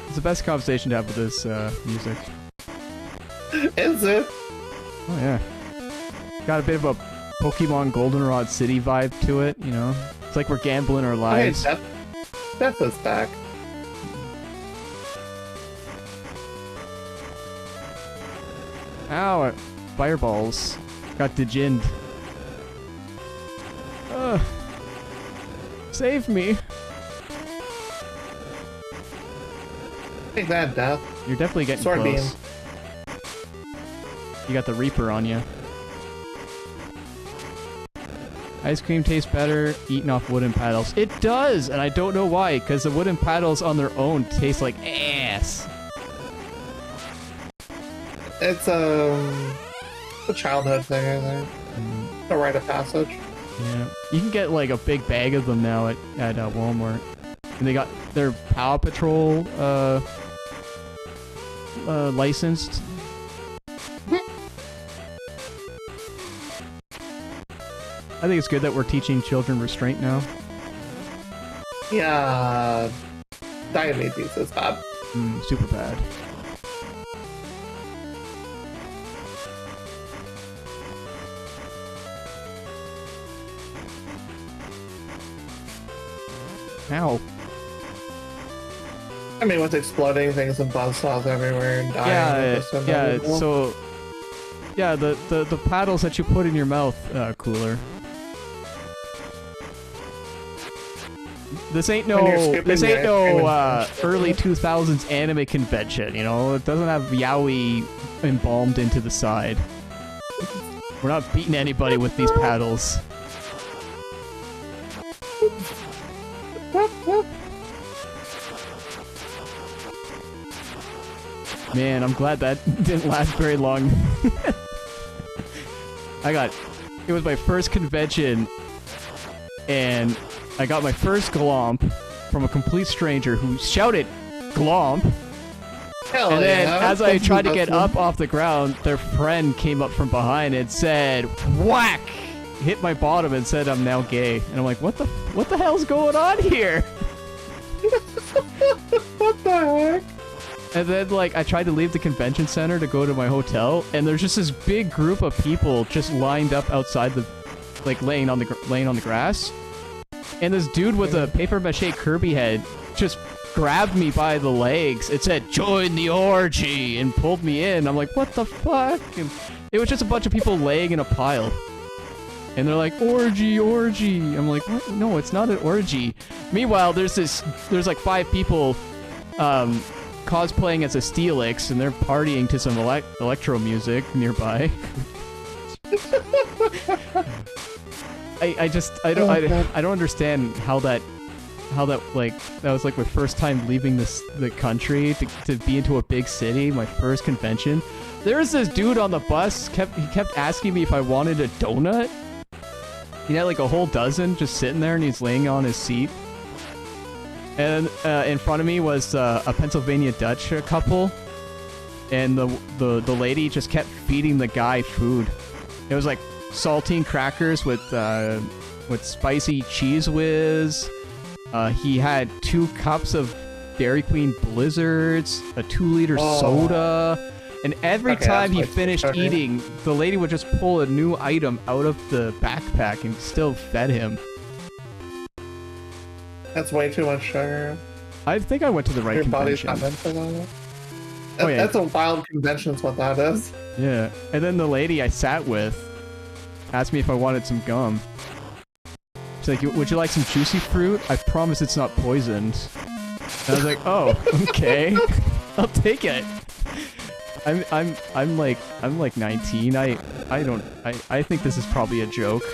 It's the best conversation to have with this music. Is it? Oh yeah. got a bit of a Pokemon Goldenrod City vibe to it, you know? It's like we're gambling our lives. Hey, Death is back. Ow, fireballs. Got deginned. Save me. Take that, Death. You're definitely getting Sword close. beam. You got the Reaper on you. Ice cream tastes better eaten off wooden paddles. It does, and I don't know why, because the wooden paddles on their own taste like ass. It's a childhood thing, I think. A rite of passage. Yeah, you can get like a big bag of them now at Walmart, and they got their Paw Patrol licensed. I think it's good that we're teaching children restraint now. Yeah, diabetes is bad. Super bad. Ow. I mean, with exploding things and buzzsaws everywhere and dying. So yeah, the paddles that you put in your mouth, cooler. This ain't no early 2000s anime convention, you know? It doesn't have yaoi embalmed into the side. We're not beating anybody with these paddles. Man, I'm glad that didn't last very long. It was my first convention, and I got my first glomp from a complete stranger who shouted glomp. Hell and then yeah, as I tried to get up off the ground, their friend came up from behind and said, whack! Hit my bottom and said I'm now gay. And I'm like, what the hell's going on here? What the heck? And then, like, I tried to leave the convention center to go to my hotel, and there's just this big group of people just lined up outside the, like, laying on the grass. And this dude with a paper mache Kirby head just grabbed me by the legs. It said, join the orgy, and pulled me in. I'm like, what the fuck? And it was just a bunch of people laying in a pile. And they're like, orgy, orgy. I'm like, what? No, it's not an orgy. Meanwhile, there's like 5 people, cosplaying as a Steelix, and they're partying to some electro music nearby. I don't understand how that was like my first time leaving the country to be into a big city, my first convention. There was this dude on the bus, he kept asking me if I wanted a donut. He had like a whole dozen just sitting there, and he's laying on his seat. And in front of me was a Pennsylvania Dutch couple, and the lady just kept feeding the guy food. It was like saltine crackers with spicy cheese whiz. He had 2 cups of Dairy Queen Blizzards, a 2-liter soda, and every time he finished eating, the lady would just pull a new item out of the backpack and still fed him. That's way too much sugar. I think I went to the right convention. Your body's not meant for that. That's a wild convention is what that is. Yeah. And then the lady I sat with asked me if I wanted some gum. She's like, would you like some juicy fruit? I promise it's not poisoned. And I was like, oh, okay. I'll take it. I'm like 19. I think this is probably a joke.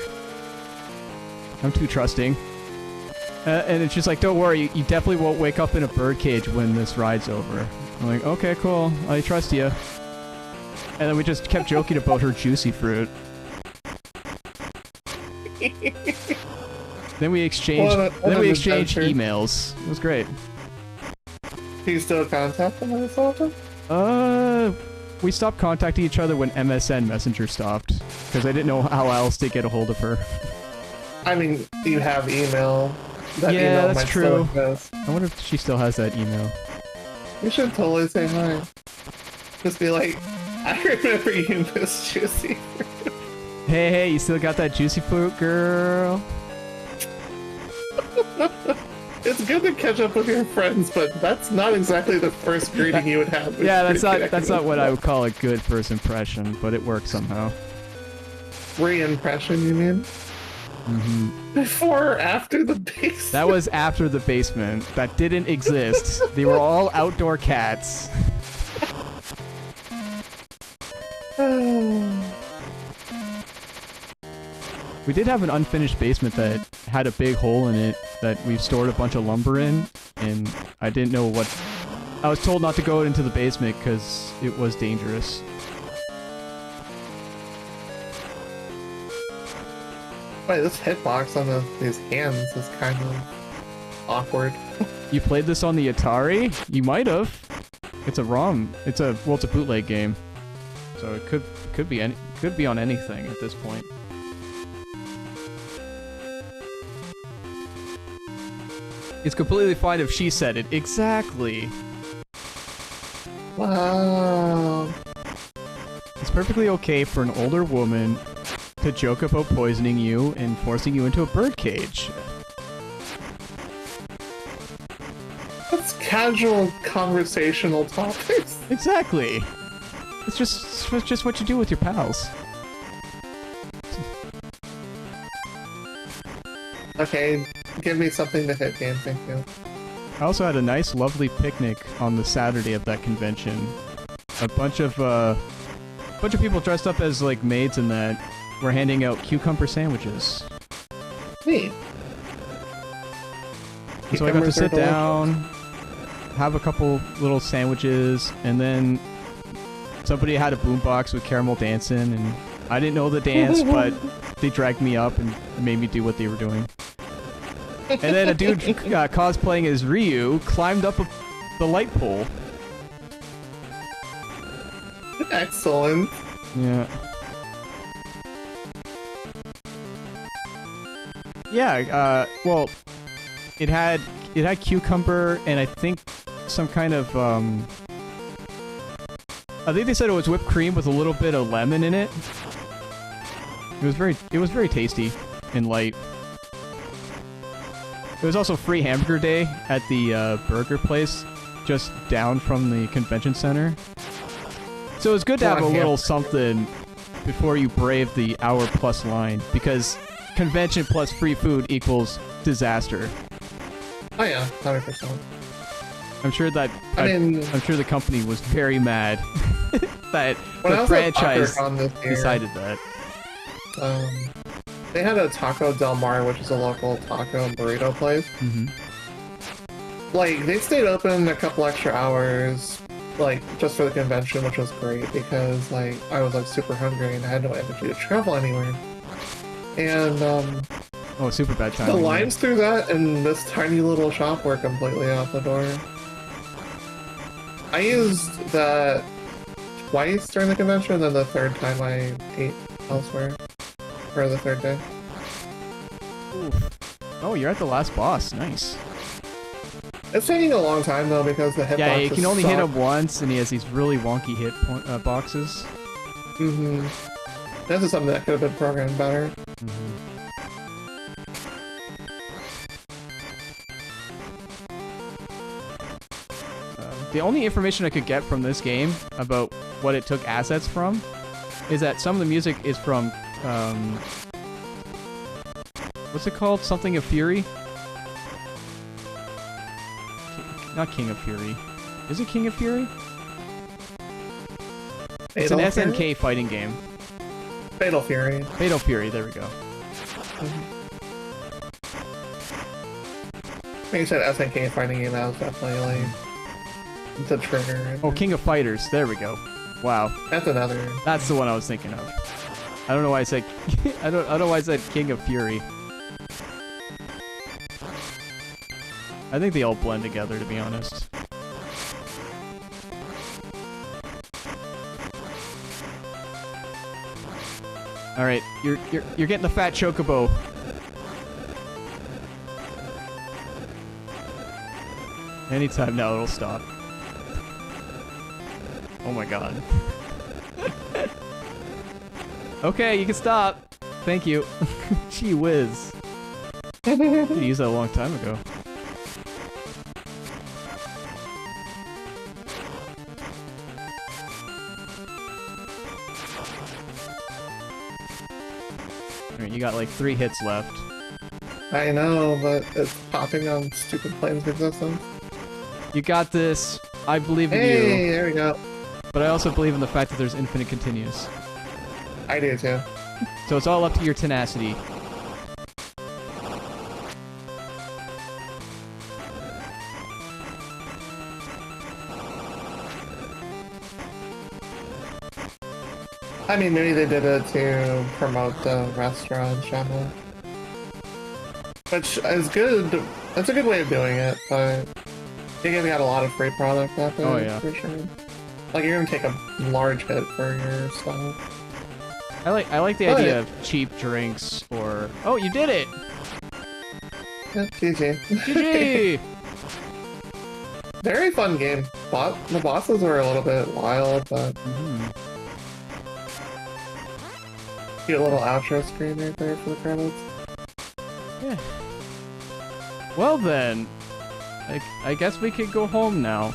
I'm too trusting. And it's just like, don't worry, you definitely won't wake up in a birdcage when this ride's over. I'm like, okay, cool, I trust you. And then we just kept joking about her juicy fruit. Then we exchanged emails. It was great. Do you still contact them this often? We stopped contacting each other when MSN Messenger stopped, because I didn't know how else to get a hold of her. I mean, you have email. Yeah, that's true. I wonder if she still has that email. You should totally say hi. Just be like, I remember you missed juicy fruit. Hey, hey, you still got that juicy fruit, girl? It's good to catch up with your friends, but that's not exactly the first greeting you would have. Yeah, that's not what I would call a good first impression, but it worked somehow. Re-impression, you mean? Mm-hmm. Before or after the basement? That was after the basement. That didn't exist. They were all outdoor cats. We did have an unfinished basement that had a big hole in it that we've stored a bunch of lumber in, and I didn't know what... I was told not to go into the basement because it was dangerous. Wait, this hitbox on these hands is kind of awkward. You played this on the Atari? You might have. It's a ROM. It's a bootleg game, so it could be on anything at this point. It's completely fine if she said it. Exactly. Wow. It's perfectly okay for an older woman to joke about poisoning you and forcing you into a birdcage. That's casual conversational topics. Exactly. It's just what you do with your pals. Okay, give me something to hit, game, thank you. I also had a nice, lovely picnic on the Saturday of that convention. A bunch of people dressed up as like maids and that were handing out cucumber sandwiches. Neat. So I got to sit down, have a couple little sandwiches, and then somebody had a boombox with caramel dancing, and I didn't know the dance, but they dragged me up and made me do what they were doing. And then a dude cosplaying as Ryu climbed up the light pole. Excellent. Yeah. Yeah, well, it had cucumber and I think some kind of, I think they said it was whipped cream with a little bit of lemon in it. It was very tasty and light. It was also free hamburger day at the burger place just down from the convention center. So it was good to have a little something before you brave the hour-plus line, because convention plus free food equals disaster. Oh yeah, 100%. I'm sure that I'm sure the company was very mad that the franchise decided that. They had a Taco Del Mar, which is a local taco and burrito place. Mm-hmm. Like, they stayed open a couple extra hours, like, just for the convention, which was great, because, like, I was, like, super hungry and I had no energy to travel anywhere. And, oh, super bad timing. the lines through that and this tiny little shop were completely out the door. I used that twice during the convention, and then the third time I ate elsewhere. For the third day. Oof. Oh, you're at the last boss. Nice. It's taking a long time though because the hitboxes. Yeah, you can only hit him once, and he has these really wonky hit boxes. Mm-hmm. This is something that could have been programmed better. Mm-hmm. The only information I could get from this game about what it took assets from is that some of the music is from, what's it called? Something of Fury? Not King of Fury. Is it King of Fury? It's an SNK fighting game. Fatal Fury. Fatal Fury, there we go. When you said SNK fighting game, that was definitely like the trigger. Oh, King of Fighters, there we go. Wow. That's another. That's the one I was thinking of. I don't know why I said I don't know why I said King of Fury. I think they all blend together, to be honest. All right, you're getting the fat chocobo. Anytime now, it'll stop. Oh my god. Okay, you can stop. Thank you. Gee whiz. I could use that a long time ago. Alright, you got like 3 hits left. I know, but it's popping on stupid planes of existence. You got this. I believe in Hey, you. there we go. But I also believe in the fact that there's infinite continues. I do too. So it's all up to your tenacity. I mean, maybe they did it to promote the restaurant channel. Which is good. That's a good way of doing it, but you guys got a lot of free product that day, Oh, yeah. for sure. Like, you're gonna take a large hit for your stuff. I like the idea of cheap drinks or... Oh, you did it! Yeah, GG. GG! Very fun game. The bosses were a little bit wild, but cute little outro screen right there for the credits. Yeah. Well then, I guess we could go home now.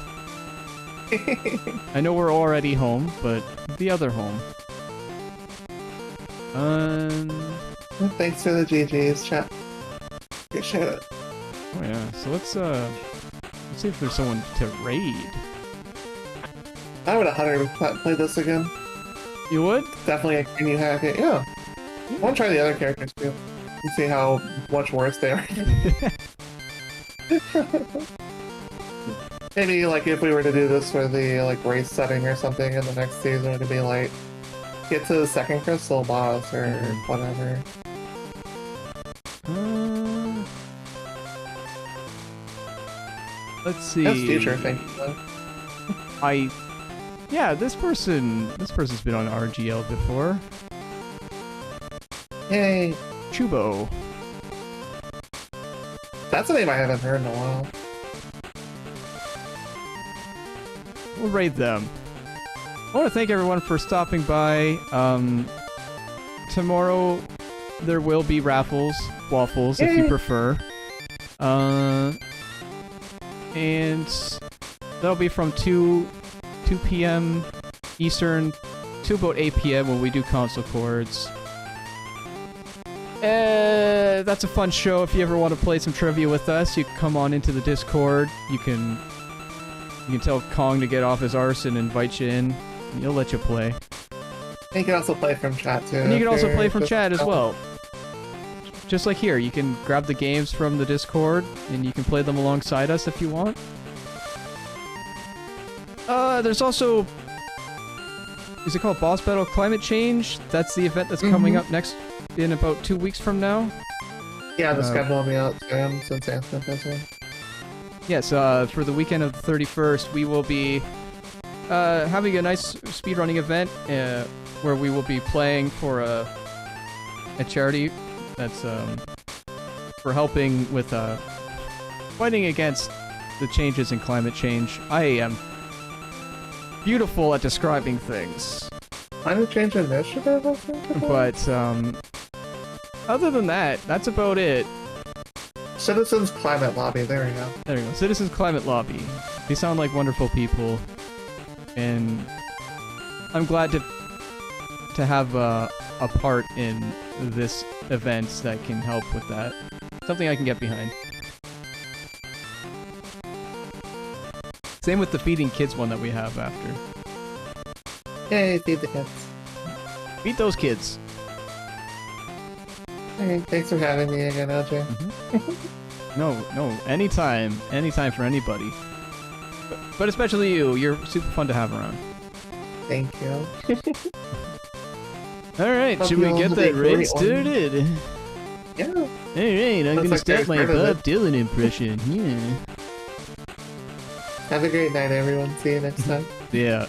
I know we're already home, but the other home. Thanks for the GGs, chat. Appreciate it. Oh yeah. So let's see if there's someone to raid. I would 100% play this again. You would? Definitely, can you hack it? Yeah. I want to try the other characters too, and see how much worse they are. Maybe like if we were to do this for the like race setting or something in the next season, it'd be like get to the second crystal boss or whatever. Let's see. That's future thinking. Yeah, this person's been on RGL before. Yay! Chubo. That's a name I haven't heard in a while. We'll raid them. I want to thank everyone for stopping by. Tomorrow there will be waffles if you prefer. And that'll be from 2 p.m. Eastern to about 8 p.m. when we do console chords. That's a fun show. If you ever want to play some trivia with us, you can come on into the Discord. You can tell Kong to get off his arse and invite you in. And he'll let you play. And you can also play from chat too. And you can also play from chat as well. Just like here, you can grab the games from the Discord and you can play them alongside us if you want. There's also... Is it called Boss Battle Climate Change? That's the event that's coming up next in about 2 weeks from now. Yeah, the schedule will be out soon since Anthony is here. Yes, for the weekend of the 31st, we will be having a nice speedrunning event where we will be playing for a charity that's for helping with fighting against the changes in climate change. I am beautiful at describing things. Climate change initiative, I think. But other than that, that's about it. Citizens Climate Lobby, there we go. There we go. Citizens Climate Lobby. They sound like wonderful people, and I'm glad to have a part in this event that can help with that. Something I can get behind. Same with the feeding kids one that we have after. Yay, feed the kids. Feed those kids. Hey, thanks for having me again, LJ. No, anytime for anybody. But especially you, you're super fun to have around. Thank you. Alright, Hope should you we all get have a that great raid started? Yeah. Alright, I'm Looks gonna like start there's my part of Bob it. Dylan impression. Yeah. Have a great night, everyone. See you next time. Yeah.